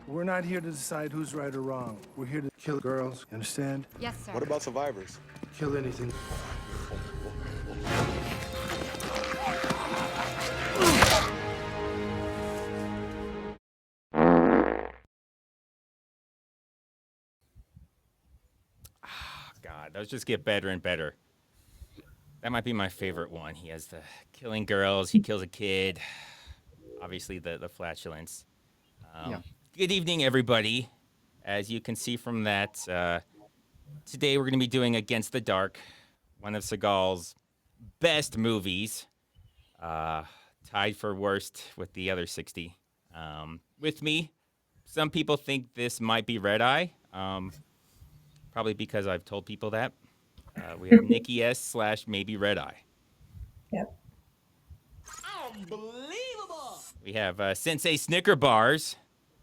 We're not here to decide who's right or wrong. We're here to kill girls, you understand? Yes, sir. What about survivors? Kill anything. God, those just get better and better. That might be my favorite one. He has the killing girls. He kills a kid. Obviously, the flatulence. Yeah. Good evening, everybody. As you can see from that, today we're going to be doing Against the Dark, one of Seagal's best movies, tied for worst with the other 60. With me, some people think this might be Red Eye, probably because I've told people that. We have Nikki S / maybe Red Eye. Yep. Unbelievable. We have Sensei Snicker Bars,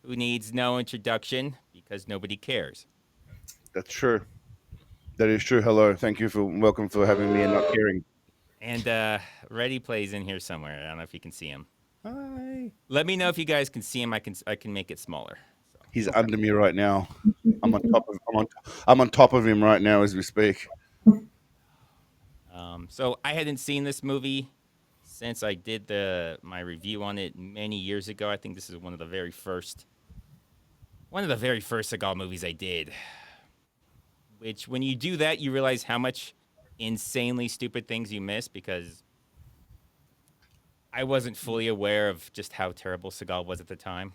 who needs no introduction because nobody cares. That's true. That is true. Hello. Thank you welcome for having me and not caring. And Reddy plays in here somewhere. I don't know if you can see him. Hi. Let me know if you guys can see him. I can make it smaller. So. He's under me right now. I'm on top of him right now as we speak. So I hadn't seen this movie since I did my review on it many years ago. I think this is one of the very first Seagal movies I did. Which, when you do that, you realize how much insanely stupid things you miss, because I wasn't fully aware of just how terrible Seagal was at the time.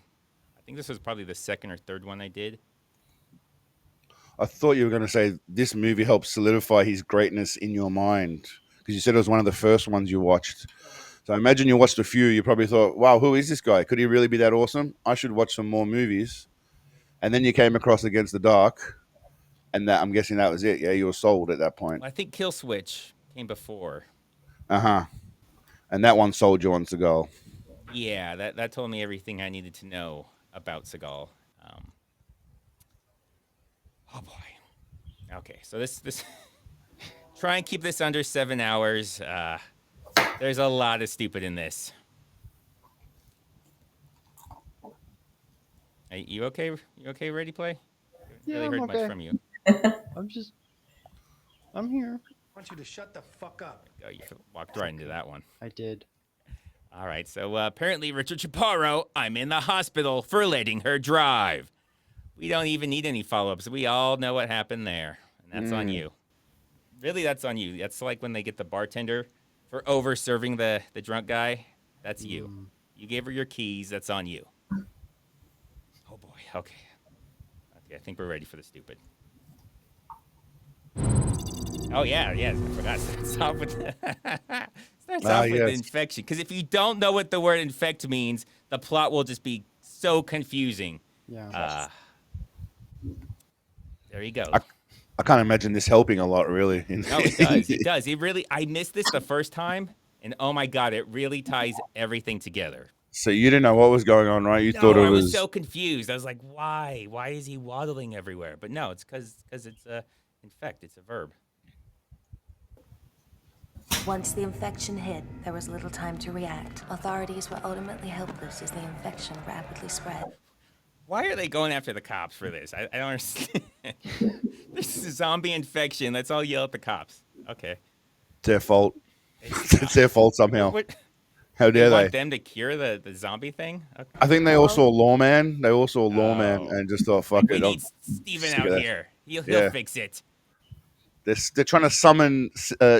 I think this was probably the second or third one I did. I thought you were going to say this movie helped solidify his greatness in your mind, because you said it was one of the first ones you watched. So I imagine you watched a few. You probably thought, wow, who is this guy? Could he really be that awesome? I should watch some more movies. And then you came across Against the Dark, and I'm guessing that was it. Yeah, you were sold at that point. Well, I think Kill Switch came before. Uh-huh. And that one sold you on Seagal. Yeah, that told me everything I needed to know about Seagal. Oh boy. Okay, so this try and keep this under 7 hours. There's a lot of stupid in this. Are you okay? You okay? Ready play? Yeah, really heard I'm okay. much from you. I'm here. I want you to shut the fuck up. Oh, you walked right into that one. I did. All right, so apparently Richard Chaparro, I'm in the hospital for letting her drive. We don't even need any follow-ups. We all know what happened there, and that's on you. Really, that's on you. That's like when they get the bartender for over-serving the drunk guy. That's you. You gave her your keys. That's on you. Oh, boy. Okay, I think we're ready for the stupid. Oh, yeah. I forgot. Starts off with the infection. Because if you don't know what the word infect means, the plot will just be so confusing. Yeah. There you go. I can't imagine this helping a lot, really. No, it does. It does. It really. I missed this the first time, and oh my god, it really ties everything together. So you didn't know what was going on, right? You thought it was. I was so confused. I was like, why? Why is he waddling everywhere? But no, it's because it's infect. It's a verb. Once the infection hit, there was little time to react. Authorities were ultimately helpless as the infection rapidly spread. Why are they going after the cops for this? I don't understand. This is a zombie infection. Let's all yell at the cops. Okay. It's their fault. It's their fault somehow. How dare they? Want them to cure the zombie thing? Okay. I think they all saw Lawman. And just thought, fuck it. We need Steven out here. He'll fix it. They're trying to summon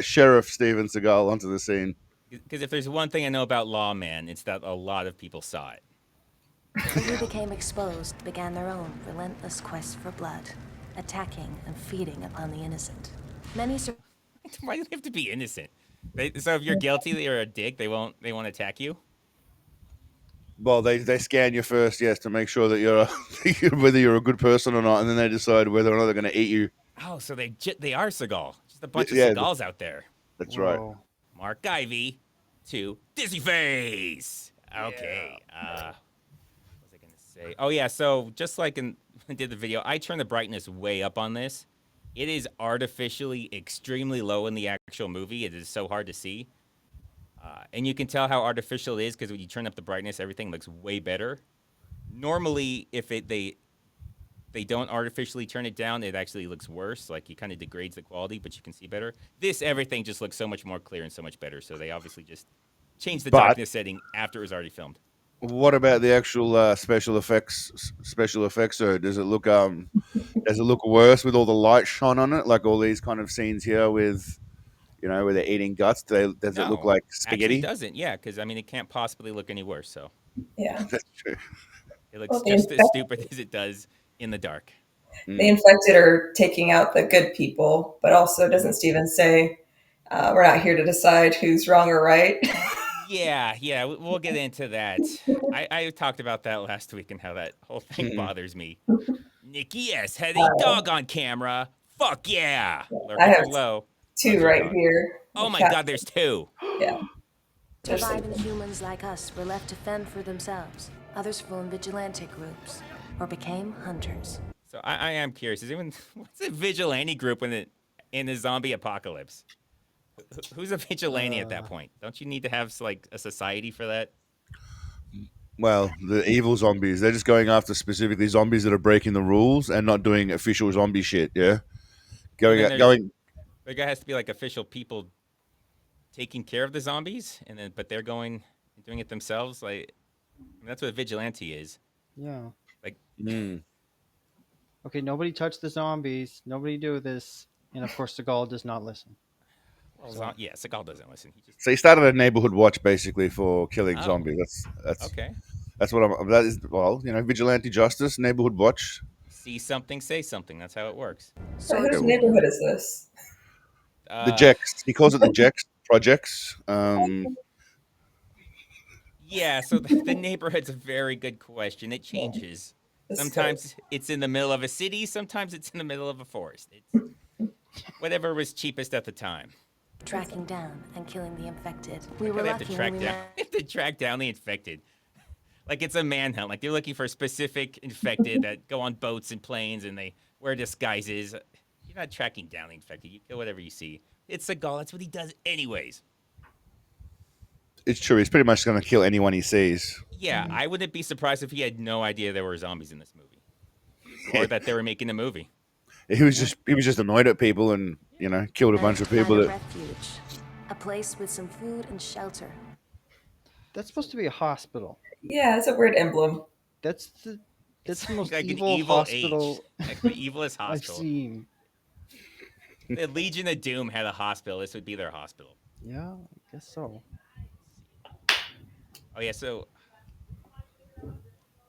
Sheriff Steven Seagal onto the scene. Because if there's one thing I know about Lawman, it's that a lot of people saw it. Those who became exposed began their own relentless quest for blood, attacking and feeding upon the innocent. Many Why do they have to be innocent? So if you're guilty, you're a dick. They won't attack you. Well, they scan you first, yes, to make sure that you're whether you're a good person or not, and then they decide whether or not they're going to eat you. Oh, so they are Seagal. Just a bunch of Seagals out there. That's right. Mark Ivy to Dizzy Face. Okay. What was I going to say? Oh, yeah. So just like when I did the video, I turned the brightness way up on this. It is artificially extremely low in the actual movie. It is so hard to see. And you can tell how artificial it is because when you turn up the brightness, everything looks way better. Normally, if they don't artificially turn it down, it actually looks worse. Like it kind of degrades the quality, but you can see better. This everything just looks so much more clear and so much better. So they obviously just changed the But darkness setting after it was already filmed. what about the actual special effects? Special effects, or does it look worse with all the light shone on it? Like all these kind of scenes here with, where they're eating guts. Does it look No, like actually spaghetti? doesn't. Yeah, because I mean, it can't possibly look any worse. So Yeah. That's true. it looks Well, just as stupid as it does in the dark. the infected are taking out the good people, but also doesn't Steven say, we're not here to decide who's wrong or right? Yeah, we'll get into that. I talked about that last week and how that whole thing bothers me. Nikki S had a dog on camera. Fuck yeah. I Lurking have below. two Loves your right dog. here. Oh my Cat- god, there's two. Yeah. There's Surviving humans like us were left to fend for themselves. Others formed vigilante groups or became hunters. So I am curious. Is anyone what's a vigilante group in the zombie apocalypse? Who's a vigilante at that point? Don't you need to have like a society for that? Well, the evil zombies, they're just going after specifically zombies that are breaking the rules and not doing official zombie shit, yeah? Well, Going then out going there has to be like official people taking care of the zombies, but they're going and doing it themselves. Like I mean, that's what a vigilante is. Yeah. Like Okay, nobody touch the zombies. Nobody do this. And of course, Seagal does not listen. well, yeah, Seagal doesn't listen. He just so he started a neighborhood watch basically for killing Oh. zombies. That's okay. that's what that is, well, vigilante justice, neighborhood watch. See something, say something. That's how it works. So whose neighborhood is this? The Jex. He calls it the Jex projects. Yeah, so the neighborhood's a very good question. It changes. This Sometimes it's in the middle of a city, sometimes it's in the middle of a forest. It's whatever was cheapest at the time. Tracking down and killing the infected. We were They have to lucky track when we down. met. They have to track down the infected. Like it's a manhunt. Like they're looking for specific infected that go on boats and planes and they wear disguises. You're not tracking down the infected. You kill whatever you see. It's Seagal. That's what he does anyways. It's true. He's pretty much going to kill anyone he sees. Yeah, I wouldn't be surprised if he had no idea there were zombies in this movie, or that they were making a movie. He was just annoyed at people and killed a bunch of Find people. a That refuge, a place with some food and shelter. That's supposed to be a hospital. Yeah, it's a weird emblem. That's the most Like evil, an evil hospital H. Like the evilest I've hospital. seen. The Legion of Doom had a hospital. This would be their hospital. Yeah, I guess so. Oh yeah, so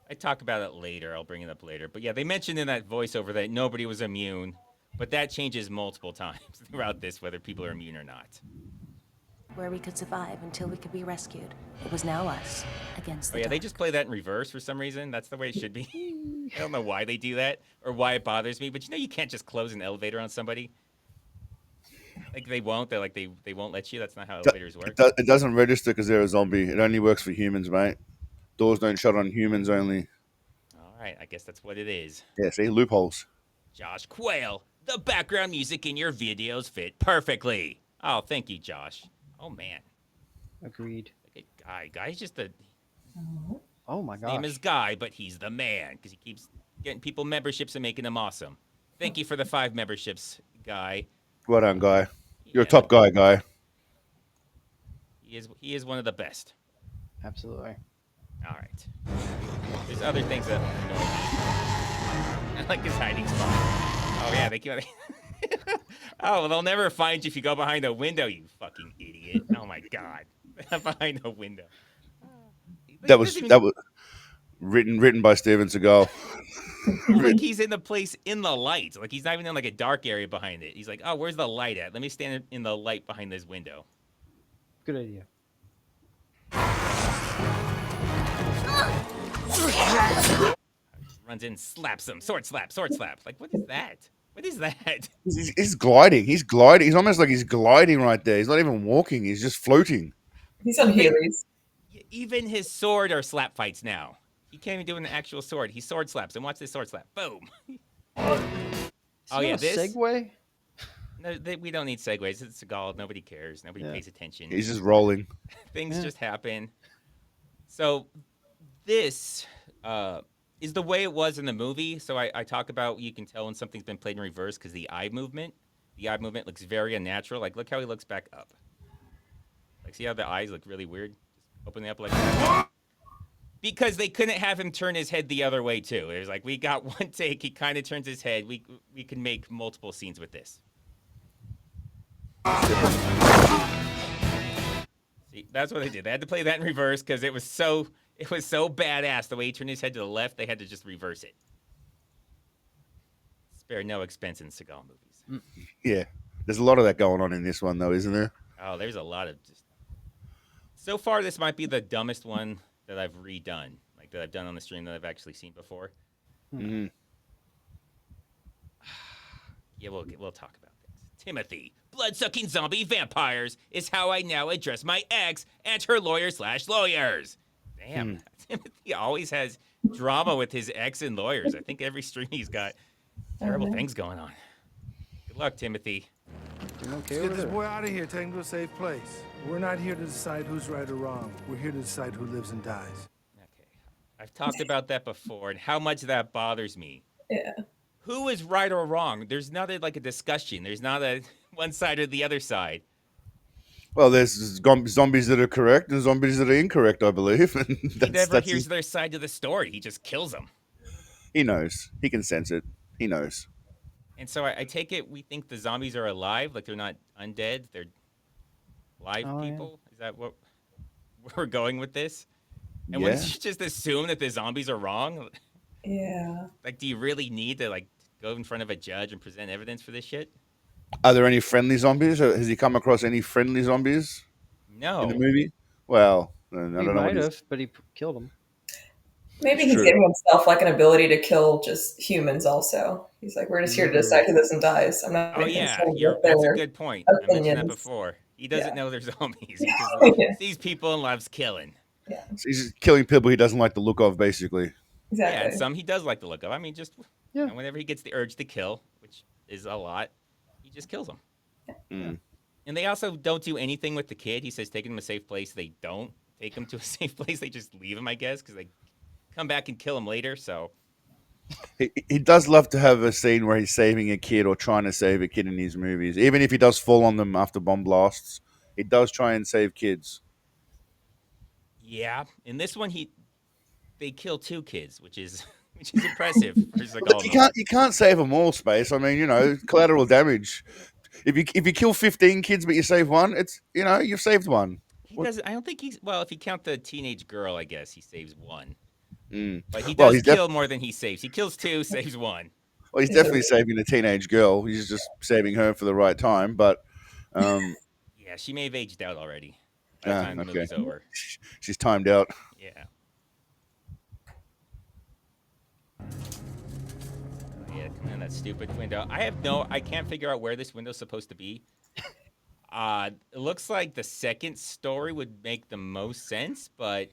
I talk about it later. I'll bring it up later. But yeah, they mentioned in that voiceover that nobody was immune, but that changes multiple times throughout this, whether people are immune or not. Where we could survive until we could be rescued. It was now us against the Oh yeah, they dark. just play that in reverse for some reason. That's the way it should be. I don't know why they do that or why it bothers me, but you can't just close an elevator on somebody. Like they won't. They're like they won't let you. That's not how elevators work. it doesn't register because they're a zombie. It only works for humans, mate. Doors don't shut on humans only. All right, I guess that's what it is. Yeah, see, loopholes. Josh Quayle, the background music in your videos fit perfectly. Oh, thank you, Josh. Oh man, Agreed. like a guy's just the Oh my name gosh. is Guy, but he's the man because he keeps getting people memberships and making them awesome. Thank you for the 5 memberships, Guy. Well done, guy. You're a Yeah, top guy. He is one of the best. Absolutely. All right. There's other things that annoy me. I like his hiding spot. Oh yeah, they keep. Oh, well, they'll never find you if you go behind a window, you fucking idiot. Oh my god, behind a window. That was written by Steven Seagal. Like he's in the place in the light. Like he's not even in like a dark area behind it. He's like, oh, where's the light at? Let me stand in the light behind this window. Good idea. Runs in, slaps him, sword slap. Like, what is that? What is that? He's gliding. He's gliding. He's almost like he's gliding right there. He's not even walking. He's just floating. He's on Heelys. Even his sword are slap fights now. He can't even do an actual sword. He sword slaps and watch this sword slap. Boom. Oh yeah, Is that a this. segue? No, we don't need segues. It's Seagal. Nobody cares. Nobody Yeah. pays attention. He's just rolling. Things Yeah. just happen. So this is the way it was in the movie. So I talk about you can tell when something's been played in reverse because the eye movement looks very unnatural. Like look how he looks back up. Like see how the eyes look really weird, just opening up like that. Because they couldn't have him turn his head the other way too. It was like we got one take, he kind of turns his head. We can make multiple scenes with this. See, that's what they did. They had to play that in reverse because it was so badass the way he turned his head to the left. They had to just reverse it. Spare no expense in Seagal movies. Yeah, there's a lot of that going on in this one, though, isn't there? Oh, there's a lot of just. So far, this might be the dumbest one that I've redone, like that I've done on the stream that I've actually seen before. Mm-hmm. Yeah, we'll talk about this. Timothy, blood-sucking zombie vampires is how I now address my ex and her lawyer/lawyers. Damn, Timothy always has drama with his ex and lawyers. I think every stream he's got terrible things going on. Good luck, Timothy. Doing okay Let's get over this there. boy out of here. Take him to a safe place. We're not here to decide who's right or wrong. We're here to decide who lives and dies. Okay, I've talked about that before and how much that bothers me. Yeah. Who is right or wrong? There's not a discussion. There's not a one side or the other side. Well, there's zombies that are correct and zombies that are incorrect, I believe. And He never hears their side of the story. He just kills them. He knows. He can sense it. He knows. And so I take it we think the zombies are alive, like they're not undead. They're live people. Yeah. Is that what we're going with this? And wouldn't you just assume that the zombies are wrong? Yeah. Like, do you really need to go in front of a judge and present evidence for this shit? Are there any friendly zombies? Or has he come across any friendly zombies? No. In the movie? Well, I He don't know. might have, but he killed them. Maybe he's giving himself an ability to kill just humans also. He's like, we're just here to decide who lives and dies. I'm not concerned with that's a good point. opinions. I mentioned that before. He doesn't know they're zombies. He just sees people and loves killing. Yeah. So he's just killing people he doesn't like the look of, basically. Exactly. Yeah, and some he does like the look of. I mean, just whenever he gets the urge to kill, which is a lot, he just kills them. Mm. And they also don't do anything with the kid. He says take him to a safe place. They don't take him to a safe place. They just leave him, I guess, because they come back and kill him later. So he does love to have a scene where he's saving a kid or trying to save a kid in his movies. Even if he does fall on them after bomb blasts, he does try and save kids. Yeah, in this one they kill 2 kids, which is impressive. You can't save them all, Space. I mean, collateral damage. If you kill 15 kids but you save one, it's you've saved one. He doesn't. I don't think he's. Well, if you count the teenage girl, I guess he saves 1. Mm. But he does kill more than he saves. He kills 2, saves 1. Well, he's definitely saving a teenage girl. He's just saving her for the right time. But yeah, she may have aged out already by the time the movie's over. She's timed out. Yeah. Yeah, come in that stupid window. I can't figure out where this window's supposed to be. It looks like the second story would make the most sense, but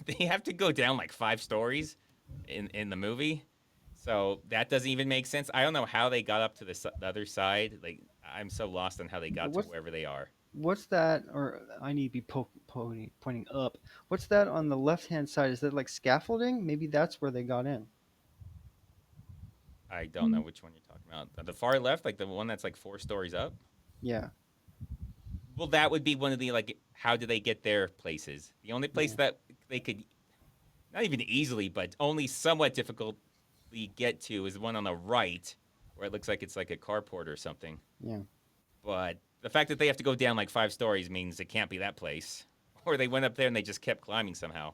they have to go down 5 stories in the movie. So that doesn't even make sense. I don't know how they got up to the other side. I'm so lost on how they got to wherever they are. What's that? Or I need to be pointing up. What's that on the left-hand side? Is that scaffolding? Maybe that's where they got in. I don't know which one you're talking about. The far left, the one that's 4 stories up? Yeah. Well, that would be one of the, how do they get their places? The only place that they could, not even easily, but only somewhat difficultly get to is one on the right, where it looks like it's a carport or something. Yeah. But the fact that they have to go down 5 stories means it can't be that place. Or they went up there and they just kept climbing somehow.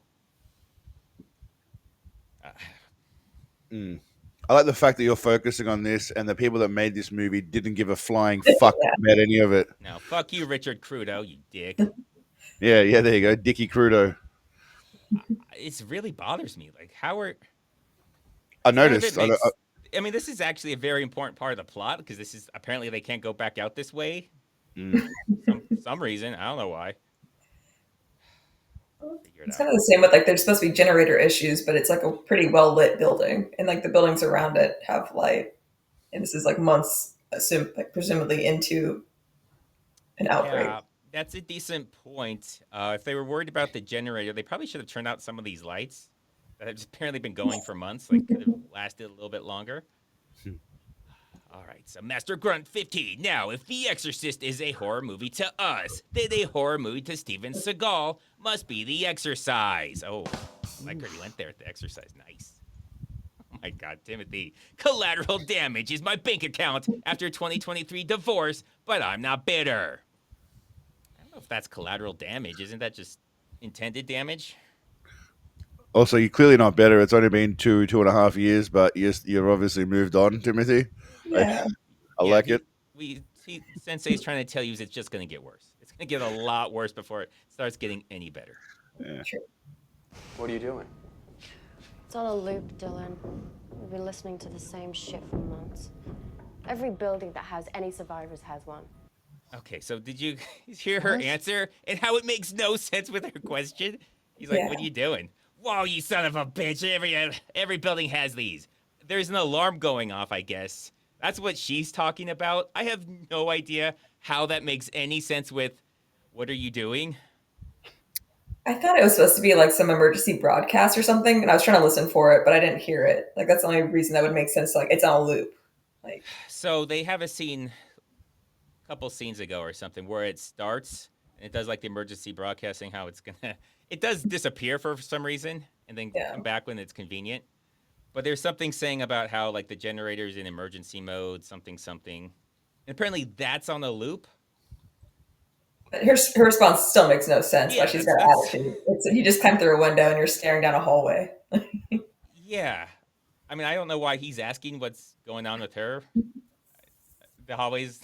I like the fact that you're focusing on this, and the people that made this movie didn't give a flying fuck about any of it. No, fuck you, Richard Crudo, you dick. Yeah, there you go, Dickie Crudo. It really bothers me. How are... I noticed. I mean, this is actually a very important part of the plot, because this is... Apparently, they can't go back out this way. Some reason. I don't know why. It's kind of the same with there's supposed to be generator issues, but it's a pretty well lit building, and the buildings around it have light. And this is months, presumably into an outbreak. Yeah, that's a decent point. If they were worried about the generator, they probably should have turned out some of these lights. that has apparently been going for months. Like, could have lasted a little bit longer. All right, so Master Grunt 15. Now, if The Exorcist is a horror movie to us, then a horror movie to Steven Seagal must be The Exercise. Oh, I like where you went there at The Exercise. Nice. Oh my God, Timothy. Collateral damage is my bank account after 2023 divorce, but I'm not bitter. I don't know if that's collateral damage. Isn't that just intended damage? Also, you're clearly not better. It's only been 2.5 years, but you're obviously moved on, Timothy. Yeah. I like it. Sensei's trying to tell you it's just going to get worse. It's going to get a lot worse before it starts getting any better. Yeah. What are you doing? It's on a loop, Dylan. We've been listening to the same shit for months. Every building that has any survivors has one. Okay, so did you hear her answer and how it makes no sense with her question? He's like, "What are you doing?" Whoa, you son of a bitch! Every building has these. There's an alarm going off, I guess. That's what she's talking about. I have no idea how that makes any sense with "What are you doing?" I thought it was supposed to be like some emergency broadcast or something, and I was trying to listen for it, but I didn't hear it. Like that's the only reason that would make sense. Like it's on a loop. Like So they have a scene, a couple scenes ago or something, where it starts and it does like the emergency broadcasting. How it's it does disappear for some reason and then come back when it's convenient. But there's something saying about how like the generator's in emergency mode, something. And apparently that's on a loop. her response still makes no sense. Yeah, Why she's got attitude. You just climb through a window and you're staring down a hallway. Yeah. I mean, I don't know why he's asking what's going on with her. The hallways,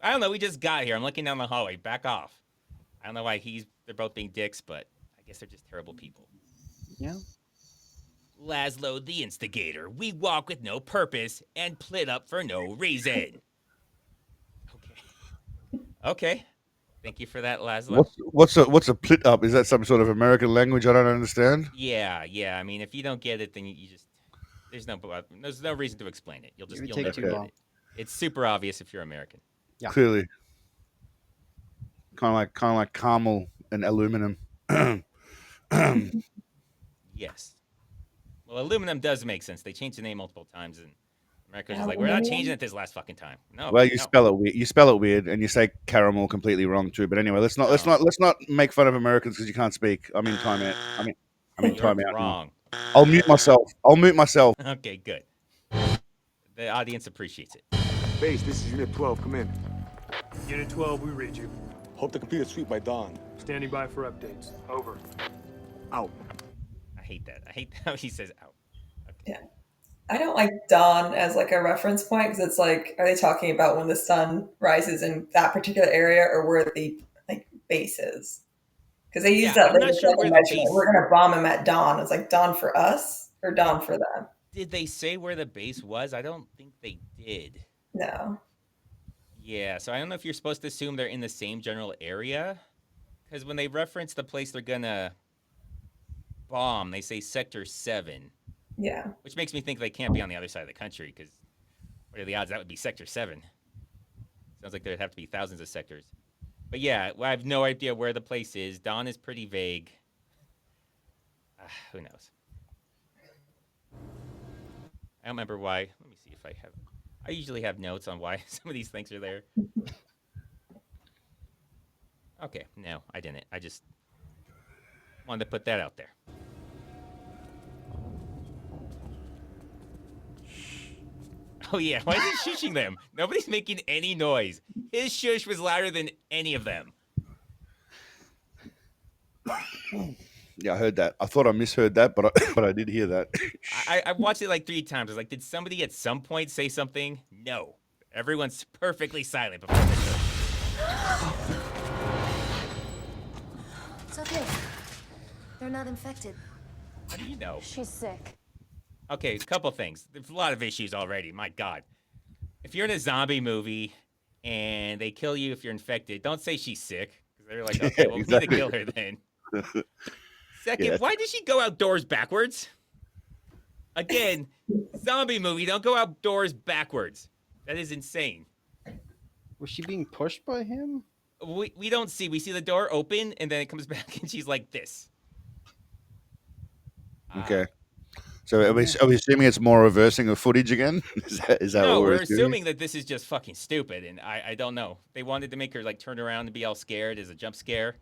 I don't know. We just got here. I'm looking down the hallway. Back off. I don't know why they're both being dicks, but I guess they're just terrible people. Yeah. Laszlo the instigator. We walk with no purpose and plit up for no reason. Okay. Thank you for that, Laszlo. What's a plit up? Is that some sort of American language I don't understand? Yeah. I mean, if you don't get it, then you just there's no reason to explain it. You'll take never too get long. it. It's super obvious if you're American. Yeah. Clearly. Kind of like caramel and aluminum. Yes. Well, aluminum does make sense. They changed the name multiple times, and America's just like, we're not changing it this last fucking time. No. Well, you no. spell it weird. You spell it weird, and you say caramel completely wrong too. But anyway, let's not make fun of Americans because you can't speak. I mean, time out. I mean, time You're out. wrong. I'll mute myself. Okay, good. The audience appreciates it. Base, this is Unit 12. Come in. Unit 12, we read you. Hope to complete a sweep by dawn. Standing by for updates. Over. Out. I hate that. I hate how he says out. Okay. Yeah. I don't like dawn as like a reference point because it's like, are they talking about when the sun rises in that particular area or where the like base is? Because they use that I'm later not sure where the base. We're gonna bomb them at dawn. It's like dawn for us or dawn for them. Did they say where the base was? I don't think they did. No. Yeah, so I don't know if you're supposed to assume they're in the same general area. Because when they reference the place they're gonna bomb, they say Sector 7. Yeah. Which makes me think they can't be on the other side of the country, because what are the odds that would be Sector 7? Sounds like there'd have to be thousands of sectors. But yeah, I have no idea where the place is. Dawn is pretty vague. Who knows? I don't remember why. Let me see if I have. I usually have notes on why some of these things are there. Okay, no, I didn't. I just wanted to put that out there. Oh yeah, why is he shushing them? Nobody's making any noise. His shush was louder than any of them. Yeah, I heard that. I thought I misheard that, but I did hear that. I watched it like 3 times. I was like, did somebody at some point say something? No. Everyone's perfectly silent before the show. It's okay. They're not infected. How do you know? She's sick. Okay, a couple things. There's a lot of issues already. My God. If you're in a zombie movie and they kill you if you're infected, don't say she's sick. Because they're like, okay, well, we need to kill her then. Second, why did she go outdoors backwards? Again, zombie movie, don't go outdoors backwards. That is insane. Was she being pushed by him? We don't see. We see the door open, and then it comes back, and she's like this. Okay. So are we assuming it's more reversing of footage again? Is that No, what we're assuming? assuming that this is just fucking stupid, and I don't know. They wanted to make her like turn around and be all scared as a jump scare.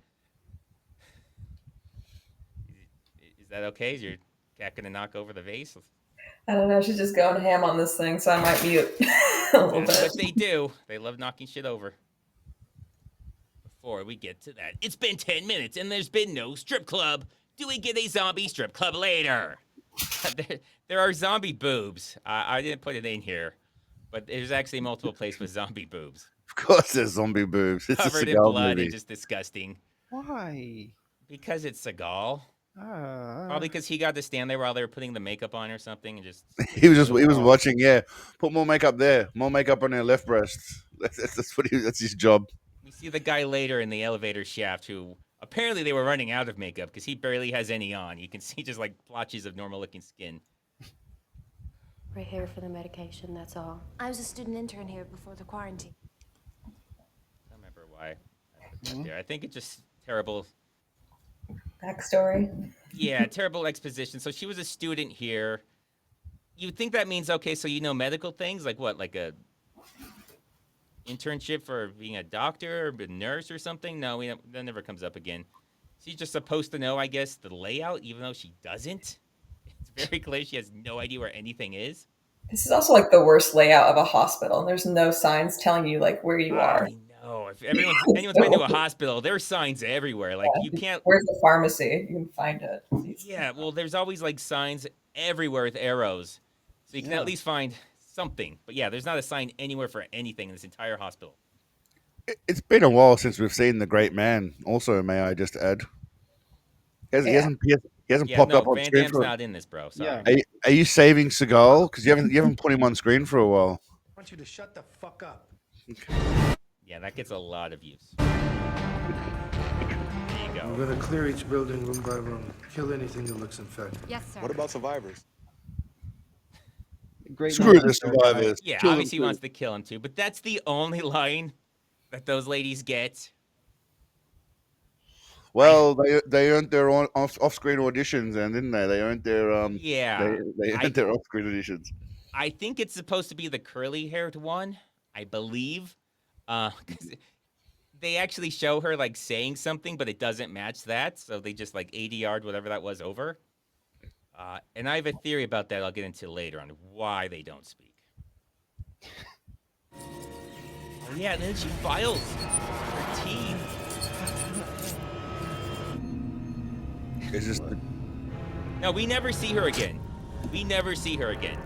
Is that okay? Is your cat gonna knock over the vase? I don't know. She's just going ham on this thing, so I might mute a little That's bit. what they do. They love knocking shit over. Before we get to that, it's been 10 minutes and there's been no strip club. Do we get a zombie strip club later? there are zombie boobs. I didn't put it in here, but there's actually multiple places with zombie boobs. Of course, there's zombie boobs. It's Covered a in Seagal blood movie. and just disgusting. Why? Because it's Seagal. Probably because he got to stand there while they were putting the makeup on or something, and just he was watching. Yeah, put more makeup there. More makeup on their left breast. That's his job. We see the guy later in the elevator shaft who apparently they were running out of makeup because he barely has any on. You can see just like blotches of normal looking skin. We're here for the medication, that's all. I was a student intern here before the quarantine. I don't remember why I put that there. I think it's just terrible. Backstory. Yeah, terrible exposition. So she was a student here. You'd think that means, okay, so you know medical things? Like what? Like a internship for being a doctor or a nurse or something? No, that never comes up again. She's just supposed to know, I guess, the layout, even though she doesn't. It's very clear she has no idea where anything is. This is also like the worst layout of a hospital. There's no signs telling you like where you are. I know. If anyone's been to a hospital, there are signs everywhere. Like you can't. Where's the pharmacy? You can find it. Yeah, well, there's always like signs everywhere with arrows, so you can at least find something. But yeah, there's not a sign anywhere for anything in this entire hospital. It's been a while since we've seen the great man. Also, may I just add, he hasn't popped up on Van screen Damme's for. not in this, bro. Sorry. Yeah. Are you saving Seagal? Because you haven't put him on screen for a while. I want you to shut the fuck up. Yeah, that gets a lot of use. There you go. We're gonna clear each building room by room. Kill anything that looks infected. Yes, sir. What about survivors? Great. Screw man. the survivors. Yeah, Kill them obviously he too. wants to kill him too, but that's the only line that those ladies get. Well, they earned their own off-screen auditions, and didn't they? They earned their Yeah, They earned their off-screen auditions. I think it's supposed to be the curly-haired one, I believe. 'Cause they actually show her like saying something, but it doesn't match that, so they just like ADR'd whatever that was over. And I have a theory about that I'll get into later on why they don't speak. Oh, yeah, and then she files her teeth. It's just No, we never see her again. We never see her again.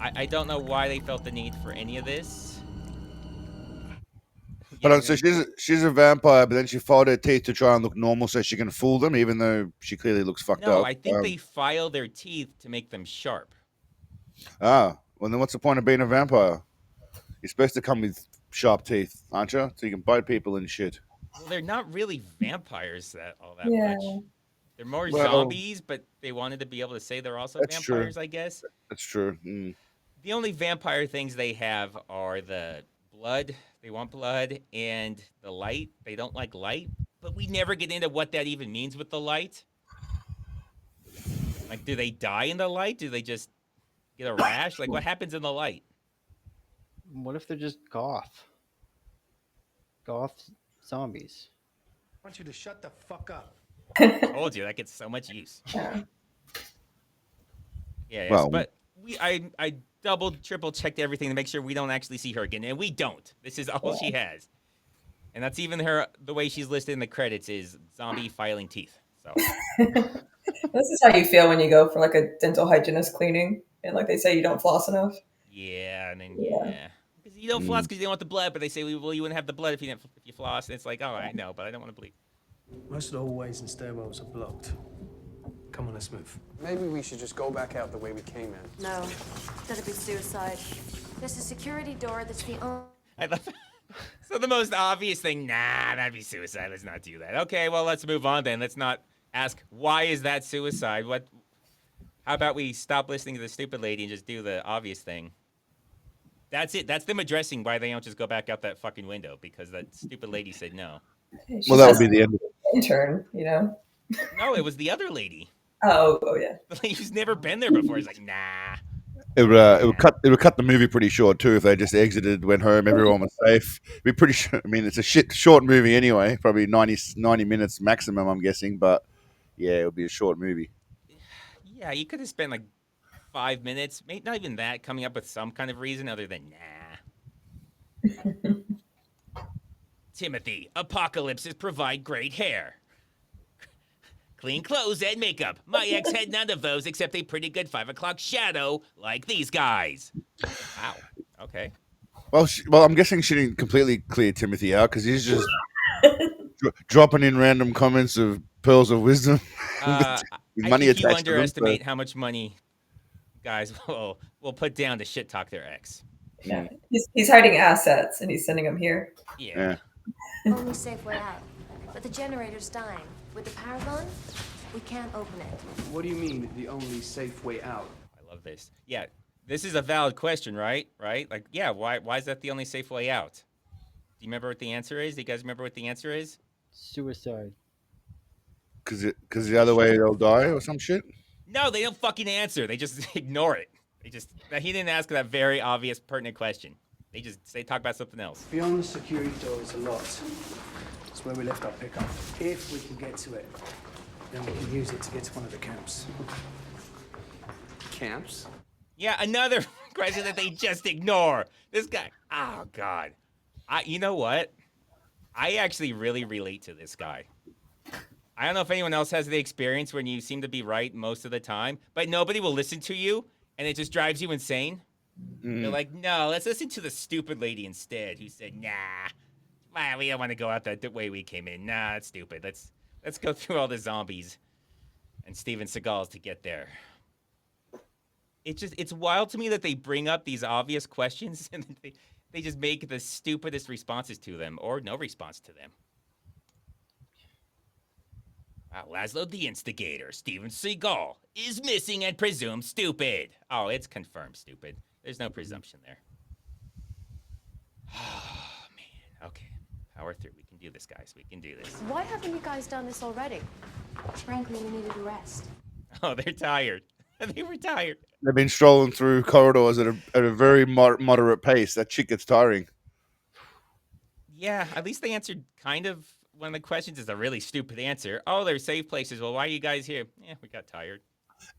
I don't know why they felt the need for any of this. hold on. So she's a vampire, but then she filed her teeth to try and look normal, so she can fool them, even though she clearly looks fucked up. No, I think they file their teeth to make them sharp. Well, then what's the point of being a vampire? You're supposed to come with sharp teeth, aren't you? So you can bite people and shit. Well, they're not really vampires that Yeah. much. They're more Well- zombies, but they wanted to be able to say they're also That's true. vampires, I guess. That's true. Mm. The only vampire things they have are the blood. They want blood and the light. They don't like light, but we never get into what that even means with the light. Like, do they die in the light? Do they just get a rash? Like, what happens in the light? What if they're just goth? Goth zombies. I want you to shut the fuck up. Told you that gets so much use. Yeah. Yeah, yes, Well- but I double, triple checked everything to make sure we don't actually see her again, and we don't. This is all she has, and that's even the way she's listed in the credits is zombie filing teeth. So This is how you feel when you go for like a dental hygienist cleaning, and like they say you don't floss enough. yeah, and then Yeah. because you don't floss because you don't want the blood, but they say well you wouldn't have the blood if you floss. And it's like, oh, I know, but I don't want to bleed. Most of the hallways and stairwells are blocked. Come on, let's move. Maybe we should just go back out the way we came in. No, that'd be suicide. There's a security door that's the only. I love. So the most obvious thing, nah, that'd be suicide. Let's not do that. Okay, well let's move on then. Let's not ask why is that suicide. What? How about we stop listening to the stupid lady and just do the obvious thing? That's it. That's them addressing why they don't just go back out that fucking window because that stupid lady said no. She's Well, that would just be the end of it. an intern, you know. No, it was the other lady. Oh yeah. Like, he's never been there before. He's like, nah. It would cut the movie pretty short too if they just exited, went home, everyone was safe. It'd be pretty. I mean, it's a short movie anyway, probably 90 minutes maximum, I'm guessing. But yeah, it would be a short movie. Yeah, you could have spent like 5 minutes, maybe not even that, coming up with some kind of reason other than nah. Timothy, apocalypses provide great hair. Clean clothes and makeup. My ex had none of those except a pretty good 5 o'clock shadow like these guys. Wow. Okay. Well, I'm guessing she didn't completely clear Timothy out because he's just dropping in random comments of pearls of wisdom. I Money think you attached to them, underestimate how much money guys will put down to shit talk their ex. Yeah. He's hiding assets and he's sending them here. Yeah. Only safe way out. But the generator's dying. With the power gone, we can't open it. What do you mean, the only safe way out? I love this. Yeah, this is a valid question, right? Right? Like, yeah, why is that the only safe way out? Do you remember what the answer is? Do you guys remember what the answer is? Suicide. Because the other way they'll die or some shit. No, they don't fucking answer. They just ignore it. He didn't ask that very obvious, pertinent question. They talk about something else. Beyond the security door is a lot. It's where we left our pickup. If we can get to it, then we can use it to get to one of the camps. Camps? Yeah, another question that they just ignore. This guy. Oh God. You know what? I actually really relate to this guy. I don't know if anyone else has the experience when you seem to be right most of the time, but nobody will listen to you, and it just drives you insane. They're like, no, let's listen to the stupid lady instead who said, nah, we don't want to go out the way we came in. Nah, that's stupid. Let's go through all the zombies and Steven Seagals to get there. It's wild to me that they bring up these obvious questions and they just make the stupidest responses to them or no response to them. Wow, Laszlo the Instigator, Steven Seagal, is missing and presumed stupid. Oh, it's confirmed stupid. There's no presumption there. Oh, man. Okay. Power through. We can do this, guys. We can do this. Why haven't you guys done this already? Frankly, we needed a rest. Oh, they're tired. They were tired. They've been strolling through corridors at a very moderate pace. That shit gets tiring. Yeah, at least they answered kind of one of the questions is a really stupid answer. Oh, they're safe places. Well, why are you guys here? Yeah, we got tired.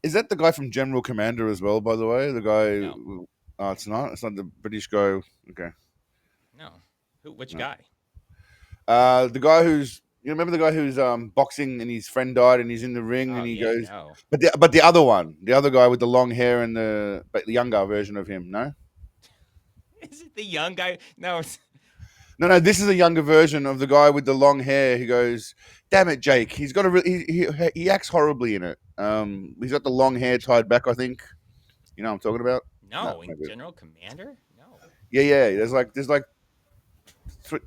Is that the guy from General Commander as well, by the way? The guy... No. Oh, it's not? It's not the British guy. Okay. No. Which guy? The guy who's... You remember the guy who's boxing and his friend died and he's in the ring and he goes... No. But the other one. The other guy with the long hair and the younger version of him, no? Is it the young guy? No, it's... No, this is a younger version of the guy with the long hair who goes, "Damn it, Jake! He's got a he acts horribly in it. He's got the long hair tied back. I think, you know what I'm talking about." No, in General Commander. No. Yeah. There's like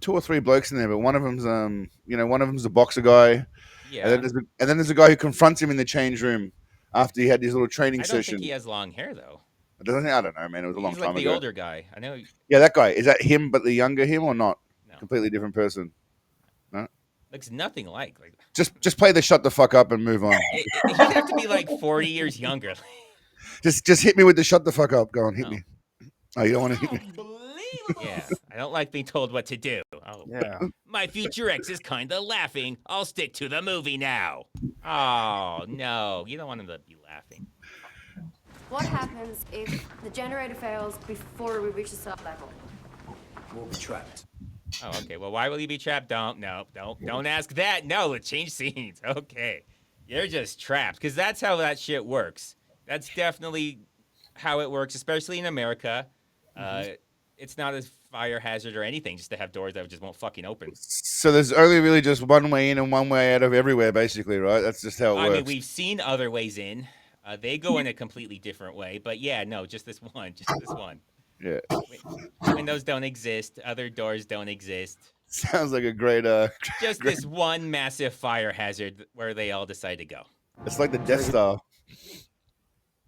2 or 3 blokes in there, but one of them's one of them's the boxer guy. Yeah. And then there's a guy who confronts him in the change room after he had his little training session. I don't think he has long hair though. I don't know, man. It was a long time ago. He's like the older guy. I know. Yeah, that guy. Is that him, but the younger him, or not? No. Completely different person. No. Looks nothing like. Just play the shut the fuck up and move on. He'd have to be like 40 years younger. Just hit me with the shut the fuck up. Go on, hit me. Oh, you don't want to hit me? Yeah, I don't like being told what to do. Oh, Yeah. My future ex is kind of laughing. I'll stick to the movie now. Oh, no. You don't want him to be laughing. What happens if the generator fails before we reach the cell level? We'll be trapped. Oh, okay. Well, why will he be trapped? Don't ask that. No, let's change scenes. Okay. You're just trapped. Because that's how that shit works. That's definitely how it works, especially in America. It's not a fire hazard or anything just to have doors that just won't fucking open. So there's only really just one way in and one way out of everywhere, basically, right? That's just how it works. I mean, we've seen other ways in. They go in a completely different way. But yeah, no, just this one. Just this one. Yeah. Windows don't exist. Other doors don't exist. Sounds like a great... Just this one massive fire hazard where they all decide to go. It's like the Death Star.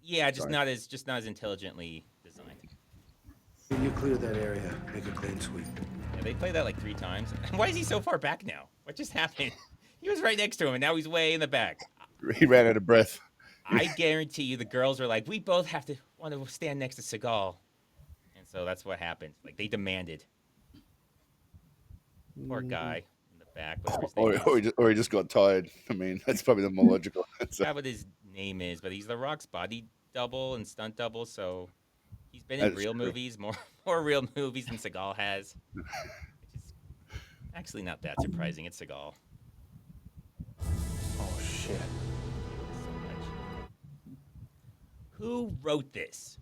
Yeah, just not as intelligently designed. You clear that area. Make a clean sweep. Yeah, they played that like 3 times. Why is he so far back now? What just happened? He was right next to him, and now he's way in the back. He ran out of breath. I guarantee you the girls are like, we both have to want to stand next to Seagal. And so that's what happened. Like, they demanded. Poor guy in the back, whatever his name is. Or he just got tired. I mean, that's probably the more logical answer. Forgot what his name is, but he's The Rock's body double and stunt double, so he's been in That's real true. movies, more real movies than Seagal has. Which is actually not that surprising. It's Seagal. Oh, shit. So much. Who wrote this?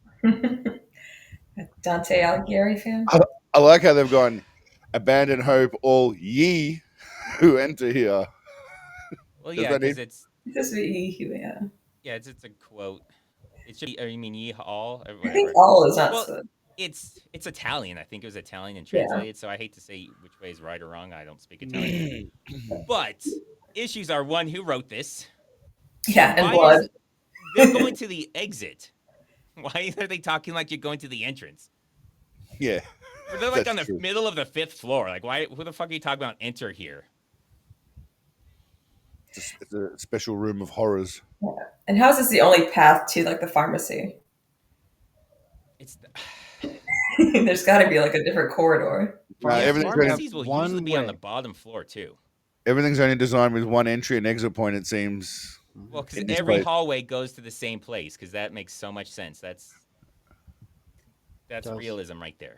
Dante Alighieri fan. I like how they've gone, abandon hope, all ye who enter here. Well, Does yeah, that because need- It's supposed to be yeah. yeah, it's a quote. It should be, or you mean ye all? Or I think whatever. all is not. Well, it's Italian. I think it was Italian and Yeah. translated, so I hate to say which way is right or wrong. I don't speak Italian. But issues are, one, who wrote this? Yeah, and Why blood. is- they're going to the exit. Why are they talking like you're going to the entrance? Yeah. Or they're like That's on the true. middle of the 5th floor. Like, why? Who the fuck are you talking about? Enter here. It's a special room of horrors. Yeah. And how is this the only path to like the pharmacy? It's There's got to be like a different corridor. Yeah, everything's only- pharmacies will one usually be on the way. bottom floor too. Everything's only designed with one entry and exit point, it seems. Well, because In this every place. hallway goes to the same place. Because that makes so much sense. That's Does. realism right there.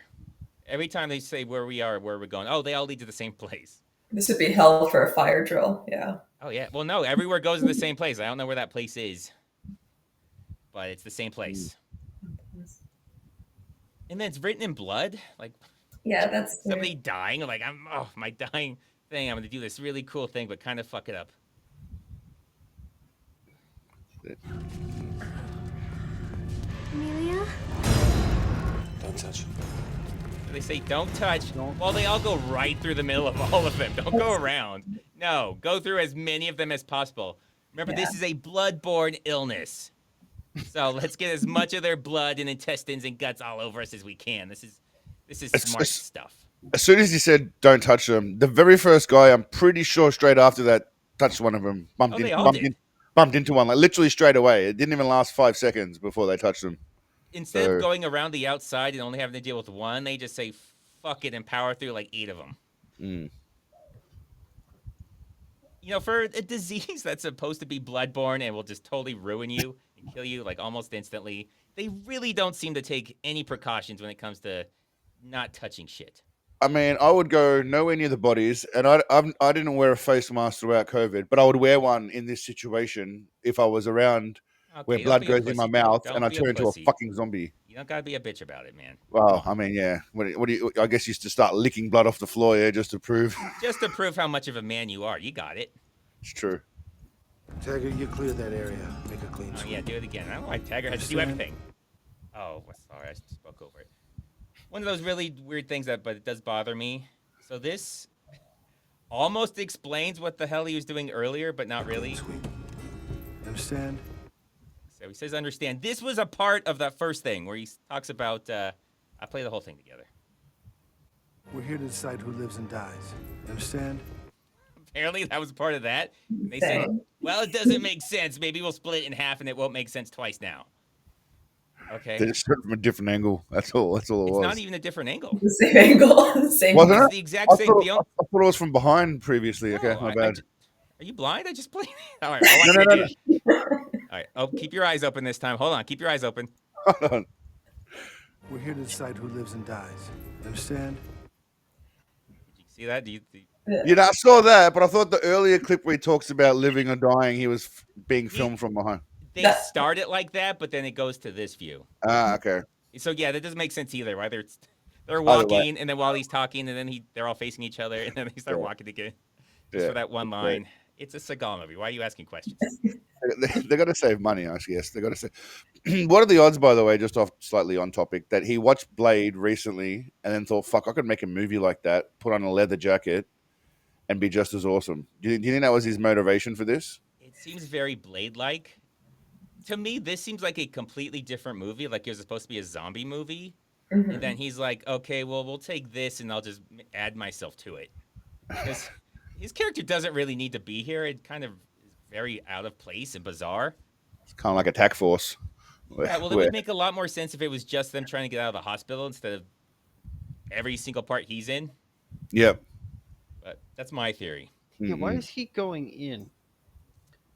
Every time they say where we are, where we're going, oh, they all lead to the same place. This would be hell for a fire drill. Yeah. Oh yeah. Well, no, everywhere goes to the same place. I don't know where that place is, but it's the same place. And then it's written in blood, like Yeah, that's somebody dying. Like, my dying thing. I'm gonna do this really cool thing, but kind of fuck it up. Amelia? Don't touch him. They say don't touch. Don't. Well, they all go right through the middle of all of them. Don't go around. No, go through as many of them as possible. Remember, Yeah. this is a blood-borne illness. So let's get as much of their blood and intestines and guts all over us as we can. This is smart stuff. As soon as he said, don't touch them, the very first guy, I'm pretty sure straight after that, touched one of them. Oh, they all did. Bumped into one, like literally straight away. It didn't even last 5 seconds before they touched them. Instead So- of going around the outside and only having to deal with one, they just say fuck it and power through like 8 of them. Mm. You know, for a disease that's supposed to be bloodborne and will just totally ruin you and kill you like almost instantly, they really don't seem to take any precautions when it comes to not touching shit. I mean, I would go nowhere near the bodies, and I didn't wear a face mask throughout COVID, but I would wear one in this situation if I was around where Okay, blood don't be a goes in my pussy, dude. mouth Don't and I be turn into a pussy. fucking zombie. You don't gotta be a bitch about it, man. Well, I mean, yeah. What do you? I guess you used to start licking blood off the floor, yeah, just to prove. Just to prove how much of a man you are. You got it. It's true. Taggart, you clear that area. Make a clean Oh, sweep. yeah, do it again. I don't know why Tagger has to do everything. Oh, sorry, I spoke over it. One of those really weird things but it does bother me. So this almost explains what the hell he was doing earlier, but not really. Sweep. You understand? So he says, understand. This was a part of that first thing where he talks about, I play the whole thing together. We're here to decide who lives and dies. You understand? Apparently that was part of that. And they said, well, it doesn't make sense. Maybe we'll split it in half and it won't make sense twice now. Okay. They just started from a different angle. That's all. That's all it It's was. not even a different angle. The same angle. The same. Wasn't It's it? the exact I same. thought, The I only- thought it was from behind previously. Okay, No, my I bad. are you blind? I just played. All right, I'll watch No, it no, no, again. All right. Oh, keep your eyes open this time. Hold on. Keep your eyes open. Hold on. We're here to decide who lives and dies. You understand? Did you see that? Do you You know, I saw that, but I thought the earlier clip where he talks about living or dying, he was being filmed from behind. they start it like that, but then it goes to this view. Ah, okay. So yeah, that doesn't make sense either. Right? They're Either way. walking, and then while he's talking, and then they're all facing each other, and then they start Yeah. walking again. Just Yeah. for that one Great. line. It's a Seagal movie. Why are you asking questions? They got to save money, I guess. They got to save. What are the odds, by the way, just off slightly on topic, that he watched Blade recently and then thought, "Fuck, I could make a movie like that, put on a leather jacket, and be just as awesome." Do you think that was his motivation for this? It seems very Blade-like. To me, this seems like a completely different movie. Like it was supposed to be a zombie movie. And then he's like, okay, well, we'll take this and I'll just add myself to it. Because his character doesn't really need to be here. It kind of is very out of place and bizarre. It's kind of like Attack Force. Yeah, well, it would make a lot more sense if it was just them trying to get out of the hospital instead of every single part he's in. Yep. But that's my theory. Yeah, why is he going in?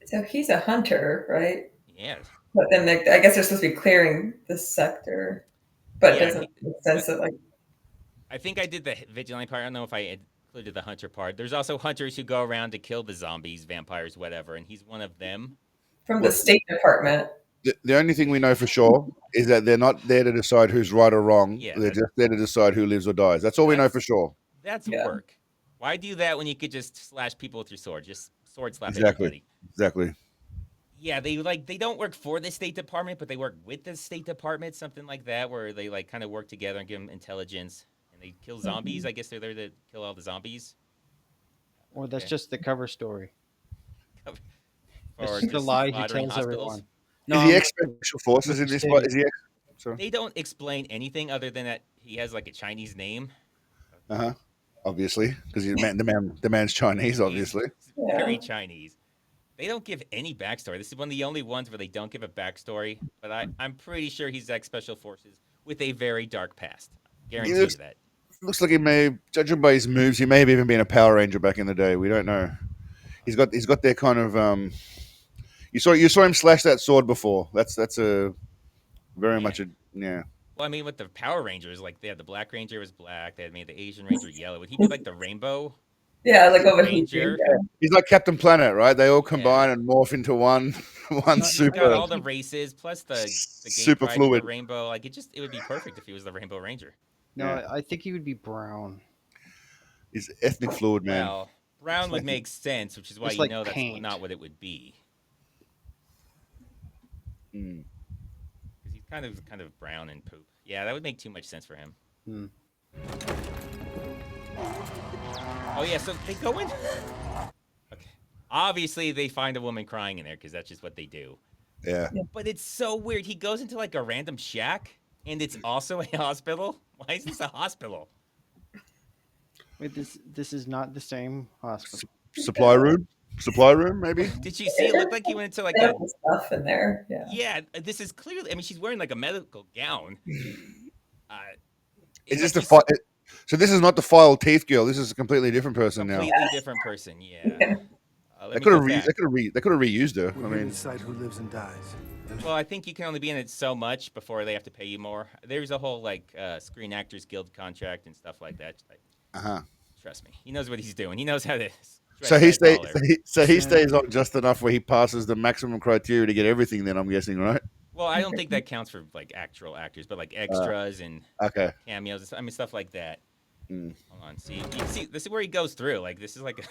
So he's a hunter, right? Yeah. But then I guess they're supposed to be clearing this sector. But it Yeah, doesn't make sense that like I think I did the vigilante part. I don't know if I included the hunter part. There's also hunters who go around to kill the zombies, vampires, whatever, and he's one of them. from the State Department. The only thing we know for sure is that they're not there to decide who's right or wrong. Yeah, They're just there to decide who lives or dies. That's all we know for sure. That's Yeah. work. Why do that when you could just slash people with your sword? Just sword slap Exactly. everybody. Exactly. Yeah, they don't work for the State Department, but they work with the State Department, something like that, where they like kind of work together and give them intelligence, and they kill zombies. I guess they're there to kill all the zombies. Or that's Okay. just the cover story. Or It's just a just lie he slaughtering tells hospitals. everyone. Is he ex special forces in this? Is he ex? Sorry. They don't explain anything other than that he has like a Chinese name. Obviously, because the man's Chinese. Obviously. He's very Chinese. They don't give any backstory. This is one of the only ones where they don't give a backstory. But I'm pretty sure he's ex special forces with a very dark past. Guarantee you that. Looks like he may, judging by his moves, he may have even been a Power Ranger back in the day. We don't know. He's got their kind of. You saw him slash that sword before. That's a very much a yeah. Well, I mean, with the Power Rangers, like they had the Black Ranger was black. They had made the Asian Ranger yellow. Would he be like the Rainbow? Yeah, like over Ranger. He's like Captain Planet, right? They all combine and morph into one He's super. got all the races plus the gay super pride and fluid the rainbow. Like it would be perfect if he was the Rainbow Ranger. No, Yeah. I think he would be brown. He's ethnic fluid, man. Well, brown would make sense, which is why It's you like know paint. that's not what it would be. Mm. Because he's kind of brown and poop. Yeah, that would make too much sense for him. Hmm. Oh yeah, so they go in. Okay, obviously they find a woman crying in there because that's just what they do. Yeah. But it's so weird. He goes into like a random shack, and it's also a hospital. Why is this a hospital? Wait, this is not the same hospital. Supply room, maybe. Did you see? It looked like he went into like medical stuff in there. Yeah. Yeah, this is clearly. I mean, she's wearing like a medical gown. Is this the So this is not the file teeth girl. This is a completely different person now. completely different person? Yeah. They could have reused her. We're I here to mean, decide who lives and dies. Well, I think you can only be in it so much before they have to pay you more. There's a whole like Screen Actors Guild contract and stuff like that. Trust me, he knows what he's doing. He knows how to. So he stays on just enough where he passes the maximum criteria to get everything. Then I'm guessing, right? Well, I don't think that counts for like actual actors, but like extras and cameos. I mean, stuff like that. Hold on, see, you can see this is where he goes through. Like this is like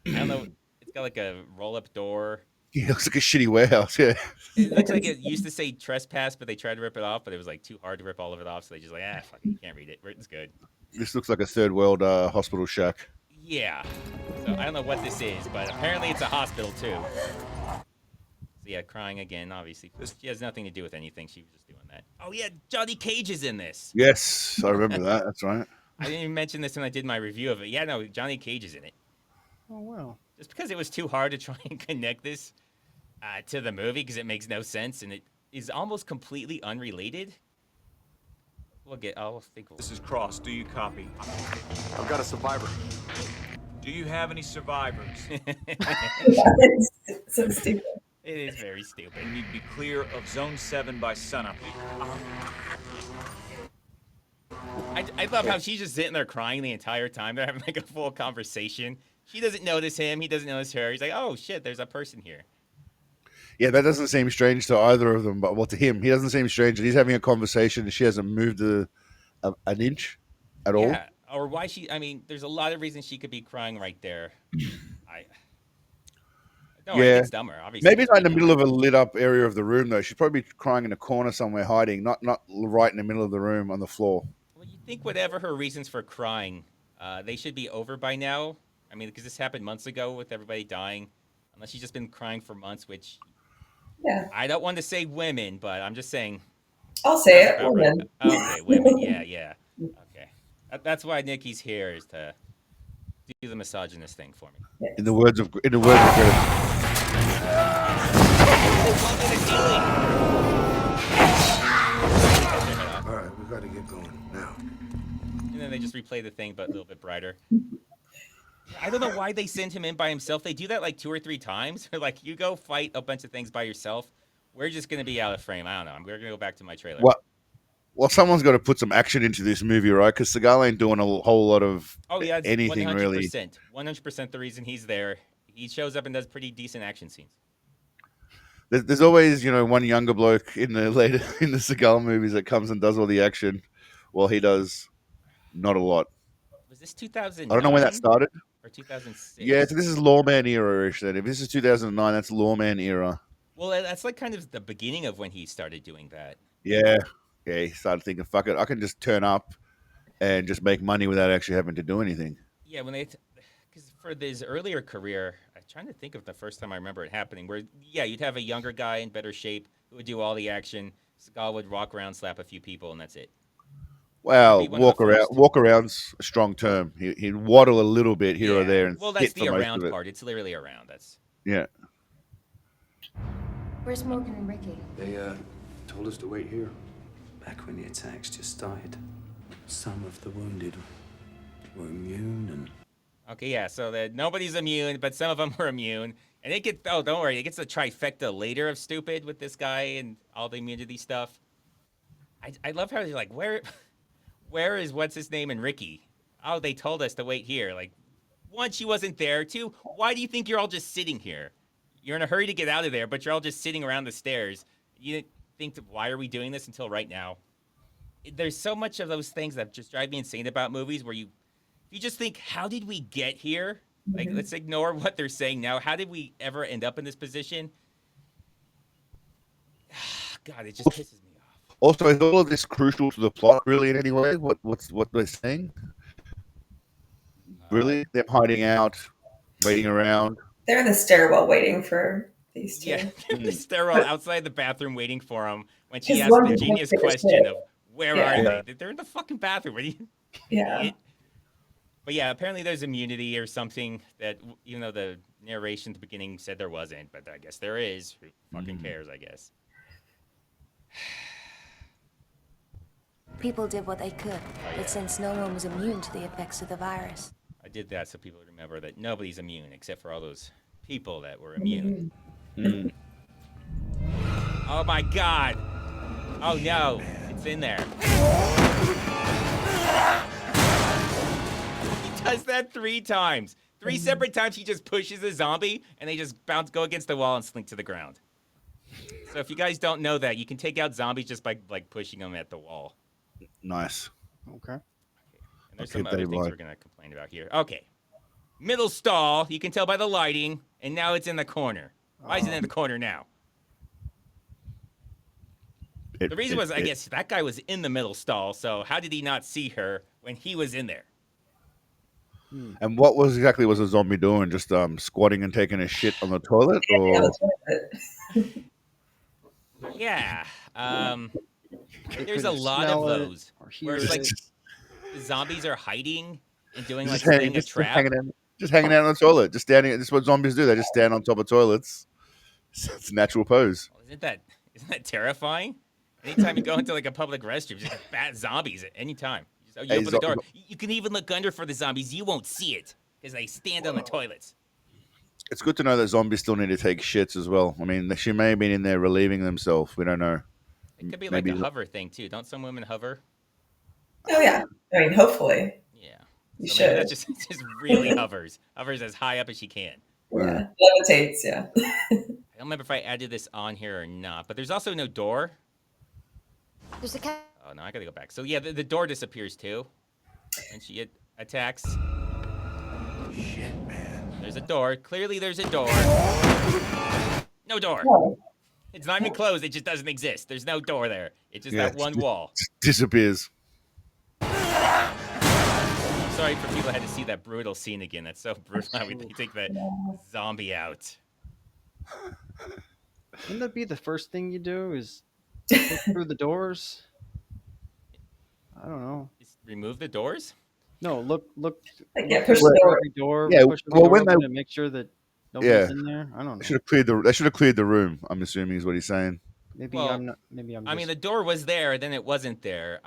I don't know. It's got like a roll-up door. He looks like a shitty warehouse. Yeah. It looks like it used to say trespass, but they tried to rip it off, but it was like too hard to rip all of it off, so they just like fuck it, you can't read it. It's good. This looks like a third world hospital shack. Yeah. So I don't know what this is, but apparently it's a hospital too. So yeah, crying again, obviously. She has nothing to do with anything. She was just doing that. Oh yeah, Johnny Cage is in this. Yes, I remember that. That's right. I didn't even mention this when I did my review of it. Yeah, no, Johnny Cage is in it. Oh wow. Just because it was too hard to try and connect this to the movie because it makes no sense and it is almost completely unrelated. I'll think. This is Cross. Do you copy? I've got a survivor. Do you have any survivors? It's so stupid. It is very stupid. You need to be clear of Zone 7 by sunup. I love how she's just sitting there crying the entire time. They're having like a full conversation. She doesn't notice him. He doesn't notice her. He's like, oh shit, there's a person here. Yeah, that doesn't seem strange to either of them, but to him, he doesn't seem strange. He's having a conversation and she hasn't moved an inch at all. Yeah, or why I mean, there's a lot of reasons she could be crying right there. I think it's dumber, obviously. Maybe not in the middle of a lit up area of the room, though. She's probably crying in a corner somewhere hiding, not right in the middle of the room on the floor. Well, you think whatever her reasons for crying, they should be over by now. I mean, because this happened months ago with everybody dying. Unless she's just been crying for months, which... Yeah. I don't want to say women, but I'm just saying. I'll say it, women. Okay, women. Yeah. Okay, that's why Nikki's here is to do the misogynist thing for me. In the words of Greta. won't get a ceiling. All right, we gotta get going now. And then they just replay the thing, but a little bit brighter. I don't know why they send him in by himself. They do that like 2 or 3 times. Like, you go fight a bunch of things by yourself. We're just going to be out of frame. I don't know. We're going to go back to my trailer. What? Well, someone's got to put some action into this movie, right? Because Seagal ain't doing a whole lot of It's anything 100%, really. 100% the reason he's there. He shows up and does pretty decent action scenes. There's always, one younger bloke in the Seagal movies that comes and does all the action, while he does not a lot. Was this 2009? I don't know when that started. Or 2006? Yeah, so this is Lawman era-ish then. If this is 2009, that's Lawman era. Well, that's like kind of the beginning of when he started doing that. Yeah. Yeah, he started thinking, fuck it, I can just turn up and just make money without actually having to do anything. Yeah, because for his earlier career, I'm trying to think of the first time I remember it happening, where, yeah, you'd have a younger guy in better shape who would do all the action. Seagal would walk around, slap a few people, and that's it. Well, walk around's a strong term. He'd waddle a little bit here or there. And well, that's hit the for most around of it. part. It's literally around. That's Yeah. Where's Morgan and Ricky? They told us to wait here. Back when the attacks just started. Some of the wounded were immune and... Okay, yeah, so that nobody's immune, but some of them were immune. And don't worry, it gets a trifecta later of stupid with this guy and all the immunity stuff. I love how you're like, where is what's his name and Ricky? Oh, they told us to wait here. Like, one, she wasn't there. Two, why do you think you're all just sitting here? You're in a hurry to get out of there, but you're all just sitting around the stairs. You think, why are we doing this until right now? There's so much of those things that just drive me insane about movies where you just think, how did we get here? Like, let's ignore what they're saying now. How did we ever end up in this position? God, it just pisses me off. Also, is all of this crucial to the plot, really, in any way? What they're saying? Really? Them hiding out, waiting around? They're in the stairwell waiting for these two. Yeah, they're in the stairwell outside the bathroom waiting for him when she His asks one the was genius like, question of, where Yeah. are they? They're in the fucking bathroom. What are you? Yeah. idiot? But yeah, apparently there's immunity or something that, even though the narration at the beginning said there wasn't, but I guess there is. Who fucking cares, I guess. People did what they could, but since no one was immune to the effects of the virus. I did that so people remember that nobody's immune except for all those people that were immune. Oh my god! Oh no, it's in there. He does that 3 times. 3 separate times he just pushes a zombie and they just go against the wall and slink to the ground. So if you guys don't know that, you can take out zombies just by like pushing them at the wall. Nice. Okay. And there's Okay, some other they things like- we're gonna complain about here. Okay. Middle stall, you can tell by the lighting, and now it's in the corner. Why is it in the corner now? The reason was, I guess, that guy was in the middle stall, so how did he not see her when he was in there? And what exactly was the zombie doing? Just squatting and taking a shit on the toilet, Yeah, or that's what it- Yeah. There's a couldn't lot of smell it those or where hear it's like it. the zombies are hiding and doing like just, hang- setting a just trap. hanging out on the toilet, just standing? This is what zombies do. They just stand on top of toilets. It's a natural pose. Well, isn't that terrifying? Anytime you go into like a public restroom, just bat zombies at any time. You Hey, open the door. You can even look under for the zombies. You won't see it because they stand on the toilets. It's good to know that zombies still need to take shits as well. I mean, she may have been in there relieving themselves. We don't know. It could be like Maybe a hover thing too. Don't some women hover? Oh yeah. I mean, hopefully. Yeah. You So maybe should. that just really hovers. Hovers as high up as she can. Yeah. Levitates, yeah. I don't remember if I added this on here or not, but there's also no door. There's a cat. Oh no, I gotta go back. So yeah, the door disappears too, and she attacks. Shit, man. There's a door. Clearly, there's a door. No door. Oh. It's not even closed. It just doesn't exist. There's no door there. It's just that one wall. Just disappears. I'm sorry for people who had to see that brutal scene again. That's so brutal. How they take that zombie out. Wouldn't that be the first thing you do? Is look through the doors? I don't know. Just remove the doors. No, look. Like, yeah, look push through the door. every door. Yeah, Push every well, door when open they- and make sure that Nobody's Yeah. in there. I don't They know. should have cleared the room. I'm assuming is what he's saying. Maybe Well, I'm not. Maybe I'm I just. mean, the door was there, then it wasn't there.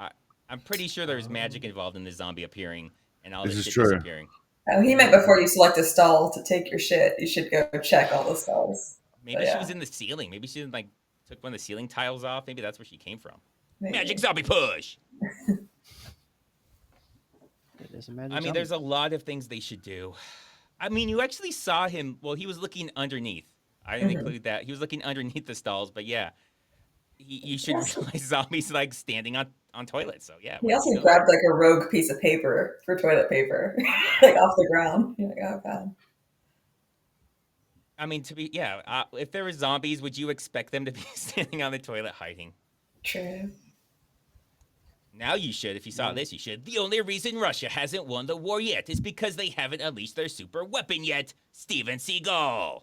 I'm pretty sure there's magic involved in the zombie appearing and all This this is shit true. disappearing. Oh, he meant before you select a stall to take your shit, you should go check all the stalls. Maybe So, she yeah, was in the ceiling. Maybe she like took one of the ceiling tiles off. Maybe that's where she came from. maybe. Magic zombie push. It is a magic I mean, zombie. there's a lot of things they should do. I mean, you actually saw him. Well, he was looking underneath. I didn't include that. He was looking underneath the stalls, but yeah, you should Yes. realize zombies like standing on toilets. So yeah, He where also did he go? grabbed like a rogue piece of paper for toilet paper, Yeah. like off the ground. You're like, oh god. I mean, if there were zombies, would you expect them to be standing on the toilet hiding? True. Now you should. If you saw this, you should. The only reason Russia hasn't won the war yet is because they haven't unleashed their super weapon yet. Steven Seagal.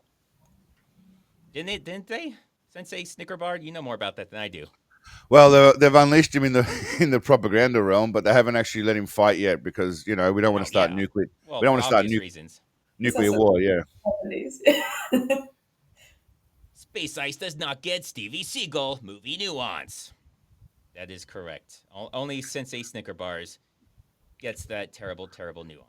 Didn't they? Sensei Snickerbard, you know more about that than I do. Well, they've unleashed him in the propaganda realm, but they haven't actually let him fight yet because we don't want to start nuclear. Well, We don't for want to start obvious reasons. nuclear war. Yeah. Space Ice does not get Stevie Seagal movie nuance. That is correct. Only Sensei Snickerbars gets that terrible, terrible nuance.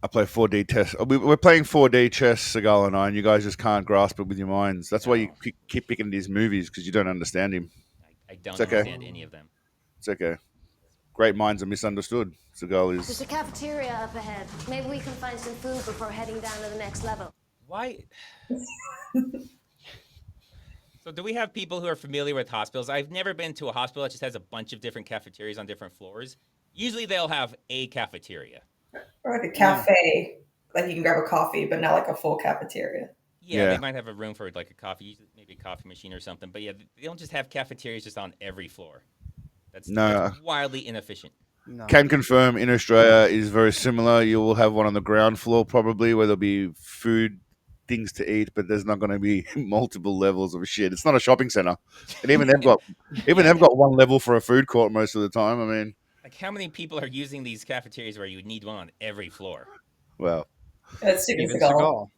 I play 4D chess. We're playing 4D chess, Seagal and I, and you guys just can't grasp it with your minds. That's why you keep picking these movies because you don't understand him. I don't okay. understand any of them. It's okay. Great minds are misunderstood. Seagal There's is. a cafeteria up ahead. Maybe we can find some food before heading down to the next level. Why? So do we have people who are familiar with hospitals? I've never been to a hospital that just has a bunch of different cafeterias on different floors. Usually they'll have a cafeteria. Or like a cafe, like you can grab a coffee, but not like a full cafeteria. Yeah, they might have a room for like a coffee, maybe a coffee machine or something. But yeah, they don't just have cafeterias just on every floor. That's wildly inefficient. No. Can confirm in Australia is very similar. You will have one on the ground floor probably where there'll be food, things to eat, but there's not going to be multiple levels of shit. It's not a shopping center, and even they've got one level for a food court most of the time. I mean, like how many people are using these cafeterias where you would need one on every floor? Well, it's Steven Seagal.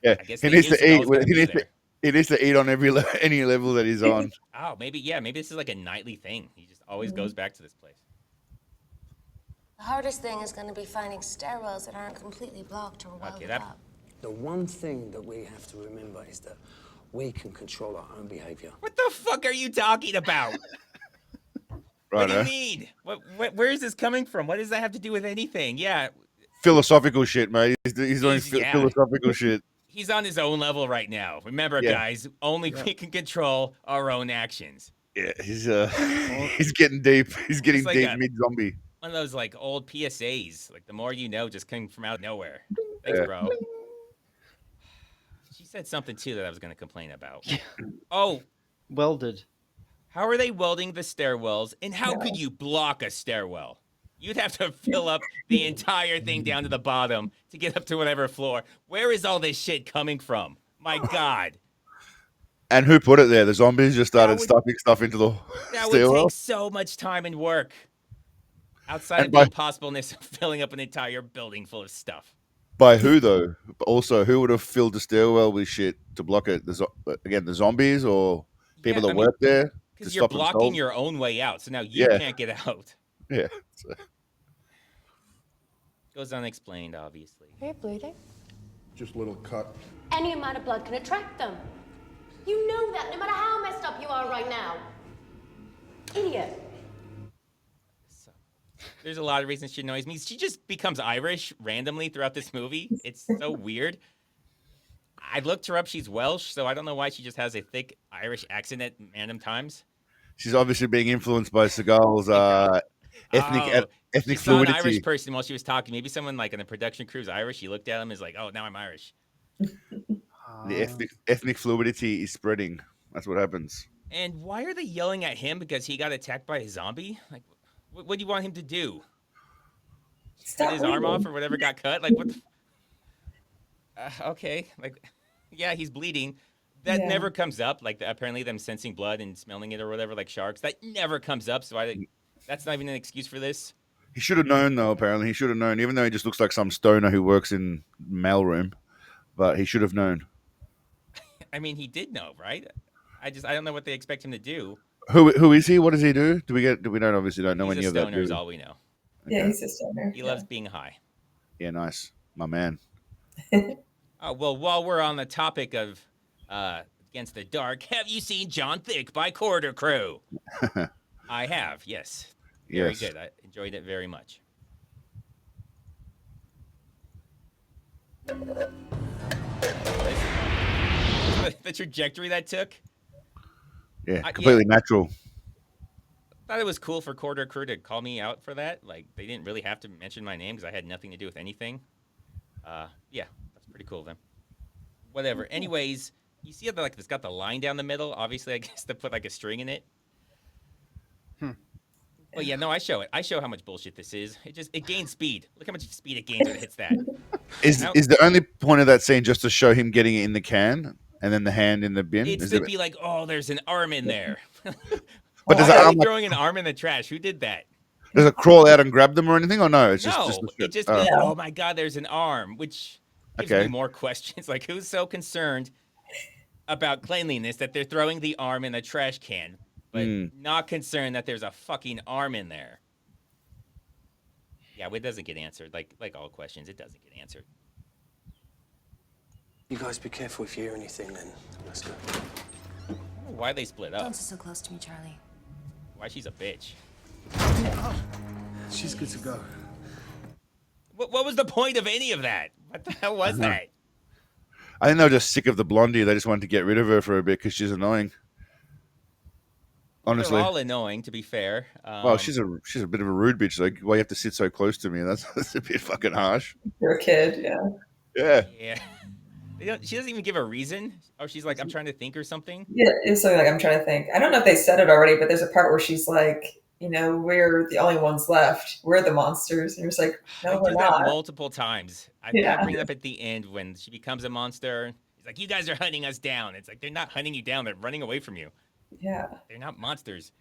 Yeah, I guess he needs to eat. He needs to eat on any level that he's on. Oh, maybe this is like a nightly thing. He just always goes back to this place. The hardest thing is going to be finding stairwells that aren't completely blocked or welded up. The one thing that we have to remember is that we can control our own behavior. What the fuck are you talking about? What do you mean? Where is this coming from? What does that have to do with anything? Yeah. Philosophical shit, mate. He's doing philosophical shit. He's on his own level right now. Remember, guys, only we can control our own actions. Yeah, he's getting deep. He's getting like deep mid-zombie. One of those like old PSAs, like the more you know, just coming from out of nowhere. Thanks, bro. She said something too that I was going to complain about. Oh, welded. How are they welding the stairwells? And how could you block a stairwell? You'd have to fill up the entire thing down to the bottom to get up to whatever floor. Where is all this shit coming from? My God. And who put it there? The zombies just started stuffing stuff into the That stairwell. would take so much time and work. Outside of the impossibleness of filling up an entire building full of stuff. By who, though? Also, who would have filled the stairwell with shit to block it? The zombies or people that work there? Because you're blocking your own way out. So now you can't get out. Yeah. Goes unexplained, obviously. Are you bleeding? Just a little cut. Any amount of blood can attract them. You know that, no matter how messed up you are right now. Idiot. There's a lot of reasons she annoys me. She just becomes Irish randomly throughout this movie. It's so weird. I looked her up. She's Welsh, so I don't know why she just has a thick Irish accent at random times. She's obviously being influenced by Seagal's ethnic she saw fluidity. an Irish person while she was talking. Maybe someone like in the production crew's Irish. She looked at him and is like, oh, now I'm Irish. The ethnic fluidity is spreading. That's what happens. And why are they yelling at him because he got attacked by a zombie? Like, what do you want him to do? Cut his arm off or whatever got cut? Like, what the... okay. Like, yeah, he's bleeding. That never comes up. Like, apparently them sensing blood and smelling it or whatever, like sharks. That never comes up. So that's not even an excuse for this. He should have known, though, apparently. He should have known, even though he just looks like some stoner who works in mailroom. but he should have known. I mean, he did know, right? I don't know what they expect him to do. Who is he? What does he do? Do we obviously don't know He's any a of that? stoner, is all we know. Yeah, Okay. he's a stoner. He loves being high. Yeah, nice, my man. Oh, well, while we're on the topic of Against the Dark, have you seen John Thick by Corridor Crew? I have, yes. Very Yes. good. I enjoyed it very much. The trajectory that took. Yeah, completely natural. I thought it was cool for Corridor Crew to call me out for that. Like, they didn't really have to mention my name because I had nothing to do with anything. Yeah, that's pretty cool of them. Whatever. Anyways, you see how it's got the line down the middle? Obviously, I guess to put like a string in it. Well, yeah, no, I show it. I show how much bullshit this is. It gains speed. Look how much speed it gains when it hits that. Is the only point of that scene just to show him getting it in the can and then the hand in the bin? It's to be like, oh, there's an arm in there. But does Why are they throwing an arm in the trash? Who did that? Does it crawl out and grab them or anything? Or no? It's No, just it just be like, oh my god, there's an arm, which gives me more questions. Like, who's so concerned about cleanliness that they're throwing the arm in the trash can, but not concerned that there's a fucking arm in there? Yeah, it doesn't get answered. Like all questions, it doesn't get answered. You guys be careful if you hear anything then. Let's go. I don't know why they split up. Don't sit so close to me, Charlie. Why she's a bitch. She's good to go. What was the point of any of that? What the hell was that? I think they were just sick of the blondie. They just wanted to get rid of her for a bit because she's annoying. Honestly, they're all annoying. To be fair, well, she's a bit of a rude bitch. Like, why you have to sit so close to me? That's a bit fucking harsh. You're a kid, yeah. Yeah. She doesn't even give a reason. Oh, she's like, I'm trying to think or something. Yeah, it's something like I'm trying to think. I don't know if they said it already, but there's a part where she's like, we're the only ones left. We're the monsters. And you're just like, no, we're not. Multiple times. I bring it up at the end when she becomes a monster. He's like, you guys are hunting us down. It's like, they're not hunting you down. They're running away from you. Yeah. They're not monsters.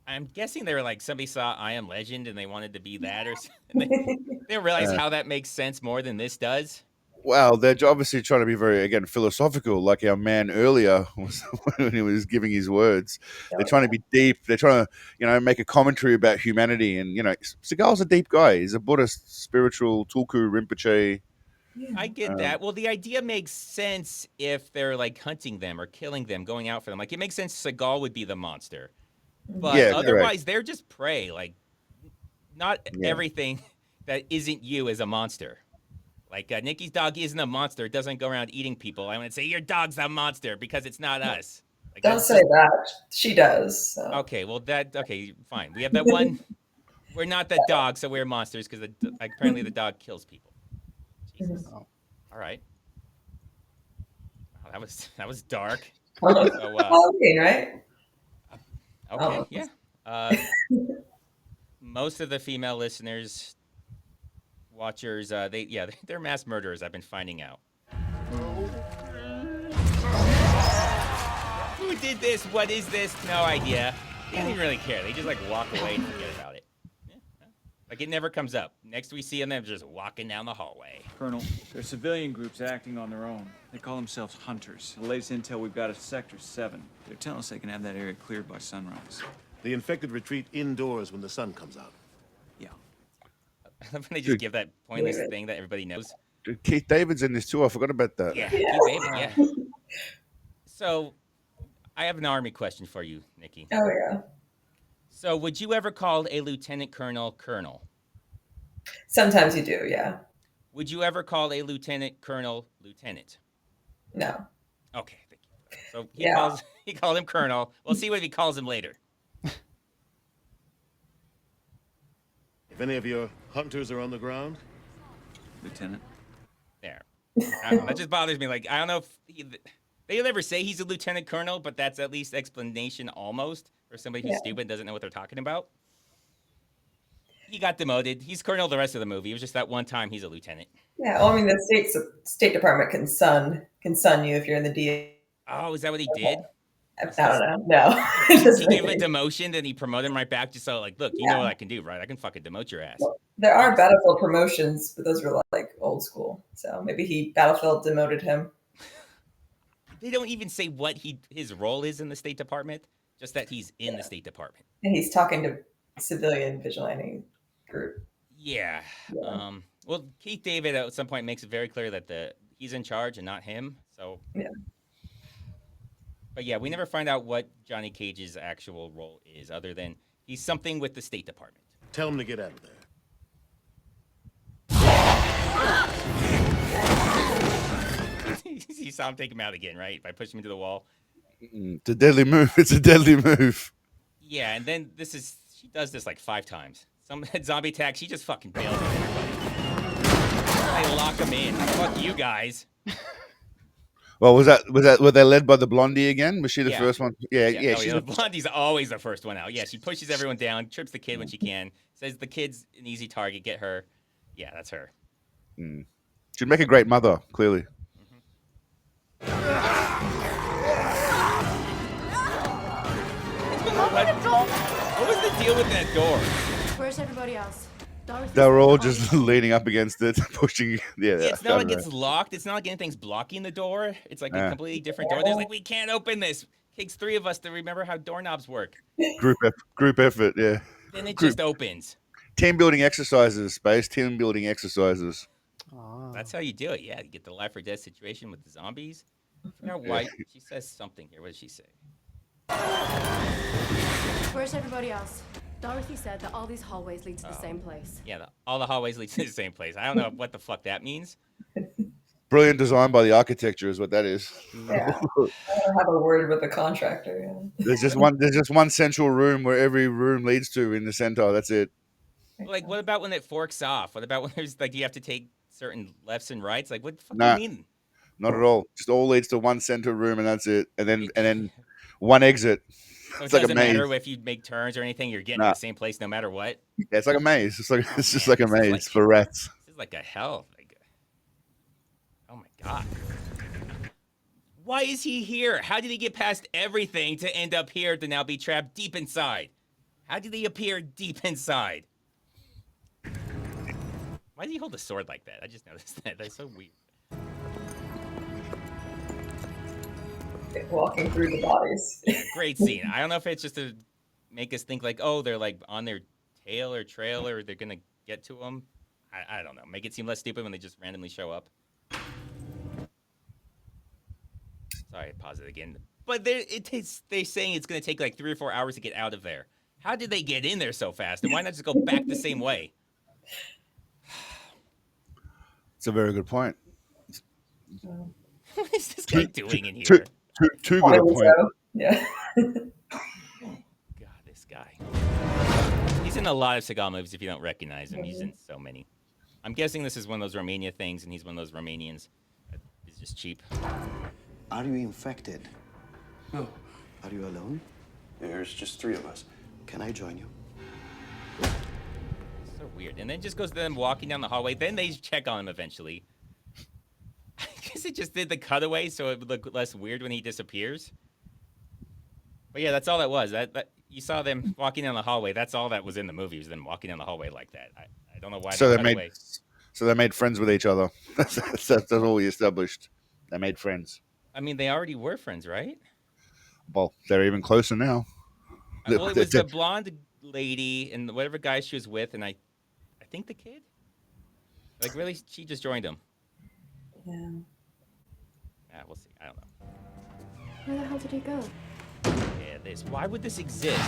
I'm guessing they were like, somebody saw I Am Legend and they wanted to be that or something. They didn't realize how that makes sense more than this does. Well, they're obviously trying to be very, again, philosophical, like our man earlier was when he was giving his words. They're trying to be deep. They're trying to, make a commentary about humanity. And, Seagal's a deep guy. He's a Buddhist, spiritual, Tulku Rinpoche. I get that. Well, the idea makes sense if they're like hunting them or killing them, going out for them. Like, it makes sense Seagal would be the monster. But otherwise, they're just prey. Like, not everything that isn't you is a monster. Like, Nikki's dog isn't a monster. It doesn't go around eating people. I want to say, your dog's a monster because it's not us. Like, don't say that. She does. So. Okay, well, fine. We have that one. We're not the dog, so we're monsters because apparently the dog kills people. Jesus. Mm-hmm. All right. Wow, that was dark. Halloween, right? Okay, yeah. Most of the female listeners, watchers, they're mass murderers. I've been finding out. Who did this? What is this? No idea. They don't even really care. They just walk away and forget about it. Like, it never comes up. Next we see them, they're just walking down the hallway. Colonel, they're civilian groups acting on their own. They call themselves hunters. The latest intel we've got is Sector 7. They're telling us they can have that area cleared by sunrise. The infected retreat indoors when the sun comes out. Yeah. I love when they just give that pointless thing that everybody knows. Keith David's in this too. I forgot about that. Yeah, Keith David, yeah. So, I have an army question for you, Nikki. Oh, yeah. So, would you ever call a lieutenant colonel colonel? Sometimes you do, yeah. Would you ever call a lieutenant colonel lieutenant? No. Okay, thank you. So he called him colonel. We'll see what he calls him later. If any of your hunters are on the ground, Lieutenant. There. That just bothers me. Like, I don't know if they never say he's a lieutenant colonel, but that's at least explanation almost for somebody who's stupid and doesn't know what they're talking about. He got demoted. He's colonel the rest of the movie. It was just that one time he's a lieutenant. Yeah, well, I mean, the State Department can sun you if you're in the DA. Oh, is that what he did? I don't know. No. He Doesn't gave make a any- demotion, then he promoted him right back. Just so, like, look, you Yeah. know what I can do, right? I can fucking demote your ass. There are Battlefield promotions, but those were like old school. So maybe Battlefield demoted him. They don't even say what his role is in the State Department, just that he's in the State Department. And he's talking to civilian vigilante group. Yeah. Yeah. Well, Keith David at some point makes it very clear that he's in charge and not him. So. Yeah. But yeah, we never find out what Johnny Cage's actual role is, other than he's something with the State Department. Tell him to get out of there. You saw him take him out again, right? By pushing him to the wall. It's a deadly move. It's a deadly move. Yeah, and then she does this like 5 times. Some zombie attack, she just fucking bails on everybody. They lock him in. Fuck you guys. Well, were they led by the blondie again? Was she the first one? Yeah. Oh, She's the blondie's always the first one out. Yeah, she pushes everyone down, trips the kid when she can, says the kid's an easy target, get her. Yeah, that's her. She'd make a great mother, clearly. What was the deal with that door? Where's everybody else? They were all just leaning up against it, pushing. Yeah, It's not like it's locked. It's not like anything's blocking the door. It's like a completely different door. There's like, we can't open this. Takes 3 of us to remember how doorknobs work. Group effort, yeah. Then it just opens. Team building exercises, Space. Team building exercises. That's how you do it. Yeah, you get the life or death situation with the zombies. I forgot why. She says something here. What does she say? Where's everybody else? Dorothy said that all these hallways lead to the same place. Yeah, all the hallways lead to the same place. I don't know what the fuck that means. Brilliant design by the architecture is what that is. Yeah. I don't have a word with the contractor. Yeah. There's just one central room where every room leads to in the center. That's it. Like, what about when it forks off? What about when there's like you have to take certain lefts and rights? Like, what the fuck do you mean? Not at all. Just all leads to one center room, and that's it. And then one exit. So It's it like a doesn't maze. matter if you make turns or anything. You're getting to the same place no matter what. Yeah, it's like a maze. It's just like a this is maze like- for rats. This is like a hell. Like, oh my god. Why is he here? How did he get past everything to end up here to now be trapped deep inside? How did he appear deep inside? Why did he hold a sword like that? I just noticed that. That's so weird. Walking through the bodies. Great scene. I don't know if it's just to make us think like, oh, they're like on their tail or trail or they're gonna get to them. I don't know. Make it seem less stupid when they just randomly show up. Sorry, pause it again. But they're saying it's gonna take like 3 or 4 hours to get out of there. How did they get in there so fast? And why not just go back the same way? It's a very good point. What is this guy doing in here? Too good a point. Yeah. God, this guy. He's in a lot of Seagal movies if you don't recognize him. He's in so many. I'm guessing this is one of those Romania things, and he's one of those Romanians that is just cheap. Are you infected? No. Are you alone? There's just 3 of us. Can I join you? So weird. And then just goes to them walking down the hallway. Then they check on him eventually. I guess it just did the cutaway so it would look less weird when he disappears. But yeah, that's all that was. That you saw them walking down the hallway. That's all that was in the movie, was them walking down the hallway like that. I don't know why So they they cut made away. so they made friends with each other. That's all we established. They made friends. I mean, they already were friends, right? Well, they're even closer now. Well, it was the blonde lady and whatever guy she was with, and I think the kid. Like, really, she just joined him. Yeah. Yeah, we'll see. I don't know. Where the hell did he go? Yeah, this. Why would this exist?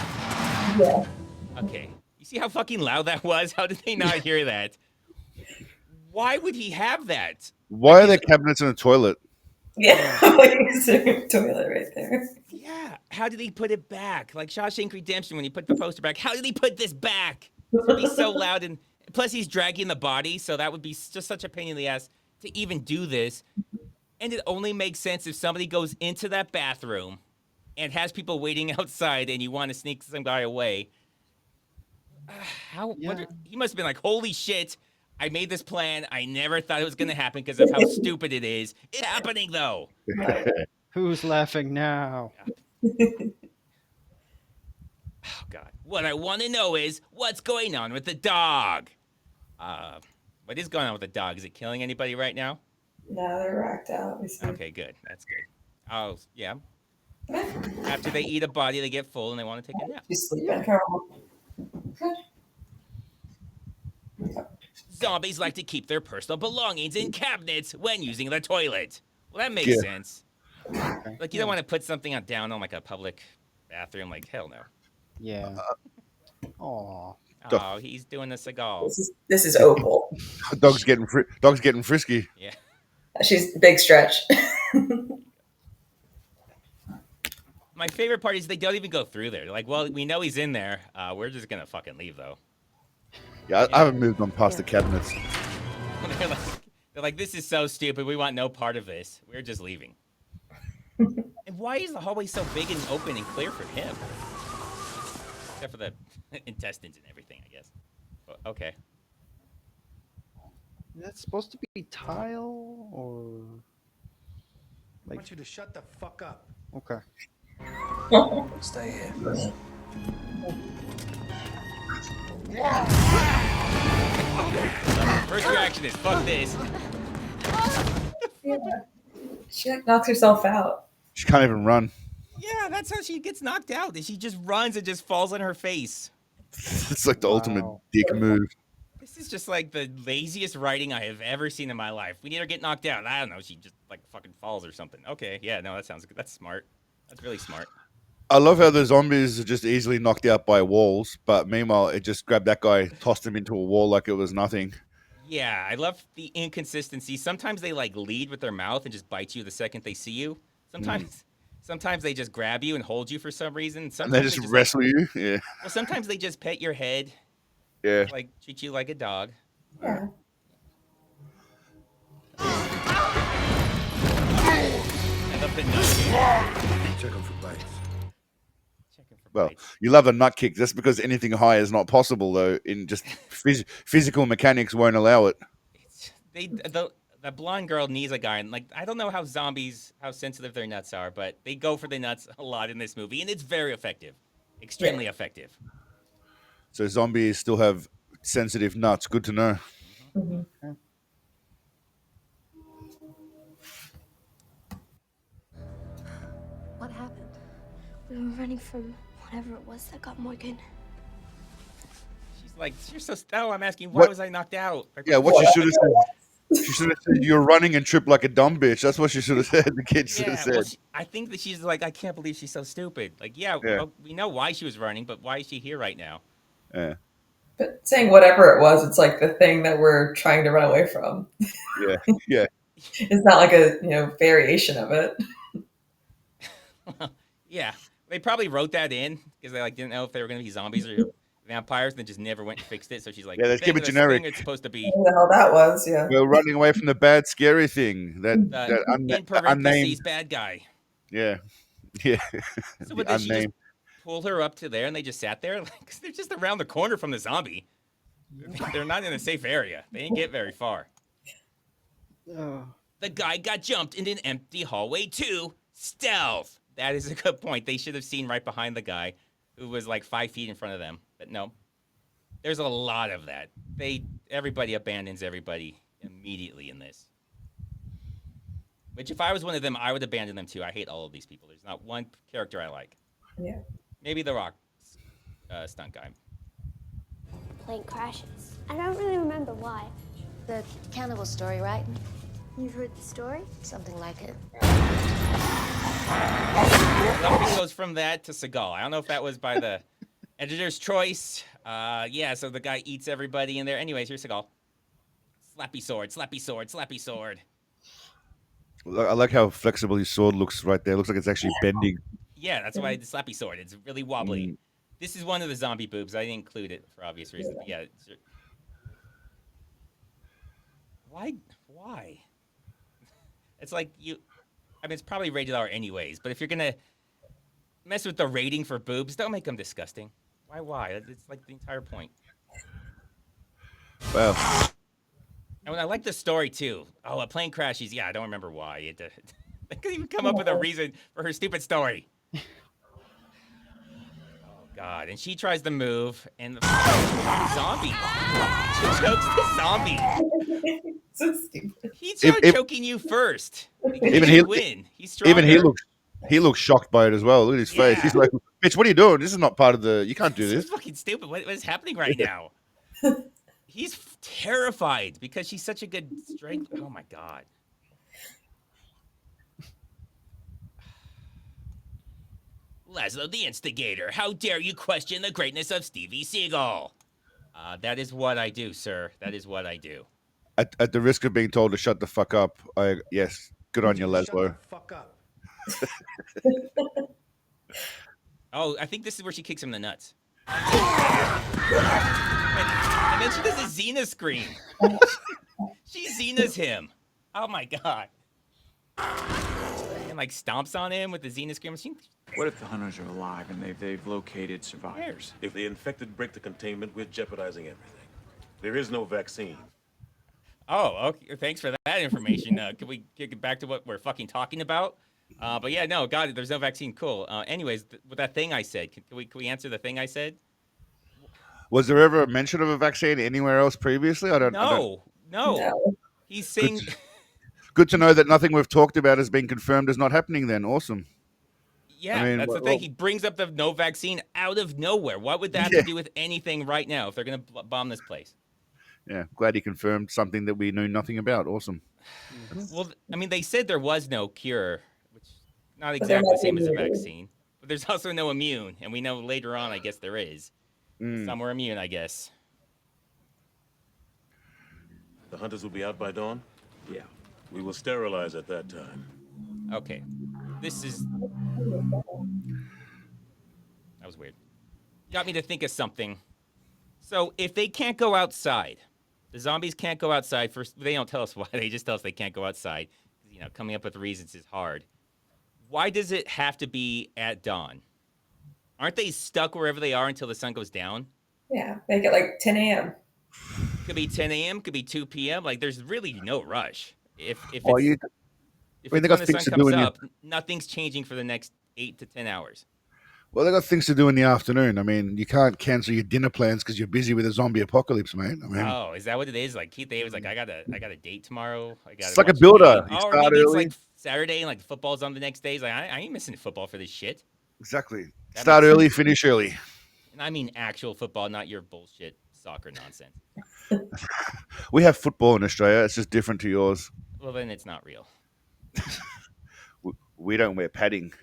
Yeah. Okay. You see how fucking loud that was? How did they not hear that? Why would he have that? Why are there cabinets in a toilet? Yeah. Like he's sitting in the toilet right there. Yeah. How did he put it back? Like Shawshank Redemption when he put the poster back. How did he put this back? It would be so loud, and plus he's dragging the body, so that would be just such a pain in the ass to even do this. And it only makes sense if somebody goes into that bathroom and has people waiting outside and you want to sneak some guy away. He must have been like, holy shit, I made this plan. I never thought it was going to happen because of how stupid it is. It's happening, though. Who's laughing now? Oh God! What I want to know is what's going on with the dog. What is going on with the dog? Is it killing anybody right now? No, they're racked out. We see. Okay, good. That's good. Oh yeah. After they eat a body, they get full and they want to take a nap. She's sleeping. Carol. Zombies like to keep their personal belongings in cabinets when using the toilet. Well, that makes Yeah. sense. Like you don't want to put something down on like a public bathroom. Like hell no. Yeah. Aw. Oh, he's doing the Seagal. This is Opal. Dog's getting frisky. Yeah. She's big stretch. My favorite part is they don't even go through there. They're like, well, we know he's in there. We're just gonna fucking leave though. Yeah, I haven't moved on past the cabinets. they're like, this is so stupid. We want no part of this. We're just leaving. And why is the hallway so big and open and clear for him? Except for the intestines and everything, I guess. But, okay. That's supposed to be tile or I want you to shut the fuck up. okay. Stay here. First reaction is fuck this. Yeah. She like knocks herself out. She can't even run. Yeah, that's how she gets knocked out. She just runs and just falls on her face. It's like the ultimate dick move. This is just like the laziest writing I have ever seen in my life. We need her to get knocked out. I don't know. She just like fucking falls or something. Okay, yeah, no, that sounds good. That's smart. That's really smart. I love how the zombies are just easily knocked out by walls, but meanwhile, it just grabbed that guy, tossed him into a wall like it was nothing. Yeah, I love the inconsistency. Sometimes they like lead with their mouth and just bite you the second they see you. Sometimes they just grab you and hold you for some reason. And Sometimes they just wrestle you. Yeah. Well, sometimes they just pet your head. Yeah. Like treat you like a dog. Yeah. I love the nut. Checking for bites. Checking for Well, bites. you love a nut kick. That's because anything high is not possible, though. In just physical mechanics won't allow it. The blonde girl needs a guy, and like I don't know how sensitive their nuts are, but they go for the nuts a lot in this movie, and it's very effective, extremely effective. So zombies still have sensitive nuts. Good to know. Mm-hmm. What happened? We were running from whatever it was that got Morgan. She's like, you're so. Oh, I'm asking, why was I knocked out? Like, Yeah, what she should have said. She should have said, "You're running and trip like a dumb bitch." That's what she should have said. The kid should have said. Well, I think that she's like, I can't believe she's so stupid. Like, well, we know why she was running, but why is she here right now? Yeah. But saying whatever it was, it's like the thing that we're trying to run away from. Yeah. Yeah. It's not like a variation of it. Yeah, they probably wrote that in because they like didn't know if they were going to be zombies or vampires, and then just never went and fixed it. So she's like, Yeah, let's keep it generic. It's supposed to be. What the hell that was? Yeah. We're running away from the bad, scary thing. That In parentheses, bad guy. Yeah. Yeah. So what did she just pull her up to there, and they just sat there? Like, they're just around the corner from the zombie. They're not in a safe area. They didn't get very far. The guy got jumped in an empty hallway too. Stealth. That is a good point. They should have seen right behind the guy who was like 5 feet in front of them. But no. There's a lot of that. Everybody abandons everybody immediately in this. Which if I was one of them, I would abandon them too. I hate all of these people. There's not one character I like. Yeah. Maybe the Rock stunt guy. Plane crashes. I don't really remember why. The cannibal story, right? You've heard the story? Something like it. Something goes from that to Seagal. I don't know if that was by the editor's choice. Yeah, so the guy eats everybody in there. Anyways, here's Seagal. Slappy sword, slappy sword, slappy sword. I like how flexible his sword looks right there. It looks like it's actually bending. Yeah, that's why the slappy sword. It's really wobbly. This is one of the zombie boobs. I didn't include it for obvious reasons. But yeah. Why? It's like it's probably rated R anyways, but if you're gonna mess with the rating for boobs, don't make them disgusting. Why? It's like the entire point. Well. And I like the story too. Oh, a plane crashes. Yeah, I don't remember why. They couldn't even come up with a reason for her stupid story. God. And she tries to move, and the zombie. She chokes the zombie. So stupid. He If- tried if- choking you first. Even he he- win. He's stronger. Even he looks shocked by it as well. Look at his face. Yeah. He's like, "Bitch, what are you doing? This is not part of the. You can't do This this." is fucking stupid. What is happening right now? He's terrified because she's such a good strength. Oh my God. Laszlo the Instigator, how dare you question the greatness of Stevie Seagal? That is what I do, sir. That is what I do. At the risk of being told to shut the fuck up, yes, good on you, Shut Laszlo. the fuck up. Oh, I think this is where she kicks him in the nuts. And then she does a Xena scream. She Xena's him. Oh my God. And like stomps on him with the Xena scream. What if the hunters are alive and they've located survivors? If the infected break the containment, we're jeopardizing everything. There is no vaccine. Oh, okay. Thanks for that information. Can we get back to what we're fucking talking about? But yeah, no, God, there's no vaccine. Cool. Anyways, with that thing I said, can we answer the thing I said? Was there ever a mention of a vaccine anywhere else previously? I don't. No. No. He's saying. Good to know that nothing we've talked about has been confirmed as not happening. Then, awesome. Yeah, I mean, that's the thing. He brings up the no vaccine out of nowhere. What would that have to do with anything right now if they're going to bomb this place? Yeah, glad he confirmed something that we knew nothing about. Awesome. Well, I mean, they said there was no cure, which is not But there exactly the might same be as a immune. vaccine. But there's also no immune, and we know later on, I guess there is. Some were immune, I guess. The hunters will be out by dawn? Yeah. We will sterilize at that time. Okay. This is... That was weird. Got me to think of something. So, if they can't go outside, the zombies can't go outside. First, they don't tell us why. They just tell us they can't go outside. You know, coming up with reasons is hard. Why does it have to be at dawn? Aren't they stuck wherever they are until the sun goes down? Yeah, make it like 10 a.m. Could be 10 a.m., could be 2 p.m. Like, there's really no rush. If it's, Oh, you- if I mean, it's they got when the things sun to do comes in the- up, nothing's changing for the next 8 to 10 hours. Well, they got things to do in the afternoon. I mean, you can't cancel your dinner plans because you're busy with a zombie apocalypse, mate. I mean, Oh, is that what it is? Like Keith David's like, I got a date tomorrow. I got It's like a builder. You Oh, or start maybe it's early. like Saturday and like football's on the next day. He's like, I ain't missing football for this shit. exactly. That Start makes early, sense. finish early. And I mean actual football, not your bullshit soccer nonsense. We have football in Australia. It's just different to yours. Well, then it's not real. We don't wear padding.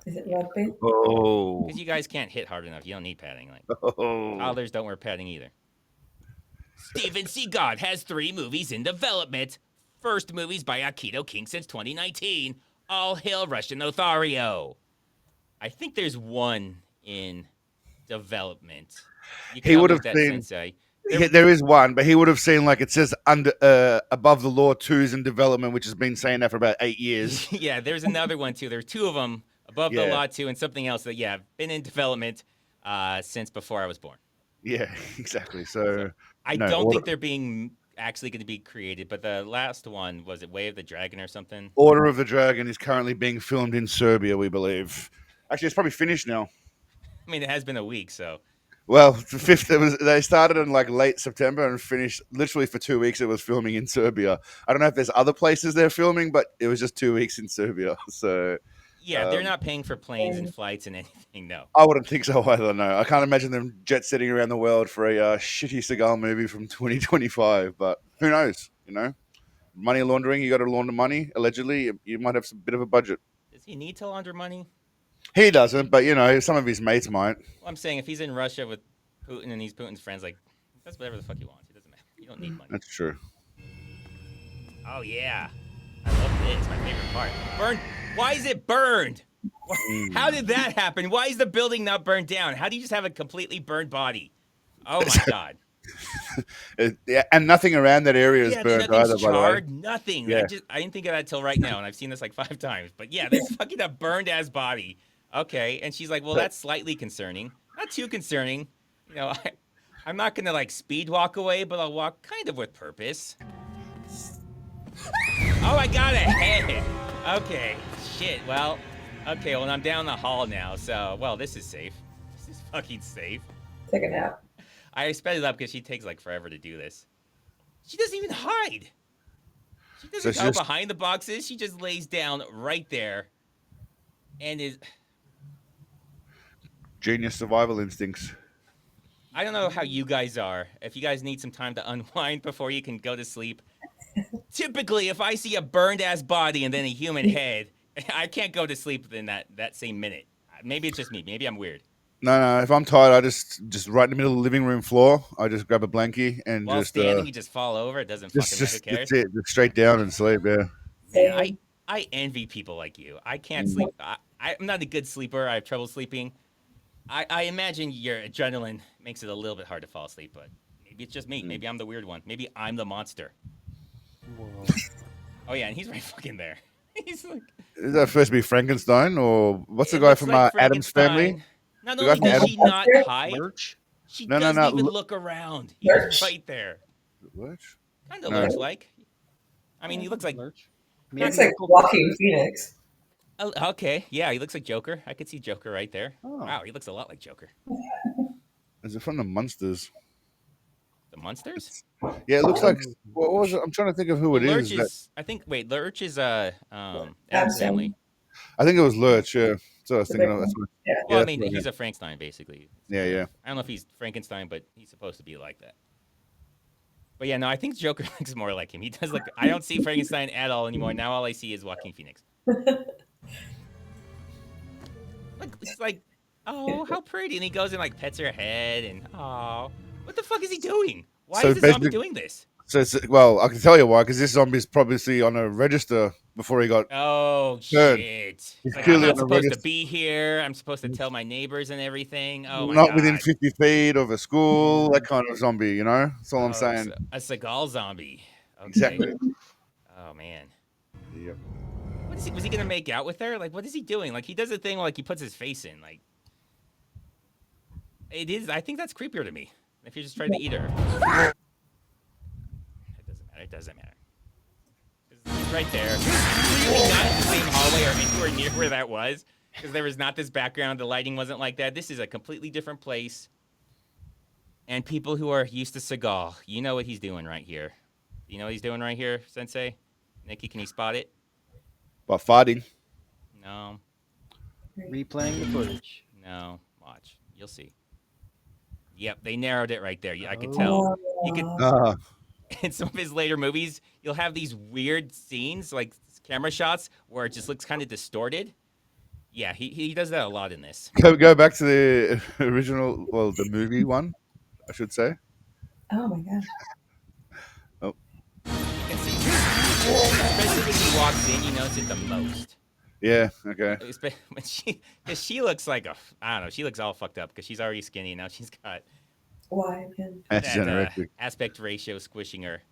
Is it rugby? Oh. Because you guys can't hit hard enough. You don't need padding. Like Oh. toddlers don't wear padding either. Steven Seagal has 3 movies in development. First movies by Aikido King since 2019. All hail Russian Lothario. I think there's one in development. You He would have that seen. Sensei. Yeah, there is one, but he would have seen like it says under above the law 2's in development, which has been saying that for about 8 years. Yeah, there's another one too. There's 2 of them, Above the Yeah. Law 2 and something else that been in development since before I was born. Yeah, exactly. So I no, don't Order, think they're being actually going to be created, but the last one was it Way of the Dragon or something? Order of the Dragon is currently being filmed in Serbia, we believe. Actually, it's probably finished now. I mean, it has been a week, so Well, the fifth. They started in like late September and finished literally for 2 weeks. It was filming in Serbia. I don't know if there's other places they're filming, but it was just 2 weeks in Serbia. So yeah, they're not paying for planes and flights and anything. No, I wouldn't think so either. No, I can't imagine them jet setting around the world for a shitty Seagal movie from 2025. But who knows? You know, money laundering. You got to launder money. Allegedly, you might have some bit of a budget. does he need to launder money? He doesn't, but you know, some of his mates might. Well, I'm saying if he's in Russia with Putin and he's Putin's friends, like that's whatever the fuck he wants. It doesn't matter. You don't need money. That's true. Oh yeah, I love this. My favorite part. Burned. Why is it burned? How did that happen? Why is the building not burned down? How do you just have a completely burned body? Oh my god. Yeah, and nothing around that area is Yeah, burned nothing's either. By the way, charred. Nothing. Yeah. I didn't think of that till right now, and I've seen this like 5 times. But yeah, there's fucking a burned ass body. Okay, and she's like, well, that's slightly concerning. Not too concerning. You know, I'm not gonna like speed walk away, but I'll walk kind of with purpose. Oh, I got a head. Okay, shit. Well, okay. Well, I'm down the hall now, so well, this is safe. is fucking safe. Take a nap. I sped it up because she takes like forever to do this. She doesn't even hide. She doesn't go behind the boxes. She just lays down right there and is... Genius survival instincts. I don't know how you guys are. If you guys need some time to unwind before you can go to sleep. Typically, if I see a burned-ass body and then a human head, I can't go to sleep within that same minute. Maybe it's just me. Maybe I'm weird. No. If I'm tired, I just right in the middle of the living room floor, I just grab a blankie and While just standing, you just fall over. It doesn't fucking matter. Who cares? That's it. Just straight down and sleep. Yeah. Man, I envy people like you. I can't sleep. I'm not a good sleeper. I have trouble sleeping. I imagine your adrenaline makes it a little bit hard to fall asleep, but maybe it's just me. Maybe I'm the weird one. Maybe I'm the monster. Whoa. Oh yeah, and he's right fucking there. He's like... Is that supposed to be Frankenstein or what's the guy from like Adam's Family? Not only does she not hide, she doesn't even look around. He's right there. Lurch? Kind of looks like. I mean, he looks like... He looks like Joaquin Phoenix. Oh, okay, yeah, he looks like Joker. I could see Joker right there. Oh. Wow, he looks a lot like Joker. Is it from the Munsters? The Munsters? Yeah, it looks like... What was it? I'm trying to think of who it Lurch is. I think... Wait, Lurch is Adam's Family. I think it was Lurch, yeah. So I was thinking of... Well, I mean, he's a Frankenstein, basically. Yeah. I don't know if he's Frankenstein, but he's supposed to be like that. But yeah, no, I think Joker looks more like him. He does look... I don't see Frankenstein at all anymore. Now all I see is Joaquin Phoenix. Look, it's like, oh, how pretty. And he goes and like pets her head and, oh. What the fuck is he doing? Why is this zombie doing this? So, well, I can tell you why, because this zombie's probably on a register before he got... Oh, turned. shit. He's like, clearly I'm not on a supposed to register. be here. I'm supposed to tell my neighbors and everything. Oh, my Not God. within 50 feet of a school, that kind of zombie, you know? That's all I'm saying. A Seagal zombie. Okay. Exactly. Oh, man. Yep. What is he? Was he gonna make out with her? Like, what is he doing? Like, he does a thing like he puts his face in. Like, it is. I think that's creepier to me. If you're just trying to eat her. It doesn't matter. It's right there. Clearly not in the same hallway or anywhere near where that was, because there was not this background. The lighting wasn't like that. This is a completely different place. And people who are used to Seagal, you know what he's doing right here. You know what he's doing right here, Sensei? Nikki, can you spot it? By fighting. No. Replaying the footage. No. Watch. You'll see. Yep, they narrowed it right there. I could tell. You could. In some of his later movies, you'll have these weird scenes, like camera shots, where it just looks kind of distorted. Yeah, he does that a lot in this. Go back to the original, well, the movie one, I should say. Oh my God. Oh. You can see, especially when he walks in, you notice it the most. Yeah. Okay. Because she looks like I don't know. She looks all fucked up because she's already skinny now. She's got that aspect ratio squishing her.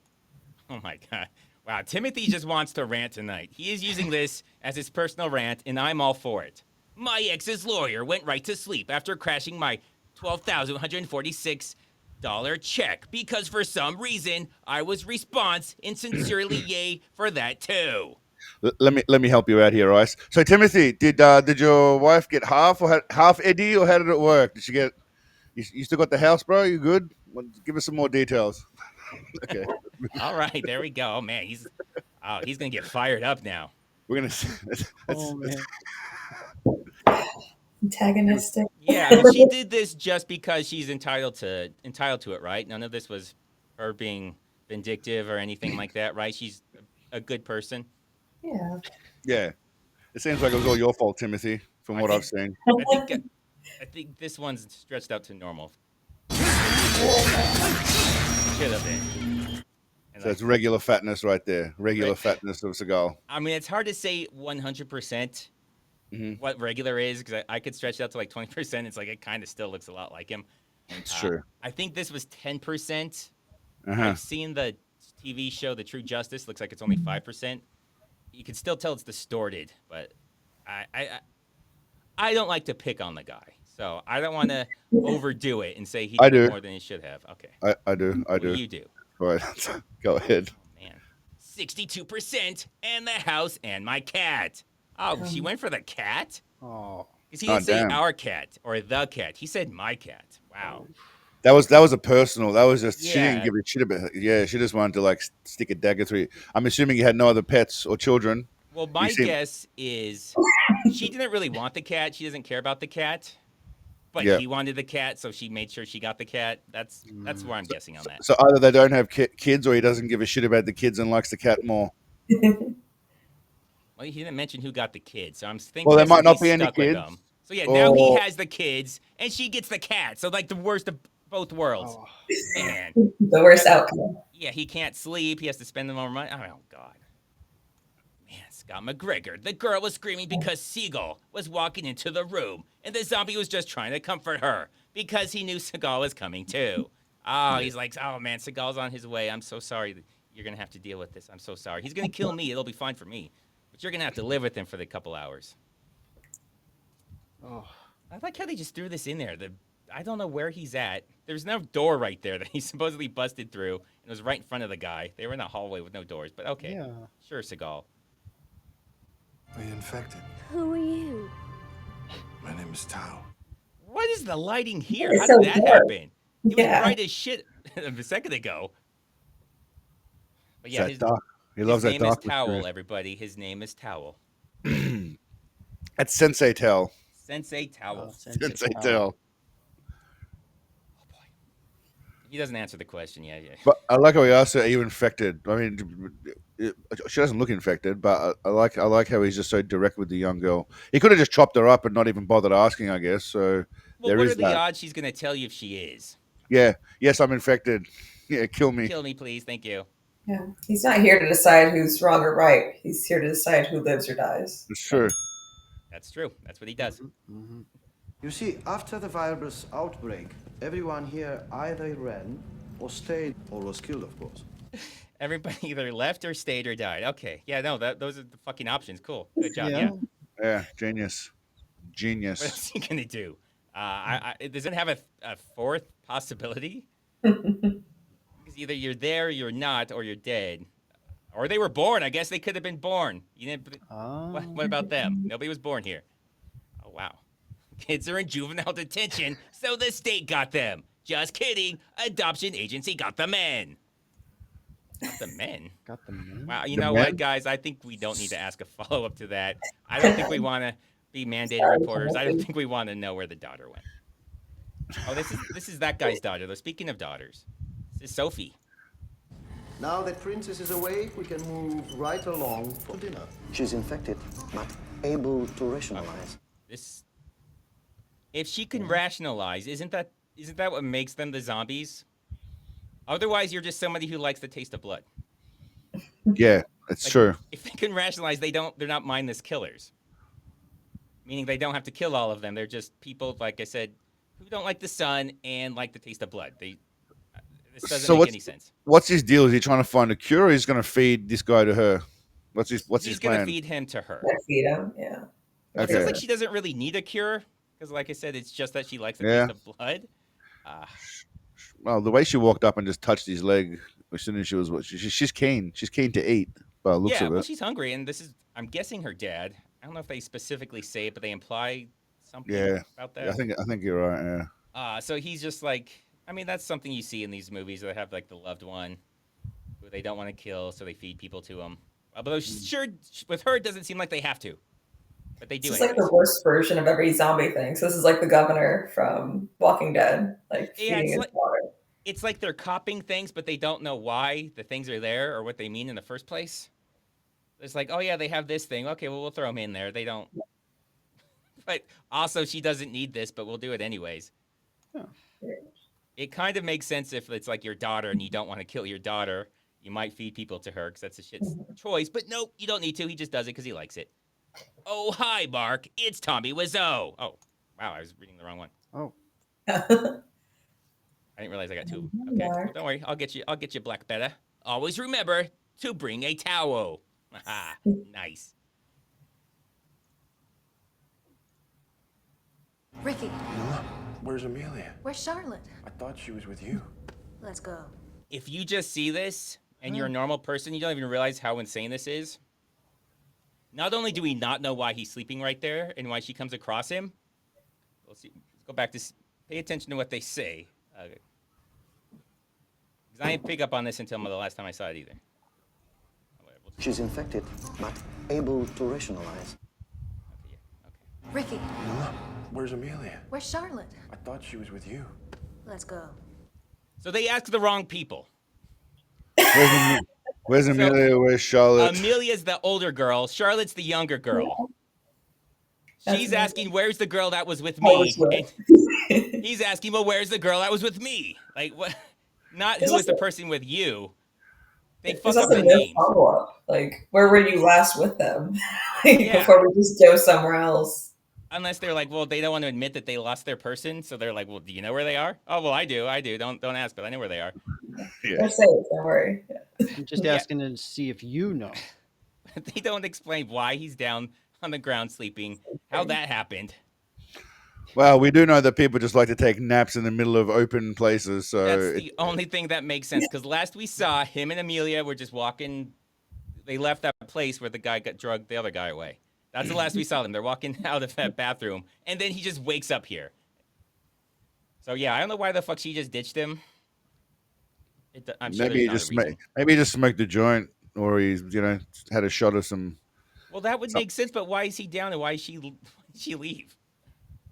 Oh my God! Wow, Timothy just wants to rant tonight. He is using this as his personal rant, and I'm all for it. My ex's lawyer went right to sleep after crashing my $12,146 check because for some reason I was response and sincerely yay for that too. Let me help you out here, Ice. So Timothy, did your wife get half Eddie, or how did it work? Did she get? You still got the house, bro? You good? Well, give us some more details. Okay. All right, there we go. Oh man, he's gonna get fired up now. We're gonna. Oh man. Antagonistic. Yeah, I mean, she did this just because she's entitled to it, right? None of this was her being vindictive or anything like that, right? She's a good person. Yeah. Yeah. It seems like it was all your fault, Timothy, from what I've seen. I think this one's stretched out to normal. Should have been. So it's regular fatness right there. Regular fatness of Seagal. I mean, it's hard to say 100% what regular is, because I could stretch it out to like 20%. It's like it kind of still looks a lot like him. It's true. I think this was 10%. I've seen the TV show The True Justice. Looks like it's only 5%. You can still tell it's distorted, but I don't like to pick on the guy, so I don't want to overdo it and say he did more than he should have. Okay. I do. You do. All right. Go ahead. Oh, man. 62% and the house and my cat. Oh, she went for the cat? Oh. Because he Oh, didn't say damn. our cat or the cat. He said my cat. Wow. That was a personal. That was just she didn't Yeah. give a shit about. Yeah, she just wanted to like stick a dagger through you. I'm assuming you had no other pets or children. Well, You my seem, guess is she didn't really want the cat. She doesn't care about the cat. But yeah. he wanted the cat, so she made sure she got the cat. That's where I'm guessing on that. So either they don't have kids, or he doesn't give a shit about the kids and likes the cat more. Well, he didn't mention who got the kids, so I'm Well, there guessing might not he's be any stuck with kids. them. So yeah, now he Or has the kids, and she gets the cat. So like the worst of both worlds. Oh, Man, The worst Yeah. outcome. yeah, he can't sleep. He has to spend more money. Oh God. Man, Scott McGregor. The girl was screaming because Seagal was walking into the room, and the zombie was just trying to comfort her because he knew Seagal was coming too. Oh, he's like, oh man, Seagal's on his way. I'm so sorry that you're gonna have to deal with this. I'm so sorry. He's gonna kill me. It'll be fine for me, but you're gonna have to live with him for the couple hours. oh. I like how they just threw this in there. I don't know where he's at. There's no door right there that he supposedly busted through, and it was right in front of the guy. They were in a hallway with no doors, but okay, Yeah. sure, Seagal. Are you infected? Who are you? My name is Tao. What is the lighting here? It's How so did that dark. happen? It was Yeah. bright as shit a second ago. But yeah, that dark. He loves his that name is darkness. Towel, everybody. His name is Towel. That's Sensei Tell. Sensei Towel. Sensei Tell. He doesn't answer the question yet. Yeah. But I like how he asked her, "Are you infected?" I mean, she doesn't look infected, but I like how he's just so direct with the young girl. He could have just chopped her up and not even bothered asking, I guess. So Well, there what is are the that. odds she's going to tell you if she is? Yeah. Yes, I'm infected. Yeah, kill me. Kill me, please. Thank you. Yeah. He's not here to decide who's wrong or right. He's here to decide who lives or dies. It's true. That's true. That's what he does. You see, after the virus outbreak, everyone here either ran or stayed or was killed, of course. Everybody either left or stayed or died. Okay. Yeah, no, those are the fucking options. Cool. Good job. Yeah. Yeah. Yeah, genius. What Genius. else is he going to do? Does it have a fourth possibility? Because either you're there, or you're not, or you're dead. Or they were born. I guess they could have been born. You didn't. What about them? Nobody was born here. Oh, wow. Kids are in juvenile detention, so the state got them. Just kidding. Adoption agency got the men. Got the men? Got the man. Wow, you The know men? what, guys? I think we don't need to ask a follow-up to that. I don't think we want to be mandated reporters. I don't think we want to know where the daughter went. Oh, this is that guy's daughter, though. Speaking of daughters, this is Sophie. Now that Princess is awake, we can move right along for dinner. She's infected, but able to rationalize. If she can rationalize, isn't that what makes them the zombies? Otherwise, you're just somebody who likes the taste of blood. Yeah, it's Like, true. If they can rationalize, they're not mindless killers. Meaning they don't have to kill all of them. They're just people, like I said, who don't like the sun and like the taste of blood. This doesn't make any sense. What's his deal? Is he trying to find a cure, or he's going to feed this guy to her? What's his He's plan? gonna feed him to her. Yeah, feed him. Yeah. It Okay. seems like she doesn't really need a cure because, like I said, it's just that she likes the Yeah. taste of blood. Well, the way she walked up and just touched his leg as soon as she was, she's keen. She's keen to eat. By the looks Yeah, of well, it. she's hungry, and I'm guessing her dad. I don't know if they specifically say it, but they imply something Yeah. about that. Yeah, I think you're right. Yeah. So he's just like, I mean, that's something you see in these movies that have like the loved one who they don't want to kill, so they feed people to them. Although sure, with her, it doesn't seem like they have to, but they do. It's like the worst version of every zombie thing. So this is like the governor from Walking Dead, like feeding his daughter. It's like they're copying things, but they don't know why the things are there or what they mean in the first place. It's like, oh yeah, they have this thing. Okay, well, we'll throw them in there. They don't. But also, she doesn't need this, but we'll do it anyways. Yeah. It kind of makes sense if it's like your daughter and you don't want to kill your daughter. You might feed people to her because that's a shit's choice. But nope, you don't need to. He just does it because he likes it. Oh, hi, Mark. It's Tommy Wiseau. Oh, wow, I was reading the wrong one. Oh. I didn't realize I got two. Okay, well, don't worry. I'll get you, Black Betta. Always remember to bring a towel. Nice. Ricky, Where's Amelia? where's Charlotte? I thought she was with you. Let's go. If you just see this and you're a normal person, you don't even realize how insane this is. Not only do we not know why he's sleeping right there and why she comes across him, We'll see. Let's go back to pay attention to what they say. Because I didn't pick up on this until the last time I saw it either. She's infected, but able to rationalize. Okay, yeah, okay. Ricky, Where's Amelia? where's Charlotte? I thought she was with you. Let's go. So they asked the wrong people. Where's Amelia? Where's Charlotte? Amelia's the older girl. Charlotte's the younger girl. She's asking, "Where's the girl that was with me?" And he's asking, "Well, where's the girl that was with me?" Like what? Not who was the person with you. They fuck up the names. Follow-up. Like, where were you last with them? Yeah. Before we just go somewhere else. Unless they're like, well, they don't want to admit that they lost their person, so they're like, well, do you know where they are? Oh, well, I do. Don't ask, but I know where they are. Yeah. They're safe. Don't worry. I'm just asking to see if you know. They don't explain why he's down on the ground sleeping, how that happened. Well, we do know that people just like to take naps in the middle of open places. So that's the only thing that makes sense. Because last we saw, him and Amelia were just walking. They left that place where the guy got drugged the other guy away. That's the last we saw them. They're walking out of that bathroom, and then he just wakes up here. So yeah, I don't know why the fuck she just ditched him. I'm sure maybe he just smoked a joint, or he's had a shot of some. Well, that would make sense, but why is he down and why is she leave?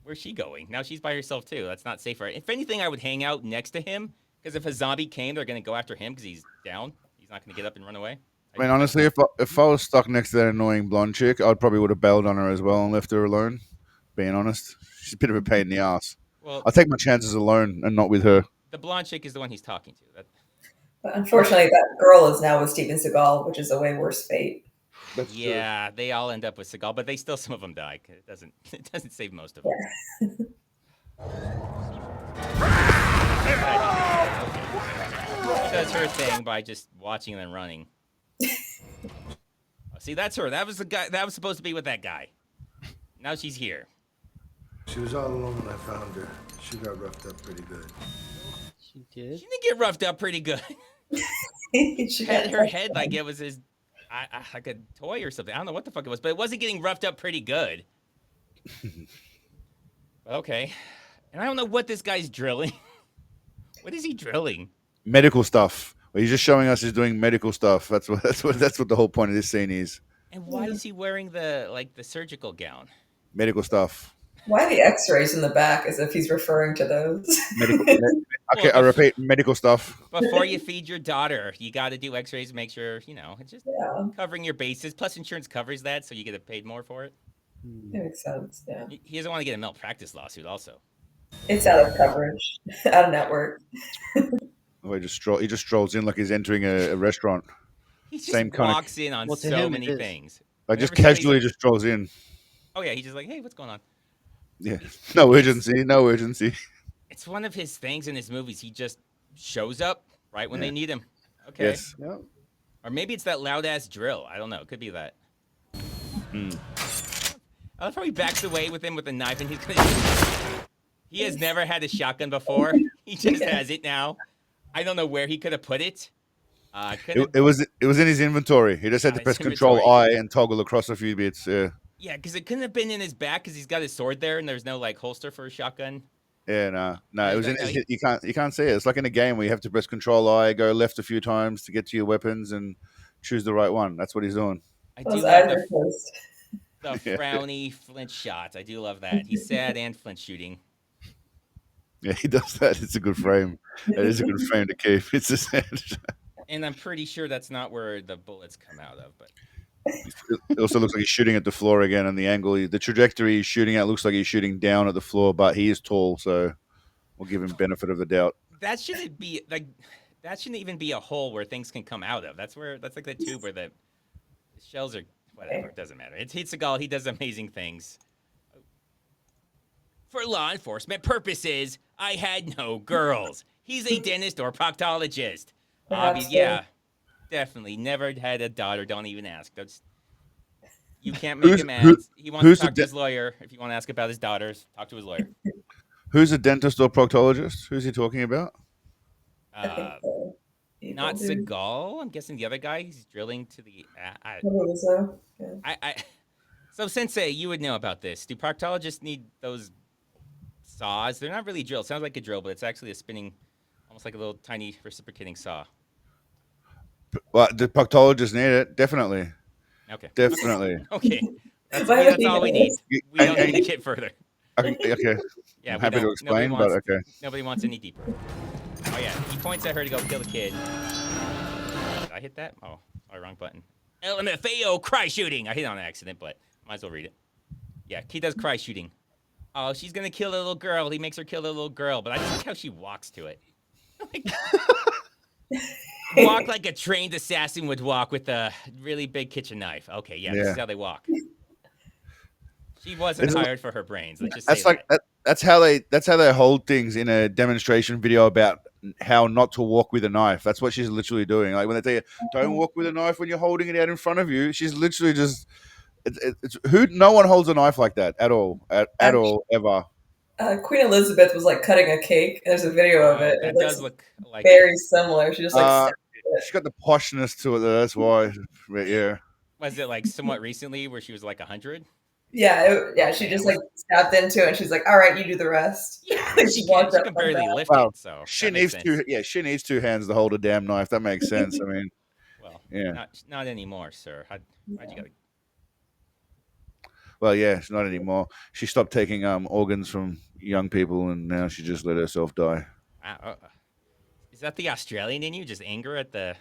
Where's she going? Now she's by herself too. That's not safe for her. If anything, I would hang out next to him because if a zombie came, they're gonna go after him because he's down. He's not gonna get up and run away. I mean, honestly, if I was stuck next to that annoying blonde chick, I probably would have bailed on her as well and left her alone. Being honest, she's a bit of a pain in the ass. Well, I'll take my chances alone and not with her. The blonde chick is the one he's talking to. But unfortunately, that girl is now with Steven Seagal, which is a way worse fate. That's true. They all end up with Seagal, but some of them die. It doesn't save most of them. She does her thing by just watching and then running. See, that's her. That was the guy. That was supposed to be with that guy. Now she's here. She was all alone when I found her. She got roughed up pretty good. She did? She didn't get roughed up pretty good. She had her head like it was his, like a toy or something. I don't know what the fuck it was, but it wasn't getting roughed up pretty good. Okay. And I don't know what this guy's drilling. What is he drilling? Medical stuff. Well, he's just showing us he's doing medical stuff. That's what the whole point of this scene is. And why is he wearing the surgical gown? Medical stuff. Why the X-rays in the back, as if he's referring to those? Okay, I repeat, medical stuff. Before you feed your daughter, you got to do X-rays, make sure it's just covering your bases. Plus, insurance covers that, so you get paid more for it. That makes sense. Yeah. He doesn't want to get a malpractice lawsuit, also. It's out of coverage, out of network. Oh, he just strolls in like he's entering a restaurant. He just walks in on so many things. Like just casually just strolls in. Oh yeah, he's just like, hey, what's going on? Yeah, no urgency, no urgency. It's one of his things in his movies. He just shows up right when they need him. Okay. Yes. Yep. Or maybe it's that loud ass drill. I don't know. It could be that. I love how he backs away with him with a knife, and he has never had a shotgun before. He just has it now. I don't know where he could have put it. It was in his inventory. He just had to press Control I and toggle across a few bits. Yeah. Yeah, because it couldn't have been in his back because he's got his sword there, and there's no like holster for a shotgun. Yeah, no. It was in his. You can't see it. It's like in a game where you have to press Control I, go left a few times to get to your weapons, and choose the right one. That's what he's doing. I do love the frowny flinch shots. I do love that. He's sad and flinch shooting. Yeah, he does that. It's a good frame. It is a good frame to keep. It's just. And I'm pretty sure that's not where the bullets come out of, but. It also looks like he's shooting at the floor again, and the angle, the trajectory he's shooting at looks like he's shooting down at the floor, but he is tall, so we'll give him benefit of the doubt. That shouldn't be like. That shouldn't even be a hole where things can come out of. That's like the tube where the shells are. Whatever, it doesn't matter. It's Seagal. He does amazing things. For law enforcement purposes, I had no girls. He's a dentist or proctologist. Yeah, definitely. Never had a daughter. Don't even ask. You can't make him ask. He wants to talk to his lawyer. If you want to ask about his daughters, talk to his lawyer. Who's a dentist or proctologist? Who's he talking about? Not Seagal. I'm guessing the other guy. He's drilling to the. So Sensei, you would know about this. Do proctologists need those saws. They're not really drill. It sounds like a drill, but it's actually a spinning, almost like a little tiny reciprocating saw. Well, the proctologist need it, definitely. Okay. Definitely. Okay. That's Why would that's he all we know need. this? We don't need to get further. Okay. Yeah, I'm we happy to don't. explain, but okay. Nobody wants any deeper. Oh yeah, he points at her to go kill the kid. Did I hit that? Oh, sorry, wrong button. LMFAO, cry shooting. I hit it on accident, but might as well read it. Yeah, he does cry shooting. Oh, she's gonna kill the little girl. He makes her kill the little girl, but I just like how she walks to it. Walk like a trained assassin would walk with a really big kitchen knife. Okay, yeah, this is how they walk. She wasn't hired for her brains. Let's just say that. That's how they hold things in a demonstration video about how not to walk with a knife. That's what she's literally doing. Like when they tell you, don't walk with a knife when you're holding it out in front of you, she's literally just. It's who. No one holds a knife like that at all, at all, ever. Queen Elizabeth was like cutting a cake. There's a video of it. That It does looks look like very similar. She just like she's got the poshness to it. That's why. But yeah. Was it like somewhat recently where she was like 100? Yeah, she just like stepped into it and she's like, all right, you do the rest. Yeah, Like, she can barely lift it, so she needs she needs two hands to hold a damn knife. That makes sense. I mean, well, yeah. Not anymore, sir. How'd you gotta? Well, yeah, it's not anymore. She stopped taking organs from young people, and now she just let herself die. Is that the Australian in you? Just anger at the?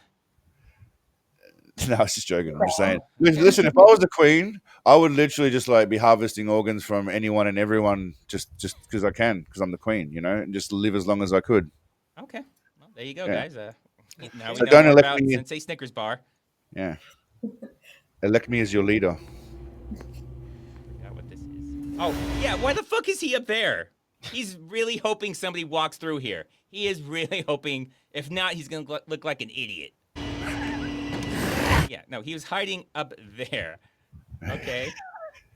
No, I was just joking. I'm just saying. Listen, if I was the queen, I would literally just like be harvesting organs from anyone and everyone, just because I can, because I'm the queen, you know, and just live as long as I could. Okay, well, there you go, Yeah. guys. Now we So know don't more elect about me. Sensei Snickers bar. Yeah, elect me as your leader. Forgot what this is. Oh yeah, why the fuck is he up there? He's really hoping somebody walks through here. He is really hoping. If not, he's gonna look like an idiot. Yeah, no, he was hiding up there. Okay.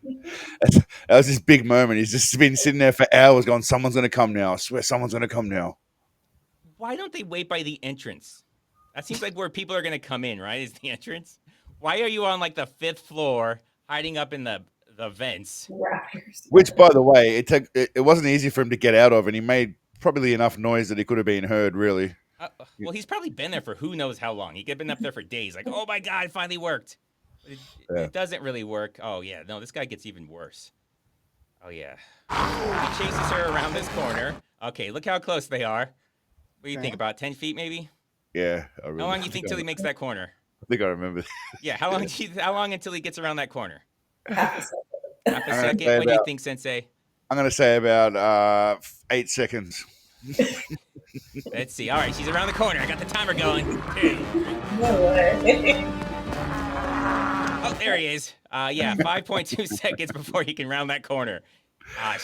That was this big moment. He's just been sitting there for hours going, someone's going to come now. I swear someone's going to come now. Why don't they wait by the entrance? That seems like where people are going to come in, right? Is the entrance? Why are you on like the 5th floor hiding up in the vents? Which, by the way, it wasn't easy for him to get out of, and he made probably enough noise that he could have been heard, really. Well, he's probably been there for who knows how long. He could have been up there for days. Like, oh my God, it finally worked. It doesn't really work. Oh, yeah. No, this guy gets even worse. Oh, yeah. He chases her around this corner. Okay, look how close they are. What do you think, about 10 feet maybe? Yeah. How long do you think till he makes that corner? I think I remember. Yeah, how long until he gets around that corner? Half a second. Half a second? What do you think, Sensei? I'm going to say about 8 seconds. Let's see. All right, she's around the corner. I got the timer going. No way. Oh, there he is. Yeah, 5.2 seconds before he can round that corner.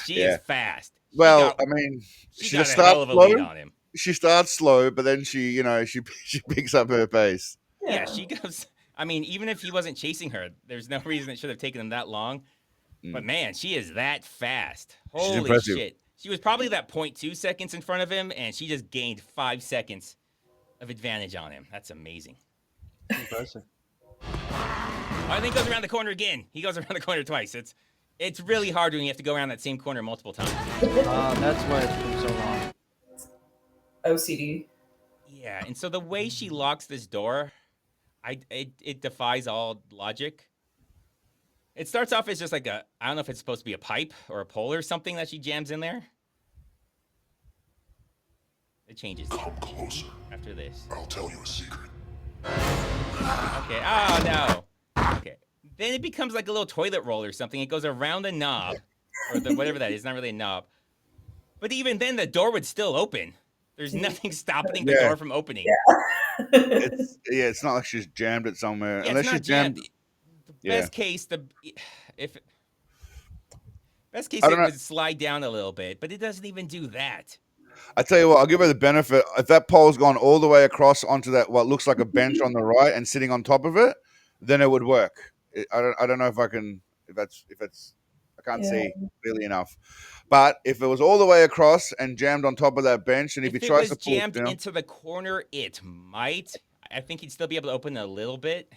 She is fast. Well, I mean, she got just a hell starts of a lead slow. on him. She starts slow, but then she picks up her pace. Yeah, she goes. I mean, even if he wasn't chasing her, there's no reason it should have taken him that long. But man, she is that fast. Holy shit. She was probably that 0.2 seconds in front of him, and she just gained 5 seconds of advantage on him. That's amazing. Impressive. I think he goes around the corner again. He goes around the corner twice. It's really hard when you have to go around that same corner multiple times. That's why it's been so long. OCD. Yeah, and so the way she locks this door, it defies all logic. It starts off as just like I don't know if it's supposed to be a pipe or a pole or something that she jams in there. It changes. Come closer. After this. I'll tell you a secret. Okay. Oh, no. Okay. Then it becomes like a little toilet roll or something. It goes around the knob, or whatever that is. It's not really a knob. But even then, the door would still open. There's nothing stopping the door from opening. It's not like she's jammed it somewhere. Yeah, Unless it's not she's jammed. Best case, it would slide down a little bit, but it doesn't even do that. I tell you what, I'll give her the benefit. If that pole's gone all the way across onto that what looks like a bench on the right and sitting on top of it, then it would work. I don't know if I can. If it's I can't see clearly enough. But if it was all the way across and jammed on top of that bench, and if he tries to pull it jammed down into the corner, it might. I think he'd still be able to open it a little bit,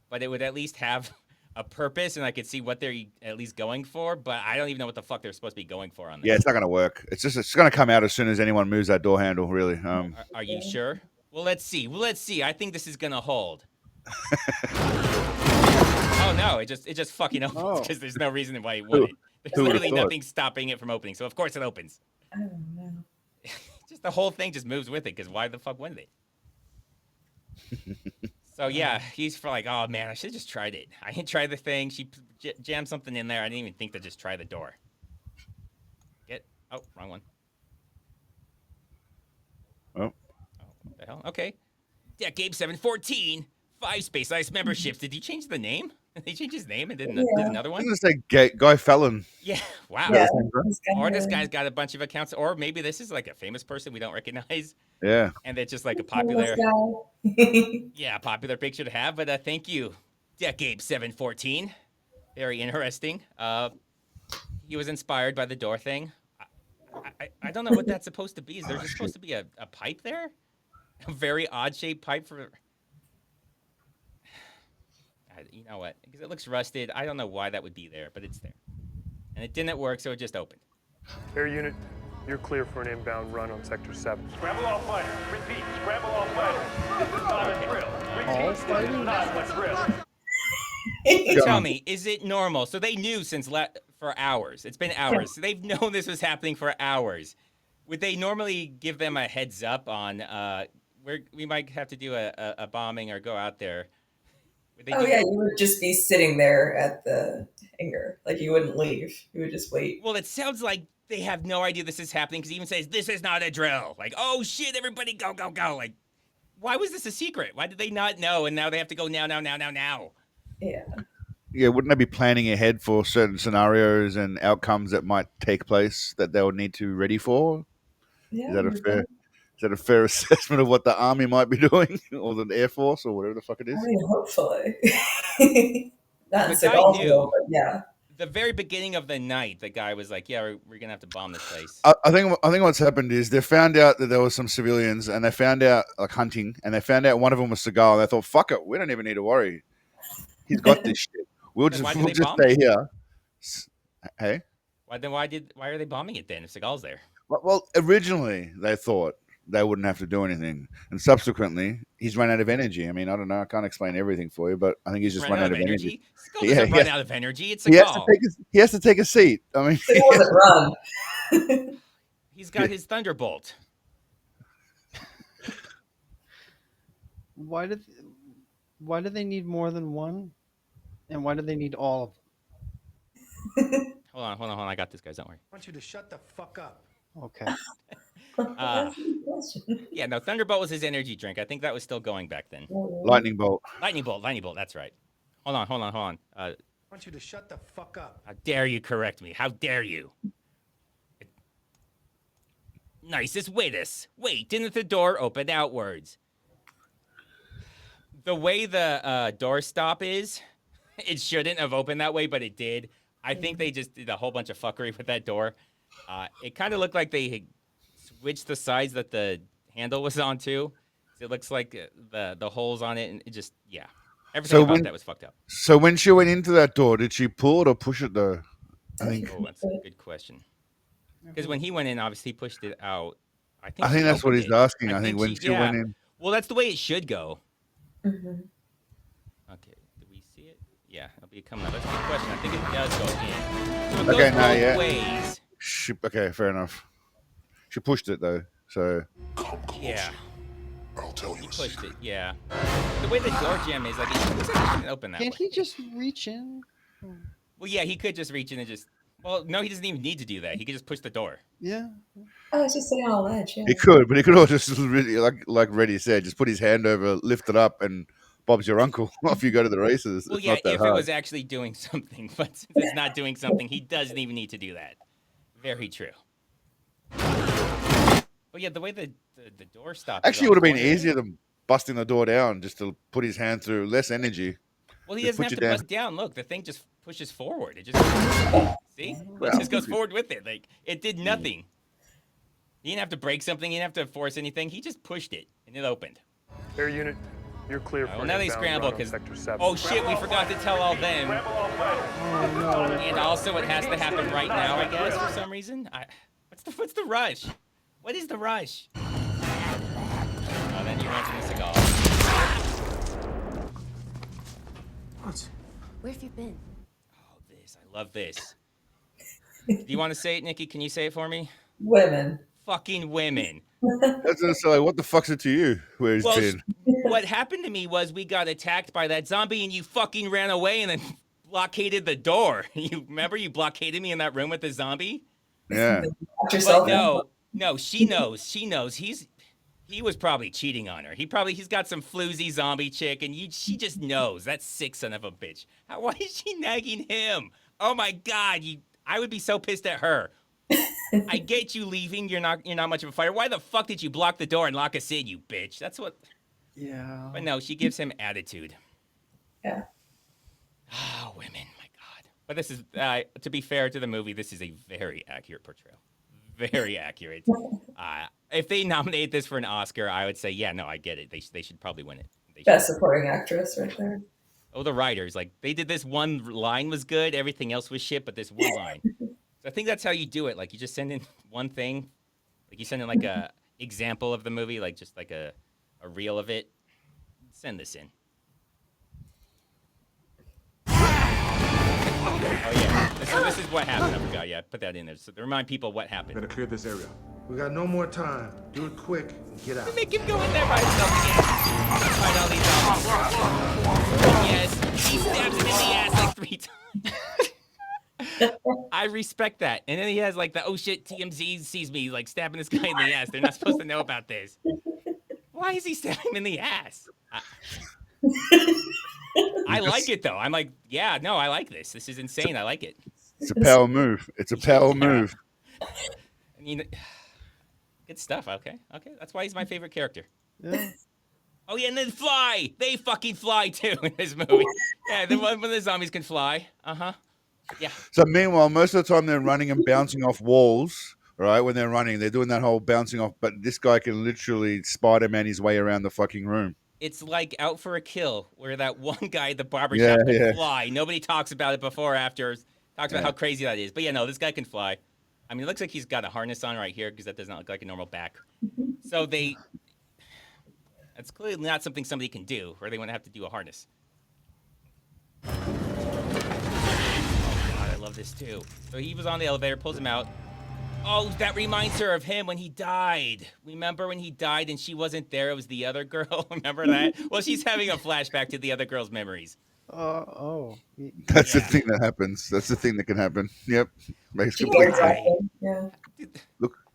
but it would at least have a purpose, and I could see what they're at least going for, but I don't even know what the fuck they're supposed to be going for on this. Yeah, it's not going to work. It's going to come out as soon as anyone moves that door handle. Really. Are you sure? Well, let's see. I think this is gonna hold. Oh no! It just fucking opens because there's no reason why it wouldn't. There's literally nothing stopping it from opening, so of course it opens. I don't know. Just the whole thing just moves with it, because why the fuck wouldn't it? So yeah, he's for like, oh man, I should have just tried it. I didn't try the thing. She jammed something in there. I didn't even think to just try the door. Oh, wrong one. Oh. What the hell? Okay. Yeah, Gabe 714, 5 Space Ice memberships. Did he change the name? Did he change his name and did another one? I'm going to say Guy Fallon. Yeah, wow. Yeah, Or this guy's got a bunch of accounts, or maybe this is like a famous person we don't recognize. Yeah. And it's just like a popular, popular picture to have. But thank you, Gabe 714. Very interesting. He was inspired by the door thing. I don't know what that's supposed to be. Is there just supposed to be a pipe there? A very odd shaped pipe for. You know what? Because it looks rusted. I don't know why that would be there, but it's there. And it didn't work, so it just opened. Air unit, you're clear for an inbound run on Sector 7. Scramble all fighters. Repeat, scramble all fighters. This is not a drill. Repeat, this is not a drill. Tell me, is it normal? So they knew since for hours. It's been hours. So they've known this was happening for hours. Would they normally give them a heads up on where we might have to do a bombing or go out there? Yeah, you would just be sitting there at the hangar. Like, you wouldn't leave. You would just wait. Well, it sounds like they have no idea this is happening, because he even says, this is not a drill. Like, oh shit, everybody go, go, go. Like, why was this a secret? Why did they not know? And now they have to go now. Yeah. Yeah, wouldn't they be planning ahead for certain scenarios and outcomes that might take place that they would need to be ready for? Yeah. Is that a fair assessment of what the Army might be doing, or the Air Force, or whatever the fuck it is? I mean, hopefully. Not The in guy Seagal's knew. world, but yeah. The very beginning of the night, the guy was like, yeah, we're going to have to bomb this place. I think what's happened is they found out that there were some civilians, and they found out, like, hunting, and they found out one of them was Seagal, and they thought, fuck it, we don't even need to worry. He's got this shit. We'll just stay here. Hey? Why are they bombing it then if Seagal's there? Well, originally they thought they wouldn't have to do anything, and subsequently he's run out of energy. I mean, I don't know, I can't explain everything for you, but I think he's just run out of energy. Seagal doesn't run out of energy. It's Seagal. He has to take a seat. I mean, He doesn't run. He's got his Thunderbolt. Why do they need more than one? And why do they need all of them? Hold on. I got this, guys. Don't worry. I want you to shut the fuck up. Okay. Yeah, no, Thunderbolt was his energy drink. I think that was still going back then. Lightning bolt. Lightning bolt. That's right. Hold on. I want you to shut the fuck up. How dare you correct me? How dare you? Nicest waitus. Wait, didn't the door open outwards? The way the door stop is, it shouldn't have opened that way, but it did. I think they just did a whole bunch of fuckery with that door. It kind of looked like they switched the sides that the handle was on too. It looks like the holes on it, and it just, yeah. Everything about that was fucked up. So when she went into that door, did she pull it or push it though? I think. Oh, that's a good question. Because when he went in, obviously he pushed it out. I think that's what he's asking. I think when she went in. Well, that's the way it should go. Mm-hmm. Okay, do we see it? Yeah, it'll be coming up. That's a good question. I think it does go in. So it Okay, goes now, both yeah. ways. Okay, fair enough. She pushed it though, so. Yeah. I'll tell you. He pushed it. Yeah. The way the door jam is, like, it looks like it shouldn't open that Can't way. he just reach in? Well, yeah, he could just reach in and just. Well, no, he doesn't even need to do that. He could just push the door. Yeah. Oh, it's just sitting on a ledge, yeah. He could, but he could also just really, like Reddy said, just put his hand over, lift it up, and Bob's your uncle. Off you go to the races. Well, it's yeah, not that if hard. it was actually doing something, but since it's not doing something, he doesn't even need to do that. Very true. But yeah, the way the door stopped. Actually, it would have been easier than busting the door down, just to put his hand through, less energy. Well, he Just doesn't have put to you bust down. Look, the thing just pushes forward. It just see, Well, it just goes forward with it. Like it did nothing. He didn't have to break something. He didn't have to force anything. He just pushed it, and it opened. Air unit, You're clear Well, for an now they inbound scramble run on because Sector 7. oh shit, we forgot to tell all them. Scramble all flags. Oh no. And also, it has to happen right now, I guess, for some reason. What's the rush? What is the rush? Oh, then you run to the Seagal. What? Where have you been? Oh, this. I love this. Do you want to say it, Nikki? Can you say it for me? Women. Fucking women. That's just like, what the fuck's it to you? Where he's Well, been? what happened to me was we got attacked by that zombie and you fucking ran away and then blockaded the door. You remember you blockaded me in that room with the zombie? Yeah. But no, she knows. She knows. He was probably cheating on her. He's got some floozy zombie chick, and she just knows. That sick son of a bitch. Why is she nagging him? Oh my god, I would be so pissed at her. I get you leaving. You're not much of a fighter. Why the fuck did you block the door and lock us in, you bitch? That's what. Yeah. But no, she gives him attitude. Yeah. Ah, women, my god. But this is, to be fair to the movie, this is a very accurate portrayal. Very accurate. If they nominate this for an Oscar, I would say, yeah, no, I get it. They should probably win it. Best supporting actress right there. Oh, the writers, like, they did this one line was good, everything else was shit, but this one line. So I think that's how you do it. Like, you just send in one thing. Like, you send in, like, a example of the movie, like, just, like, a reel of it. Send this in. Oh, yeah. This is what happened. I forgot. Yeah, put that in there. So to remind people what happened. We're gonna clear this area. We got no more time. Do it quick and get out. Make him go in there by himself again. Fight all these zombies. Yes, he stabs him in the ass like 3 times. I respect that. And then he has like the, oh shit, TMZ sees me like stabbing this guy in the ass. They're not supposed to know about this. Why is he stabbing him in the ass? I like it though. I'm like, yeah, no, I like this. This is insane. I like it. It's a power move. It's a power move. I mean, good stuff. Okay. That's why he's my favorite character. Yeah. Oh yeah, and then fly. They fucking fly too in this movie. Yeah, the one when the zombies can fly. Yeah. So meanwhile, most of the time they're running and bouncing off walls. Right, when they're running, they're doing that whole bouncing off. But this guy can literally Spider-Man his way around the fucking room. It's like Out for a Kill, where that one guy at the barbershop can fly. Nobody talks about it before or after. Talks about how crazy that is. But yeah, no, this guy can fly. I mean, it looks like he's got a harness on right here because that does not look like a normal back. So that's clearly not something somebody can do, or they wouldn't have to do a harness. Oh God, I love this too. So he was on the elevator, pulls him out. Oh, that reminds her of him when he died. Remember when he died and she wasn't there? It was the other girl. Remember that? Well, she's having a flashback to the other girl's memories. That's the thing that happens. That's the thing that can happen. Yep. Makes complete sense. Yeah.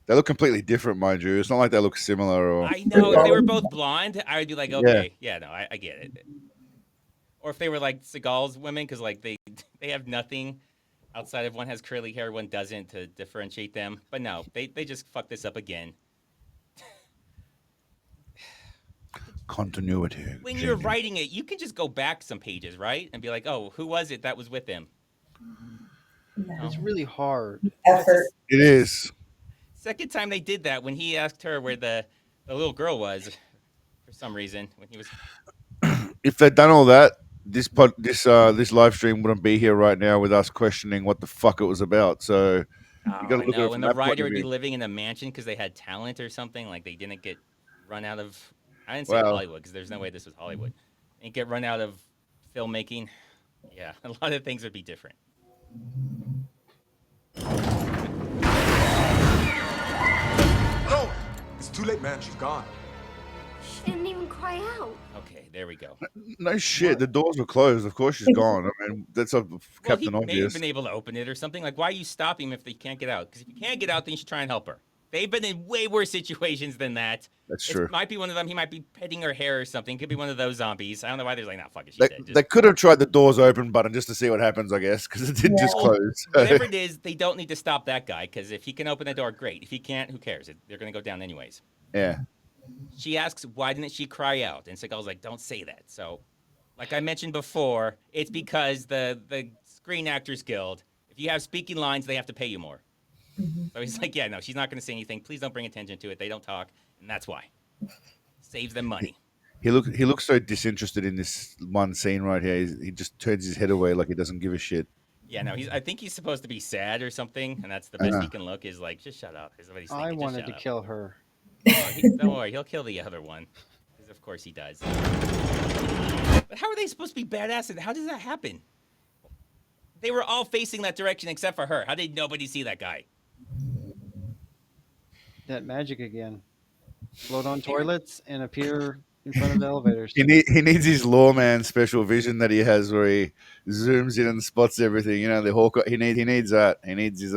They look completely different, mind you. It's not like they look similar. Or I know. If they were both blonde, I would be like, okay, yeah, no, I get it. Or if they were like Seagal's women, because like they have nothing outside of one has curly hair, one doesn't, to differentiate them. But no, they just fucked this up again. Continuity. When you're writing it, you can just go back some pages, right? And be like, oh, who was it that was with him? It's really hard. Effort. It is. Second time they did that, when he asked her where the little girl was, for some reason, when he was... If they'd done all that, this live stream wouldn't be here right now with us questioning what the fuck it was about. So you got to look at it from and the that point writer of would be view. living in a mansion because they had talent or something. Like they didn't get run out of. I didn't say Well. Hollywood because there's no way this was Hollywood. Didn't get run out of filmmaking. Yeah, a lot of things would be different. No, it's too late, man. She's gone. She didn't even cry out. Okay, there we go. No shit. The doors were closed. Of course she's gone. I mean, that's a Captain Well, he may have Obvious. been able to open it or something. Like, why are you stopping him if they can't get out? Because if you can't get out, then you should try and help her. They've been in way worse situations than that. That's It true. might be one of them. He might be petting her hair or something. Could be one of those zombies. I don't know why there's like, nah, fuck it. She's dead. Just They could have tried the doors open button just to see what happens, I guess, because it did just close. Whatever it is, they don't need to stop that guy, because if he can open the door, great. If he can't, who cares? They're going to go down anyways. Yeah. She asks, why didn't she cry out? And Seagal's like, don't say that. So, like I mentioned before, it's because the Screen Actors Guild, if you have speaking lines, they have to pay you more. So he's like, yeah, no, she's not going to say anything. Please don't bring attention to it. They don't talk. And that's why. Saves them money. He looks so disinterested in this one scene right here. He just turns his head away like he doesn't give a shit. Yeah, no, I think he's supposed to be sad or something, and that's the best he can look. Is like, just shut up. Is what he's thinking. I Just wanted shut to up. kill her. Oh, don't worry, he'll kill the other one, because of course he does. But how are they supposed to be badass? And how does that happen? They were all facing that direction except for her. How did nobody see that guy? That magic again. Float on toilets and appear in front of the elevators. He needs his lawman special vision that he has, where he zooms in and spots everything. You know, the Hawkeye. He needs that. He needs his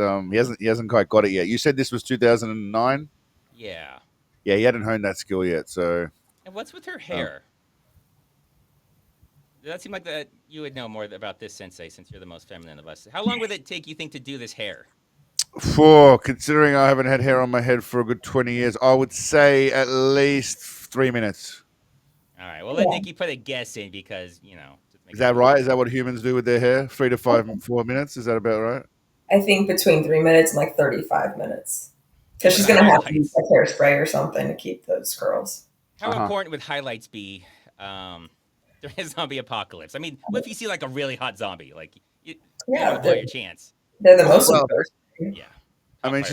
He hasn't quite got it yet. You said this was 2009. Yeah. Yeah, he hadn't honed that skill yet. So. And what's with her hair? Does that seem like that you would know more about this, Sensei, since you're the most feminine of us? How long would it take, you think, to do this hair? Considering I haven't had hair on my head for a good 20 years, I would say at least 3 minutes. All right, well, let Nikki put a guess in because, you know. Is that right? Is that what humans do with their hair? 3 to 4 minutes? Is that about right? I think between 3 minutes and like 35 minutes. Because she's going to have to use like hairspray or something to keep those curls. How important would highlights be during a zombie apocalypse? I mean, what if you see like a really hot zombie? Like, you don't blow your chance. They're the most important. Yeah. I mean,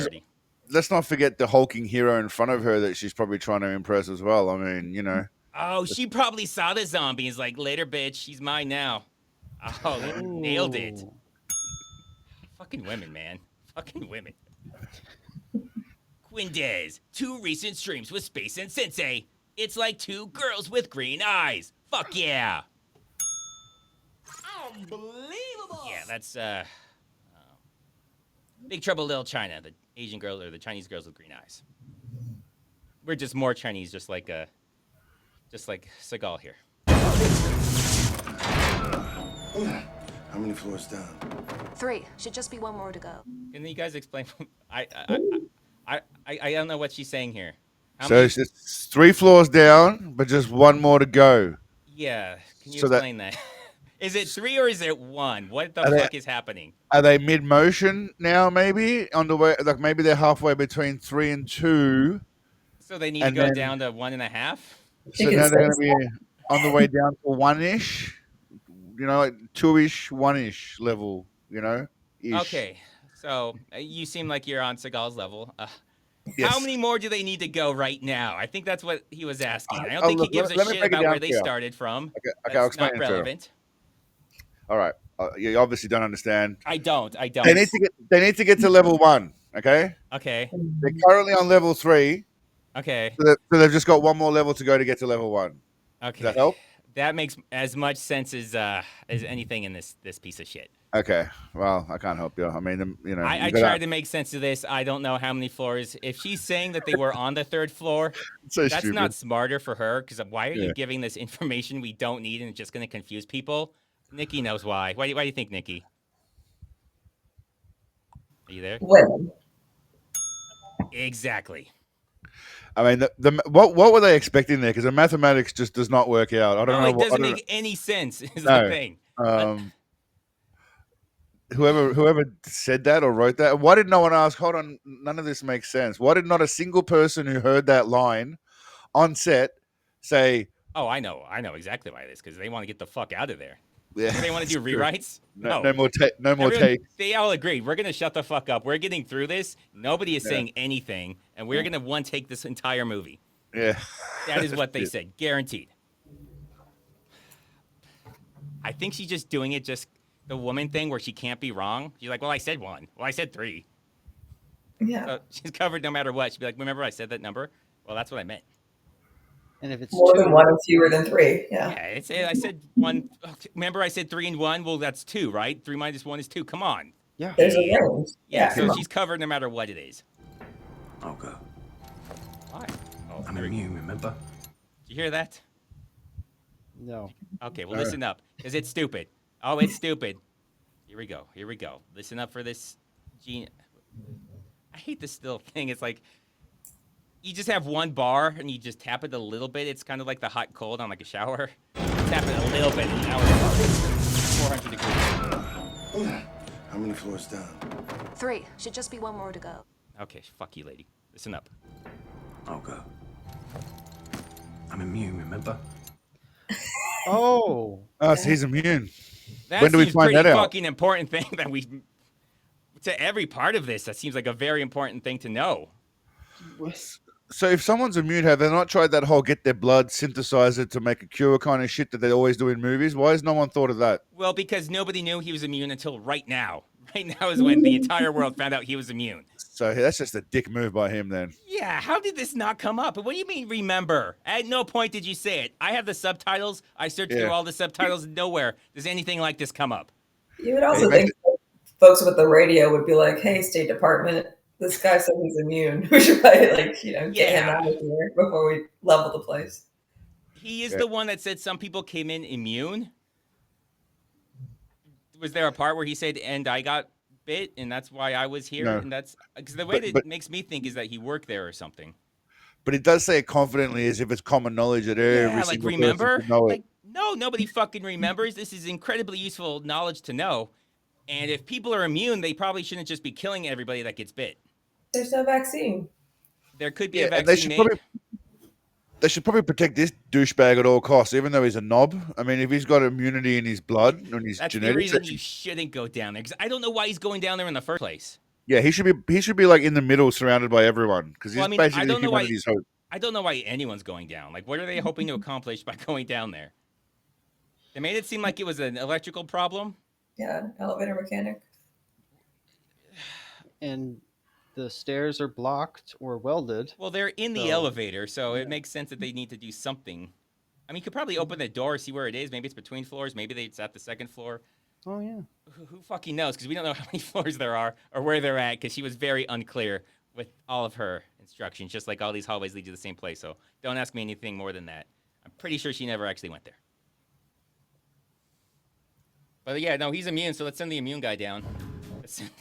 let's not forget the hulking hero in front of her that she's probably trying to impress as well. I mean, you know. Oh, she probably saw the zombie. Is like, later, bitch. She's mine now. Oh, nailed it. Fucking women, man. Fucking women. Quindez, 2 recent streams with Space and Sensei. It's like 2 girls with green eyes. Fuck yeah. Unbelievable. Yeah, that's Big Trouble Little China, the Asian girl or the Chinese girls with green eyes. We're just more Chinese, just like Seagal here. How many floors down? 3. Should just be 1 more to go. Can you guys explain? I don't know what she's saying here. It's 3 floors down, but just 1 more to go. Yeah, can you explain that? Is it 3 or is it 1? What the fuck is happening? Are they mid-motion now, maybe? On the way, like maybe they're halfway between 3 and 2. So they need to go down to 1.5? So now they're going to be on the way down to 1-ish. You know, like 2-ish, 1-ish level, you know? Ish. Okay, so you seem like you're on Seagal's level. Yes. How many more do they need to go right now? I think that's what he was asking. I don't think he gives a shit about where they started from. Okay, I'll explain not relevant. All right. You obviously don't understand. I don't. They need to get to level 1, okay? Okay. They're currently on level 3. Okay. So they've just got 1 more level to go to get to level 1. Okay. Does that help? That makes as much sense as anything in this piece of shit. Okay. Well, I can't help you. I mean, you know. I tried to make sense of this. I don't know how many floors. If she's saying that they were on the 3rd floor, that's stupid. not smarter for her. Because why are you giving this information we don't need and it's just going to confuse people? Nikki knows why. Why do you think, Nikki? Are you there? Women. Exactly. I mean, what were they expecting there? Because the mathematics just does not work out. I don't know. It doesn't make any sense. Is No. the thing. Whoever said that or wrote that, why did no one ask? Hold on, none of this makes sense. Why did not a single person who heard that line on set say, "Oh, I know exactly why it is," because they want to get the fuck out of there. Yeah, they want to do rewrites. No more takes. They all agreed. We're gonna shut the fuck up. We're getting through this. Nobody is saying anything, and we're gonna take this entire movie. Yeah, that is what they said, guaranteed. I think she's just doing it the woman thing where she can't be wrong. She's like, well, I said 1. Well, I said 3. Yeah. So she's covered no matter what. She'd be like, remember I said that number? Well, that's what I meant. And if it's more than 1 and fewer than 3, Yeah, I said 1. Remember I said 3 and 1? Well, that's 2, right? 3 minus 1 is 2. Come on. Yeah. There's a range. Yeah, so she's covered no matter what it is. I'll go. Why? Oh, I'm immune, remember? Did you hear that? No. Okay, well, listen up, because it's stupid. Oh, it's stupid. Here we go. Listen up for this. I hate this little thing. It's like you just have 1 bar and you just tap it a little bit. It's kind of like the hot cold on like a shower. Tap it a little bit and now it's 400 degrees. How many floors down? 3. Should just be 1 more to go. Okay, fuck you, lady. Listen up. I'll go. I'm immune, remember? Oh, Oh, so he's immune. That When do we seems find pretty that out? fucking important thing that we to every part of this. That seems like a very important thing to know. So if someone's immune, have they not tried that whole get their blood, synthesize it to make a cure kind of shit that they always do in movies? Why has no one thought of that? Well, because nobody knew he was immune until right now. Right now is when the entire world found out he was immune. So that's just a dick move by him then. Yeah, how did this not come up? What do you mean, remember? At no point did you say it. I have the subtitles. I searched through all the subtitles. Nowhere does anything like this come up. You would also think folks with the radio would be like, "Hey, State Department, this guy said he's immune. We should probably, like, get him out of here before we level the place." He is the one that said some people came in immune. Was there a part where he said, "And I got bit, and that's why I was here"? No. And that's because the way that makes me think is that he worked there or something. But it does say it confidently as if it's common knowledge that every single remember? person should know it. Like, no, nobody fucking remembers. This is incredibly useful knowledge to know. And if people are immune, they probably shouldn't just be killing everybody that gets bit. There's no vaccine. There could be a vaccine made. They should probably protect this douchebag at all costs, even though he's a knob. I mean, if he's got immunity in his blood and his That's genetics, the reason you shouldn't go down there. Because I don't know why he's going down there in the first place. yeah, he should be like in the middle, surrounded by everyone, because he's basically humanity's hope. I don't know why anyone's going down. Like, what are they hoping to accomplish by going down there? They made it seem like it was an electrical problem. Yeah, elevator mechanic. And the stairs are blocked or welded. Well, they're in the elevator, so it makes sense that they need to do something. I mean, you could probably open the door, see where it is. Maybe it's between floors. Maybe it's at the second floor. Oh, yeah. Who fucking knows? Because we don't know how many floors there are or where they're at, because she was very unclear with all of her instructions, just like all these hallways lead to the same place. So don't ask me anything more than that. I'm pretty sure she never actually went there. But yeah, no, he's immune, so let's send the immune guy down.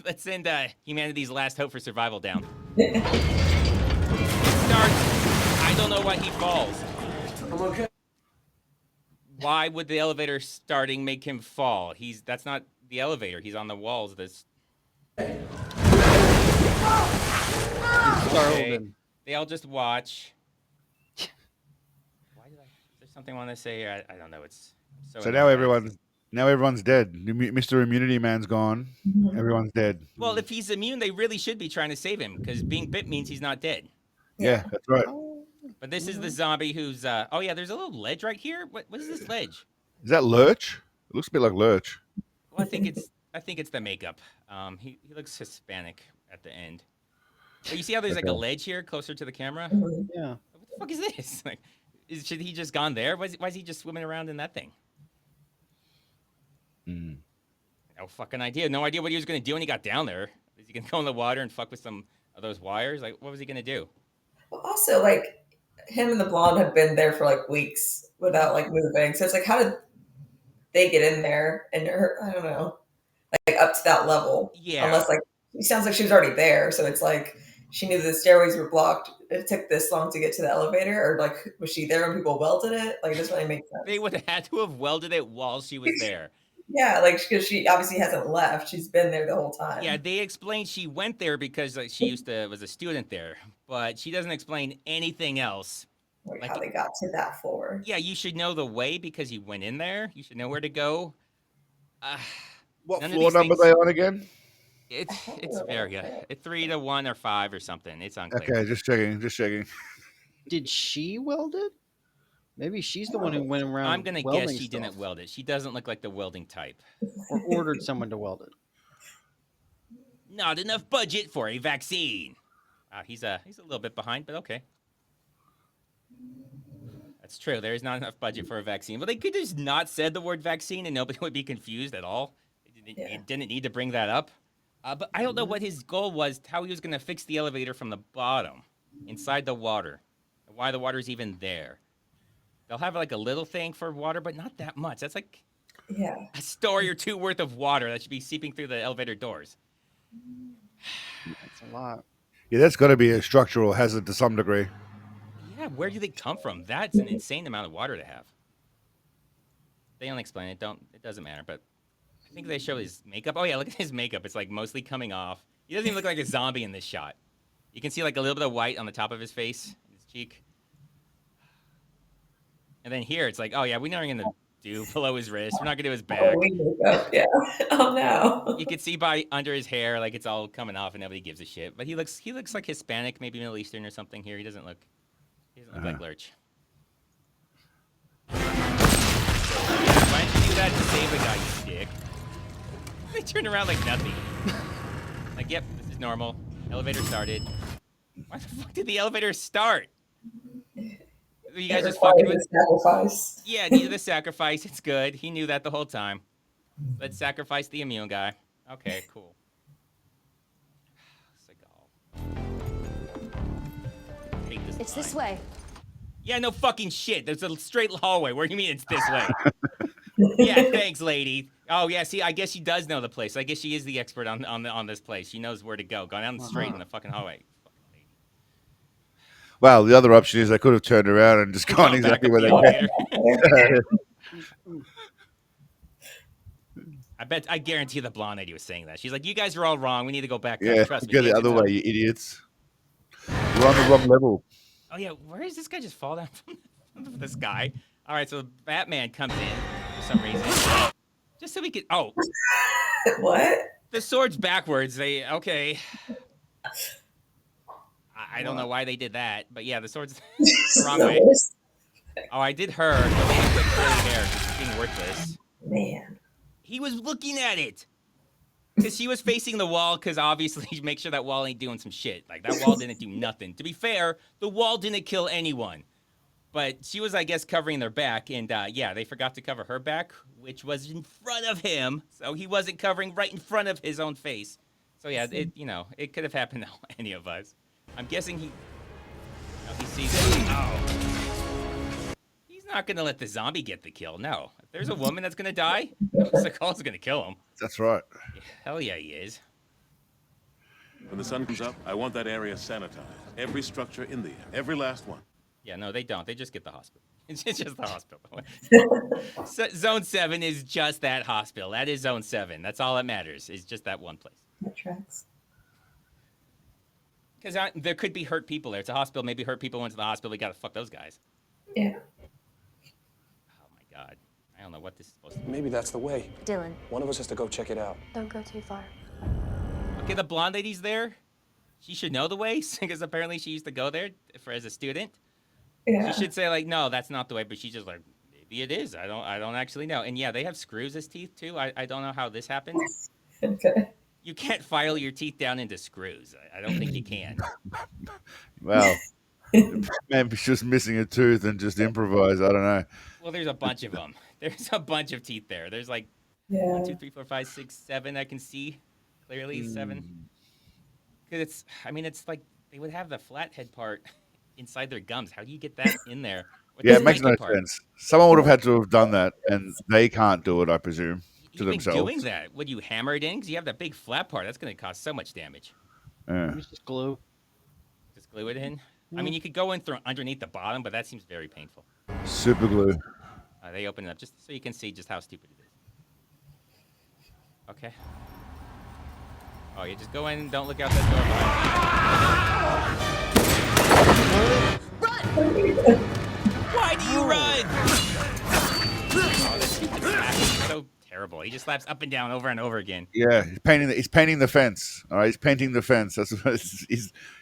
Let's send humanity's last hope for survival down. It starts. I don't know why he falls. I'm okay. Why would the elevator starting make him fall? That's not the elevator. He's on the walls. Okay. They all just watch. Is there something I want to say here? I don't know. It's so now everyone's dead. Mr. Immunity Man's gone. Everyone's dead. Well, if he's immune, they really should be trying to save him, because being bit means he's not dead. Yeah, that's right. But this is the zombie who's. Oh yeah, there's a little ledge right here. What is this ledge? Is that Lurch? It looks a bit like Lurch. Well, I think it's the makeup. He looks Hispanic at the end. But you see how there's like a ledge here closer to the camera? Yeah. What the fuck is this? Like, should he just gone there? Why is he just swimming around in that thing? No fucking idea. No idea what he was gonna do when he got down there. Is he gonna go in the water and fuck with some of those wires? Like, what was he gonna do? Well, also, like, him and the blonde have been there for like weeks without like moving. So it's like, how did they get in there and her? I don't know, like up to that level. Yeah. Unless like it sounds like she was already there. So it's like she knew the stairways were blocked. It took this long to get to the elevator, or like was she there when people welded it? Like, it doesn't really make sense. They would have had to have welded it while she was there. Yeah, like because she obviously hasn't left. She's been there the whole time. Yeah, they explained she went there because she was a student there, but she doesn't explain anything else. Like how they got to that floor. Yeah, you should know the way because you went in there. You should know where to go. What floor number are they on again? It's very good. It's 3 to 1 or 5 or something. It's unclear. Okay, just checking. Did she weld it? Maybe she's the one who went around. I'm gonna guess she didn't weld it. She doesn't look like the welding type. Or ordered someone to weld it. Not enough budget for a vaccine. He's a little bit behind, but okay. That's true. There is not enough budget for a vaccine. But they could just not said the word vaccine and nobody would be confused at all. It didn't need to bring that up. But I don't know what his goal was, how he was going to fix the elevator from the bottom, inside the water, and why the water's even there. They'll have like a little thing for water, but not that much. That's like a story or two worth of water that should be seeping through the elevator doors. That's a lot. Yeah, that's got to be a structural hazard to some degree. Yeah, where do they come from? That's an insane amount of water to have. They don't explain it. It doesn't matter, but I think they show his makeup. Oh yeah, look at his makeup. It's like mostly coming off. He doesn't even look like a zombie in this shot. You can see like a little bit of white on the top of his face, his cheek. And then here, it's like, oh yeah, we're not gonna do below his wrist. We're not gonna do his Oh, back. we makeup, yeah. Oh no. You can see by under his hair, like it's all coming off, and nobody gives a shit. But he looks like Hispanic, maybe Middle Eastern or something. Here, he doesn't look like Lurch. Why didn't you do that to save the guy, you dick? They turned around like nothing. Like, yep, this is normal. Elevator started. Why the fuck did the elevator start? You guys just fucking with sacrifice. Yeah, needed a sacrifice. It's good. He knew that the whole time. Let's sacrifice the immune guy. Okay, cool. Seagal. Hate this It's line. this way. Yeah, no fucking shit. There's a straight hallway. What do you mean it's this way? Yeah, thanks, lady. Oh yeah, see, I guess she does know the place. I guess she is the expert on this place. She knows where to go. Go down the straight in the fucking hallway. Well, the other option is they could have turned around and just gone exactly where they came. I guarantee the blonde lady was saying that. She's like, you guys are all wrong. We need to go back Yeah, up. Trust me. go the other way, you idiots. You're on the wrong level. Oh yeah, where does this guy just fall down from this guy? All right, so Batman comes in for some reason. Just so we could What? The sword's backwards. Okay. I don't know why they did that, but yeah, the sword's the wrong way. Oh, I did her. The lady with curly hair, just being worthless. Man. He was looking at it. Because she was facing the wall, because obviously make sure that wall ain't doing some shit. Like, that wall didn't do nothing. To be fair, the wall didn't kill anyone. But she was, I guess, covering their back, and yeah, they forgot to cover her back, which was in front of him, so he wasn't covering right in front of his own face. So yeah, it could have happened to any of us. I'm guessing he sees it. Oh. He's not gonna let the zombie get the kill, no. If there's a woman that's gonna die, Seagal's gonna kill him. That's right. Yeah, hell yeah, he is. When the sun comes up, I want that area sanitized. Every structure in there, every last one. Yeah, no, they don't. They just get the hospital. It's just the hospital. Zone 7 is just that hospital. That is Zone 7. That's all that matters, is just that one place. That tracks. Because there could be hurt people there. It's a hospital. Maybe hurt people went to the hospital. We got to fuck those guys. Yeah. Oh, my God. I don't know what this is supposed to be. Maybe that's the way. Dylan, One of us has to go check it out. don't go too far. Okay, the blonde lady's there. She should know the way, because apparently she used to go there as a student. Yeah. She should say, like, no, that's not the way, but she's just like, maybe it is. I don't actually know. And yeah, they have screws as teeth, too. I don't know how this happens. Okay. You can't file your teeth down into screws. I don't think you can. Well, maybe she's just missing a tooth and just improvise. I don't know. Well, there's a bunch of them. There's a bunch of teeth there. There's like Yeah. 1, 2, 3, 4, 5, 6, 7. I can see clearly 7. Because it's like they would have the flathead part inside their gums. How do you get that in there? with Yeah, the it makes no spiky part? sense. Someone would have had to have done that, and they can't do it, I presume, to Even themselves. doing that, would you hammer it in? Because you have that big flat part. That's going to cause so much damage. Yeah. It's just glue. Just glue it in. I mean, you could go in through underneath the bottom, but that seems very painful. Super glue. They open it up just so you can see just how stupid it is. Okay. Oh, you just go in and don't look out that door behind. Why do you run? Oh, this stupid slap is so terrible. He just slaps up and down over and over again. Yeah, he's painting the fence. All right, he's painting the fence. That's what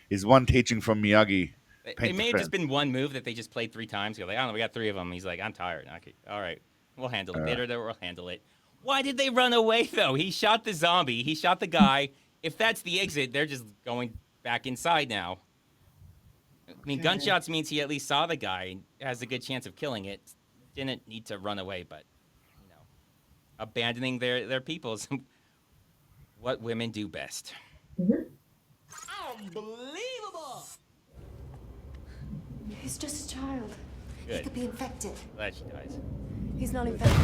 he's one teaching from Miyagi. It may have just been one move that they just played 3 times. You're like, I don't know, we got 3 of them. He's like, I'm tired. Okay, all right, we'll handle it. Later, we'll handle it. Why did they run away, though? He shot the zombie. He shot the guy. If that's the exit, they're just going back inside now. I mean, gunshots means he at least saw the guy and has a good chance of killing it. Didn't need to run away, but, abandoning their peoples. What women do best. Unbelievable! He's just a child. Good. He could be infected. Glad she dies. He's not infected.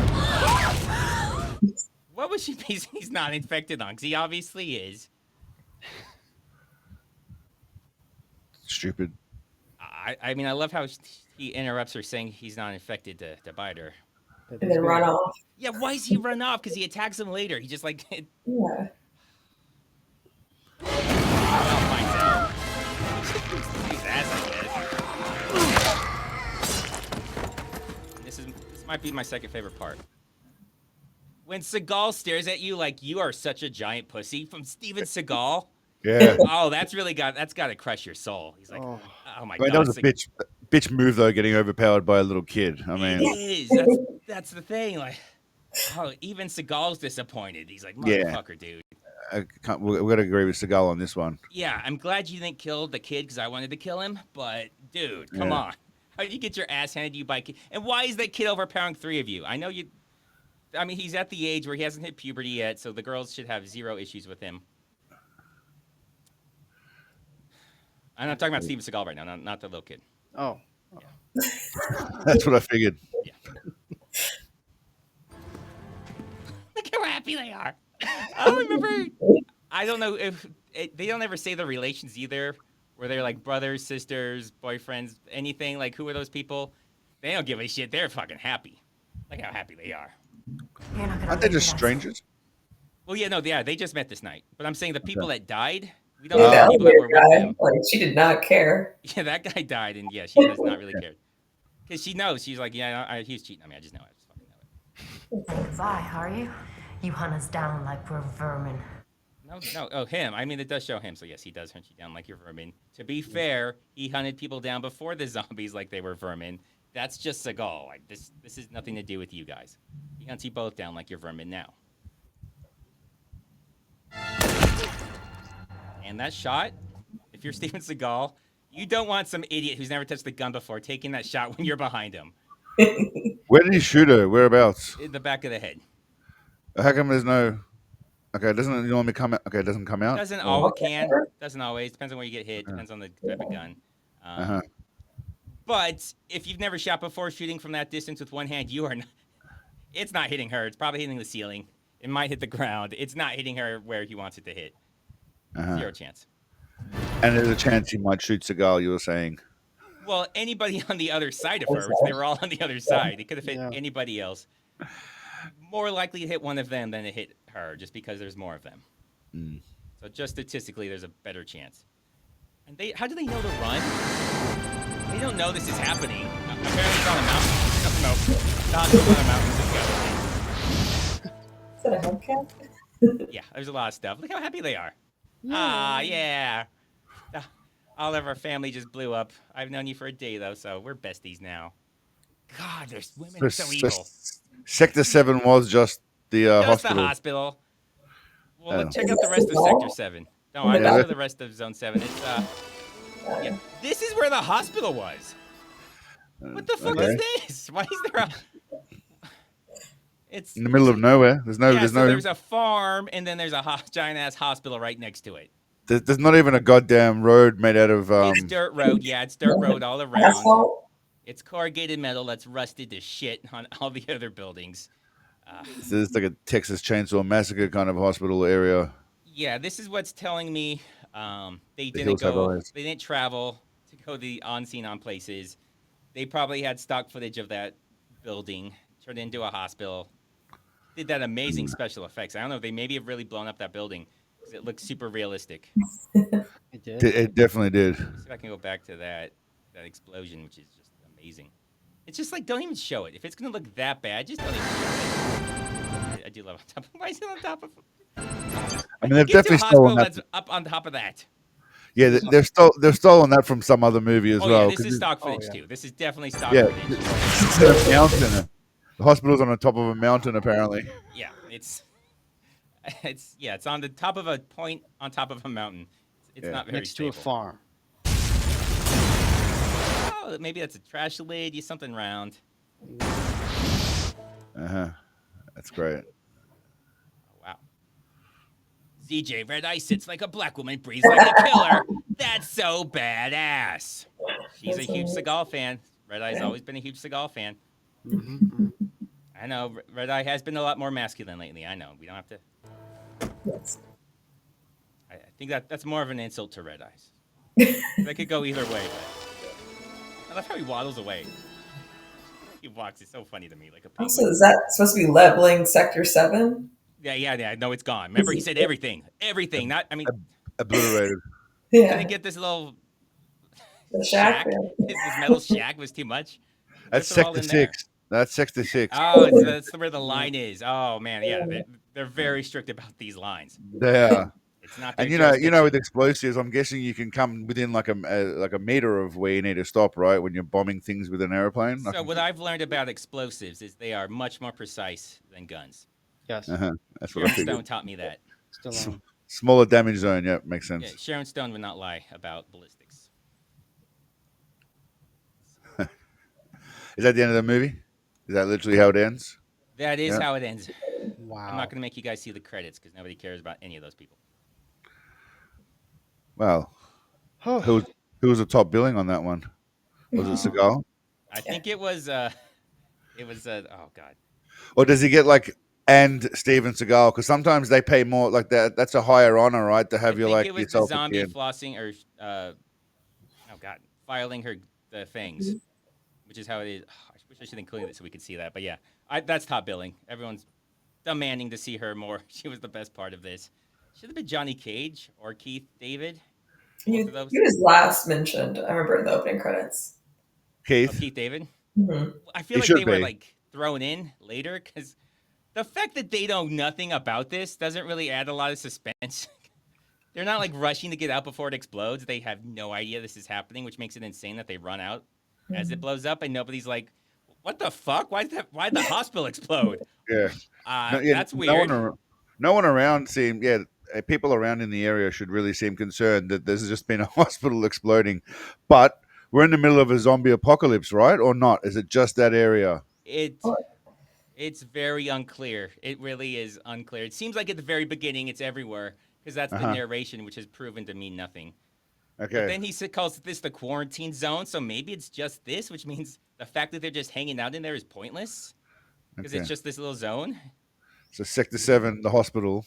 What was she basing he's not infected on? Because he obviously is. Stupid. I mean, I love how he interrupts her saying he's not infected to bite her. And then run off. Yeah, why does he run off? Because he attacks him later. He just like... Yeah. finds out. His ass, I guess. might be my second favorite part. When Seagal stares at you like you are such a giant pussy from Steven Seagal. Yeah. Oh, that's got to crush your soul. He's like, oh my I mean, God. that was a bitch move though, getting overpowered by a little kid. I mean, it is. That's the thing. Like, oh, even Seagal's disappointed. He's like, motherfucker, dude. We got to agree with Seagal on this one. Yeah, I'm glad you didn't kill the kid because I wanted to kill him. But dude, come on. How did you get your ass handed to you by a kid? And why is that kid overpowering 3 of you? I know you. I mean, he's at the age where he hasn't hit puberty yet, so the girls should have 0 issues with him. I'm not talking about Steven Seagal right now, not the little kid. Oh. Yeah. That's what I figured. Yeah. Look how happy they are. I remember. I don't know if they don't ever say the relations either, where they're like brothers, sisters, boyfriends, anything. Like, who are those people? They don't give a shit. They're fucking happy. Look how happy they are. Aren't they just strangers? Well, yeah, no, they just met this night. But I'm saying the people that died, we don't know the people that were with them. Like, she did not care. Yeah, that guy died, and yeah, she does not really care. Because she knows. She's like, yeah, he's cheating on me. I just know it. I just fucking know it. Why, are you? You hunt us down like we're vermin. No. Oh, him. I mean, it does show him. So, yes, he does hunt you down like you're vermin. To be fair, he hunted people down before the zombies like they were vermin. That's just Seagal. Like, this has nothing to do with you guys. He hunts you both down like you're vermin now. And that shot, if you're Steven Seagal, you don't want some idiot who's never touched the gun before taking that shot when you're behind him. Where did he shoot her? Whereabouts? In the back of the head. How come there's no... Okay, doesn't it normally come out? Okay, it doesn't come out? Doesn't always. Doesn't always. Depends on where you get hit. Depends on the type of gun. But if you've never shot before, shooting from that distance with one hand, you are not... It's not hitting her. It's probably hitting the ceiling. It might hit the ground. It's not hitting her where he wants it to hit. 0 chance. And there's a chance he might shoot Seagal, you were saying. Well, anybody on the other side of her, which they were all on the other side. It could have hit anybody else. More likely to hit one of them than to hit her, just because there's more of them. So just statistically, there's a better chance. And how do they know to run? They don't know this is happening. Apparently it's on a mountain. No, not on a mountain. Is that a hubcap? Yeah, there's a lot of stuff. Look how happy they are. Yeah. All of our family just blew up. I've known you for a day, though, so we're besties now. God, there's women are so evil. Sector 7 was just the hospital. The hospital. Well, check out the rest of Sector 7. No, I know the rest of Zone 7. It's, yeah. This is where the hospital was. What the fuck is this? Why is there a... It's in the middle of nowhere. There's a farm, and then there's a giant-ass hospital right next to it. There's not even a goddamn road made out of... It's dirt road. Yeah, it's dirt road all around. It's corrugated metal that's rusted to shit on all the other buildings. So it's like a Texas Chainsaw Massacre kind of hospital area. Yeah, this is what's telling me they didn't travel to go the on-scene on places. They probably had stock footage of that building, turned it into a hospital, did that amazing special effects. I don't know, they maybe have really blown up that building because it looks super realistic. It did? It definitely did. Let's see if I can go back to that explosion, which is just amazing. It's just like, don't even show it. If it's going to look that bad, just don't even show it. I do love on top of... Why is it on top of... I mean, they've definitely stolen that. That's up on top of that. Yeah, they've stolen that from some other movie as well. Yeah, this is stock footage too. This is definitely stock footage. It's a mountain. The hospital's on the top of a mountain, apparently. Yeah, it's on the top of a point on top of a mountain. It's not very stable. Next to a farm. Oh, maybe that's a trash lid. Something round. That's great. Wow. ZJ Red Eye sits like a black woman, breathes like a killer. That's so badass. She's a huge Seagal fan. Red Eye's always been a huge Seagal fan. Mm-hmm. I know Red Eye has been a lot more masculine lately. I know. We don't have to. I think that's more of an insult to Red Eyes. That could go either way. But I love how he waddles away. He walks. It's so funny to me, like a penguin. Also, is that supposed to be leveling Sector 7? Yeah. No, it's gone. Remember, he said everything. Everything. Not. I mean, obliterated. Yeah. Can I get this little shack? This metal shack was too much. That's Sector 6. That's Sector 6. Oh, that's where the line is. Oh man, yeah, they're very strict about these lines. There. It's not their And with jurisdiction. explosives, I'm guessing you can come within like a meter of where you need to stop, right? When you're bombing things with an airplane. So what I've learned about explosives is they are much more precise than guns. Yes. That's what I Sharon figured. Stone taught me that. Stallone. Smaller damage zone. Yeah, makes Yeah, sense. Sharon Stone would not lie about ballistics. Is that the end of the movie? Is that literally how it ends? That is Yeah. how it ends. Wow. I'm not going to make you guys see the credits because nobody cares about any of those people. Well, who was the top billing on that one? Was it Seagal? I think it was. Oh god. Or does he get like and Steven Seagal? Because sometimes they pay more. Like that. That's a higher honor, right? To have I think it was the yourself zombie again. flossing or oh god, filing the fangs, which is how it is. Oh, I wish I should include it so we could see that. But yeah, that's top billing. Everyone's demanding to see her more. She was the best part of this. Should have been Johnny Cage or Keith David. He was last mentioned. I remember in the opening credits. Keith. Oh, Keith David. Mm-hmm. I feel like they were like thrown in later because the fact that they know nothing about this doesn't really add a lot of suspense. They're not like rushing to get out before it explodes. They have no idea this is happening, which makes it insane that they run out as it blows up and nobody's like, "What the fuck? Why'd the hospital explode?" Yeah. That's weird. No one around seemed. Yeah, people around in the area should really seem concerned that there's just been a hospital exploding. But we're in the middle of a zombie apocalypse, right? Or not? Is it just that area? It's very unclear. It really is unclear. It seems like at the very beginning it's everywhere because that's the narration, which has proven to mean nothing. Okay. But then he calls this the quarantine zone, so maybe it's just this, which means the fact that they're just hanging out in there is pointless because it's just this little zone. So Sector 7, the hospital,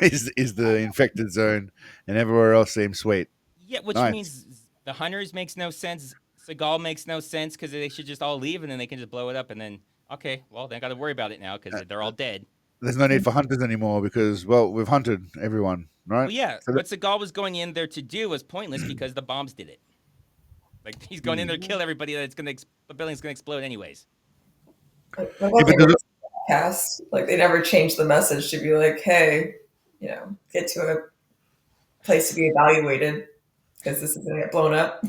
is the infected zone, and everywhere else seems sweet. Yeah, which means the hunters makes no sense. Seagal makes no sense because they should just all leave and then they can just blow it up and then, okay, well, they got to worry about it now because they're all dead. There's no need for hunters anymore because, well, we've hunted everyone, right? Well, yeah, so what Seagal was going in there to do was pointless because the bombs did it. Like, he's going in there to kill everybody the building's going to explode anyways. Like, they never changed the message to be like, hey, get to a place to be evaluated because this is going to get blown up.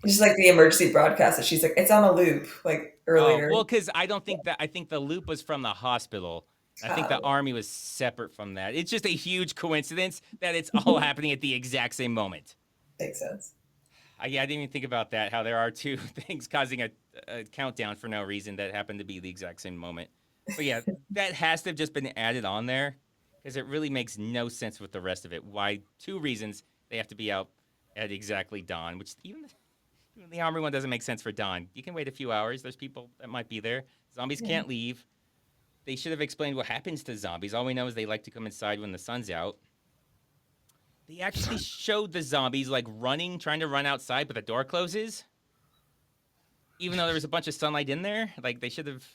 Just like the emergency broadcast that she's like, it's on a loop, like earlier. Oh, well, because I think the loop was from the hospital. I think the army was separate from that. It's just a huge coincidence that it's all happening at the exact same moment. Makes sense. I didn't even think about that, how there are two things causing a countdown for no reason that happen to be the exact same moment. But yeah, that has to have just been added on there because it really makes no sense with the rest of it. Why? Two reasons they have to be out at exactly dawn, which even the army one doesn't make sense for dawn. You can wait a few hours. There's people that might be there. Zombies can't leave. They should have explained what happens to zombies. All we know is they like to come inside when the sun's out. They actually showed the zombies like running, trying to run outside, but the door closes. Even though there was a bunch of sunlight in there, like they should have.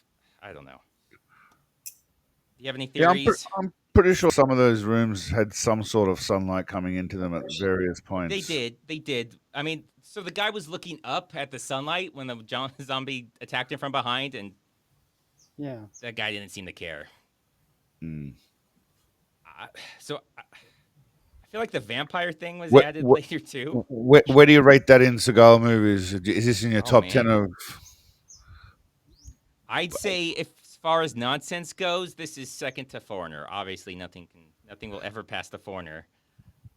I don't know. Do you have any theories? Yeah, I'm pretty sure some of those rooms had some sort of sunlight coming into them at various points. They did. I mean, so the guy was looking up at the sunlight when the zombie attacked him from behind, and that guy didn't seem to care. I feel like the vampire thing was added later too. Where do you rate that in Seagal movies? Is this in your top 10 of? I'd say, as far as nonsense goes, this is second to Foreigner. Obviously, nothing will ever pass the Foreigner.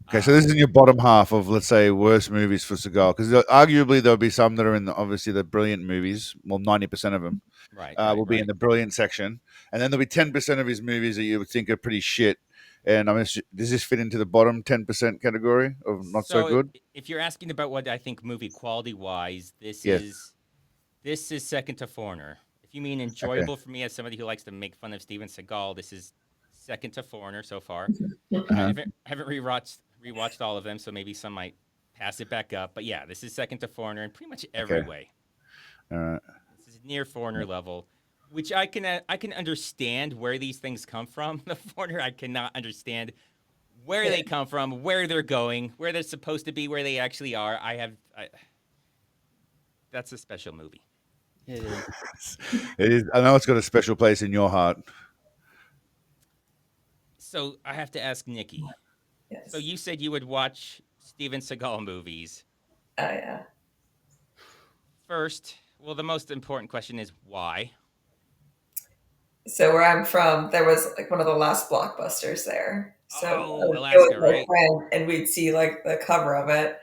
Okay, so this is in your bottom half of, let's say, worst movies for Seagal, because arguably there'll be some that are in obviously the brilliant movies. Well, 90% of them, will be in the brilliant section, and then there'll be 10% of his movies that you would think are pretty shit. And I mean, does this fit into the bottom 10% category of not so good? If you're asking about what I think movie quality wise, this is second to Foreigner. If you mean enjoyable for me as somebody who likes to make fun of Steven Seagal, this is second to Foreigner so far. I haven't rewatched all of them, so maybe some might pass it back up. But yeah, this is second to Foreigner in pretty much every way. All right. This is near Foreigner level, which I can understand where these things come from. The Foreigner, I cannot understand where they come from, where they're going, where they're supposed to be, where they actually are. that's a special movie. It is. It is. I know it's got a special place in your heart. So I have to ask Nikki. Yes. So you said you would watch Steven Seagal movies. Oh yeah. First, well, the most important question is why? So where I'm from, there was like one of the last blockbusters there. So I Oh, would go Alaska, with my right? friend, and we'd see like the cover of it.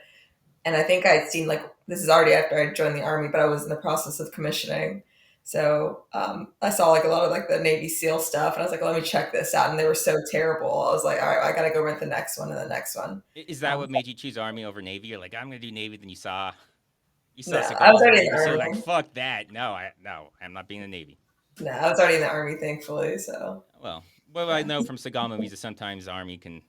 And I think I'd seen like this is already after I joined the army, but I was in the process of commissioning. So I saw like a lot of like the Navy SEAL stuff, and I was like, let me check this out. And they were so terrible. I was like, all right, I gotta go rent the next one and the next one. Is that what made you choose Army over Navy? You're like, I'm gonna do Navy. Then you saw No, I was Seagal as a already in Navy the SEAL. Like, army. fuck that. No, I'm not being a Navy. No, I was already in the army, thankfully. So Well, what I know from Seagal movies is sometimes Army can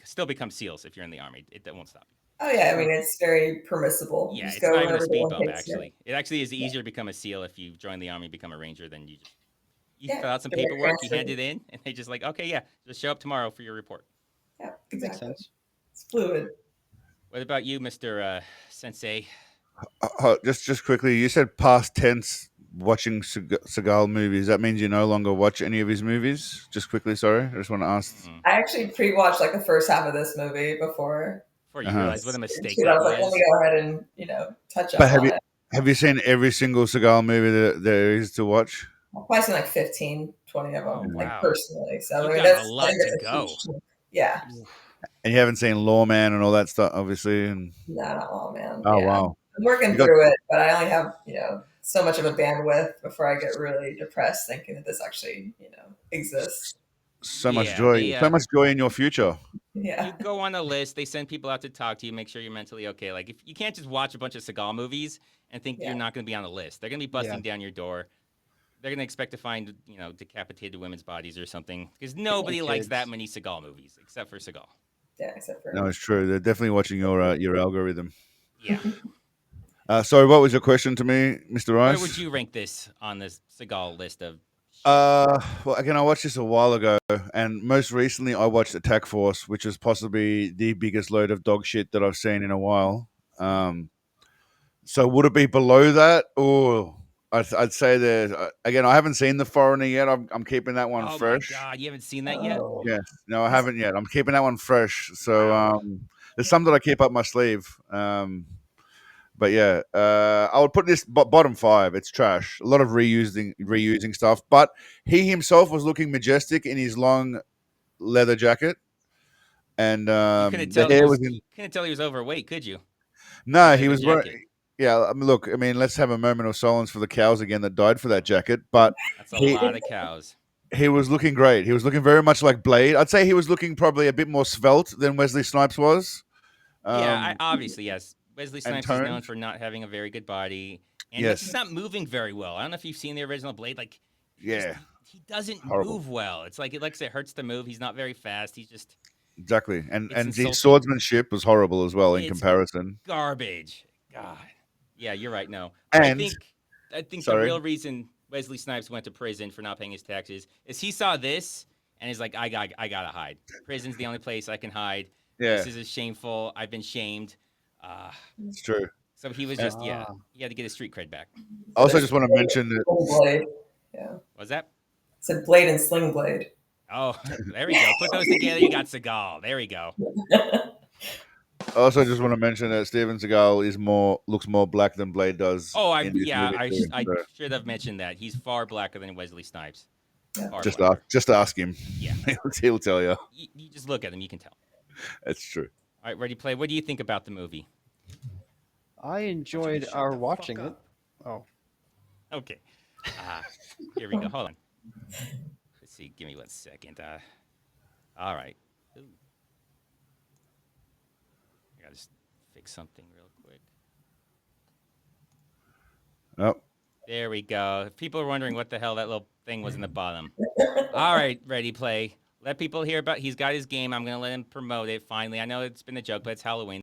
still become SEALs if you're in the Army. That won't stop you. oh yeah, I mean it's very permissible. Yeah, Just it's go not even a wherever the speed one bump, takes you. actually. It actually is easier to become a SEAL if you join the Army, become a Ranger, than you Yeah, fill out some direct paperwork, you hand transfer. it in, and they just like, okay, yeah, just show up tomorrow for your report. Yeah, Makes exactly. sense. It's fluid. What about you, Mr. Sensei? Just quickly, you said past tense watching Seagal movies. That means you no longer watch any of his movies? Just quickly, sorry. I just want to ask. I actually pre-watched like the first half of this movie before. Before you realized what a mistake I that was like, let was. me go ahead and touch But up on it. have you seen every single Seagal movie that there is to watch? I've probably seen like 15, 20 of them, Oh, like wow. personally. So You've I mean, got a I lot think to that's a go. huge chunk. Yeah. And you haven't seen Lawman and all that stuff, obviously. And No, not all, man. oh Yeah. wow, I'm working you got through it, but I only have, so much of a bandwidth before I get really depressed thinking that this actually, exists. so much Yeah, joy, so much joy in your future. Yeah. You go on a list. They send people out to talk to you, make sure you're mentally okay. Like, if you can't just watch a bunch of Seagal movies and think you're not going to be on the list. They're going to be busting down your door. They're going to expect to find, decapitated women's bodies or something, because nobody likes that many Seagal movies except for Seagal. Yeah, except for No, it's true. They're definitely watching your algorithm. Yeah. Sorry, what was your question to me, Mr. Rice? Where would you rank this on this Seagal list of? Well, again, I watched this a while ago, and most recently I watched Attack Force, which is possibly the biggest load of dog shit that I've seen in a while. So would it be below that, or I'd say there again? I haven't seen The Foreigner yet. I'm keeping that one fresh. Oh my god, you haven't seen that yet? Yes, no, I haven't yet. I'm keeping that one fresh. So there's some that I keep up my sleeve. But yeah, I would put this bottom 5. It's trash. A lot of reusing stuff. But he himself was looking majestic in his long leather jacket, and You couldn't the tell hair was in. couldn't tell he was overweight, could you? No, he Leather was jacket. wearing. Yeah, I mean, look. I mean, let's have a moment of silence for the cows again that died for that jacket. But That's a lot of cows. he was looking great. He was looking very much like Blade. I'd say he was looking probably a bit more svelte than Wesley Snipes was. Yeah, obviously, yes. Wesley Snipes is known toned. for not having a very good body, and Yes. he's not moving very well. I don't know if you've seen the original Blade. Like, Yeah, he doesn't Horrible. move well. It's like it hurts to move. He's not very fast. He's just exactly. And It's his insulting. swordsmanship was horrible as well in It's comparison. garbage. God. Yeah, you're right. No, And- I think the sorry. real reason Wesley Snipes went to prison for not paying his taxes is he saw this and he's like, I gotta hide. Prison's the only place I can hide. Yeah. This is shameful. I've been shamed. It's true. So he was just he had to get his street cred back. I also just want to mention that. Blade. Yeah. What's that? It's a blade and sling blade. Oh, there we go. Put those together. You got Seagal. There we go. I also just want to mention that Steven Seagal looks more black than Blade does. Oh, in this movie too, I so should have mentioned that. He's far blacker than Wesley Snipes. Far just blacker. ask him. Yeah. he'll tell you. You just look at him. You can tell. That's true. All right, ready, play. What do you think about the movie? I enjoyed our watching it. Oh, Okay. Here we go. Hold on. Let's see. Give me 1 second. All right. Ooh. I gotta just fix something real quick. Oh, There we go. If people are wondering what the hell that little thing was in the bottom. All right, ready, play. Let people hear about. He's got his game. I'm gonna let him promote it. Finally, I know it's been a joke, but it's Halloween.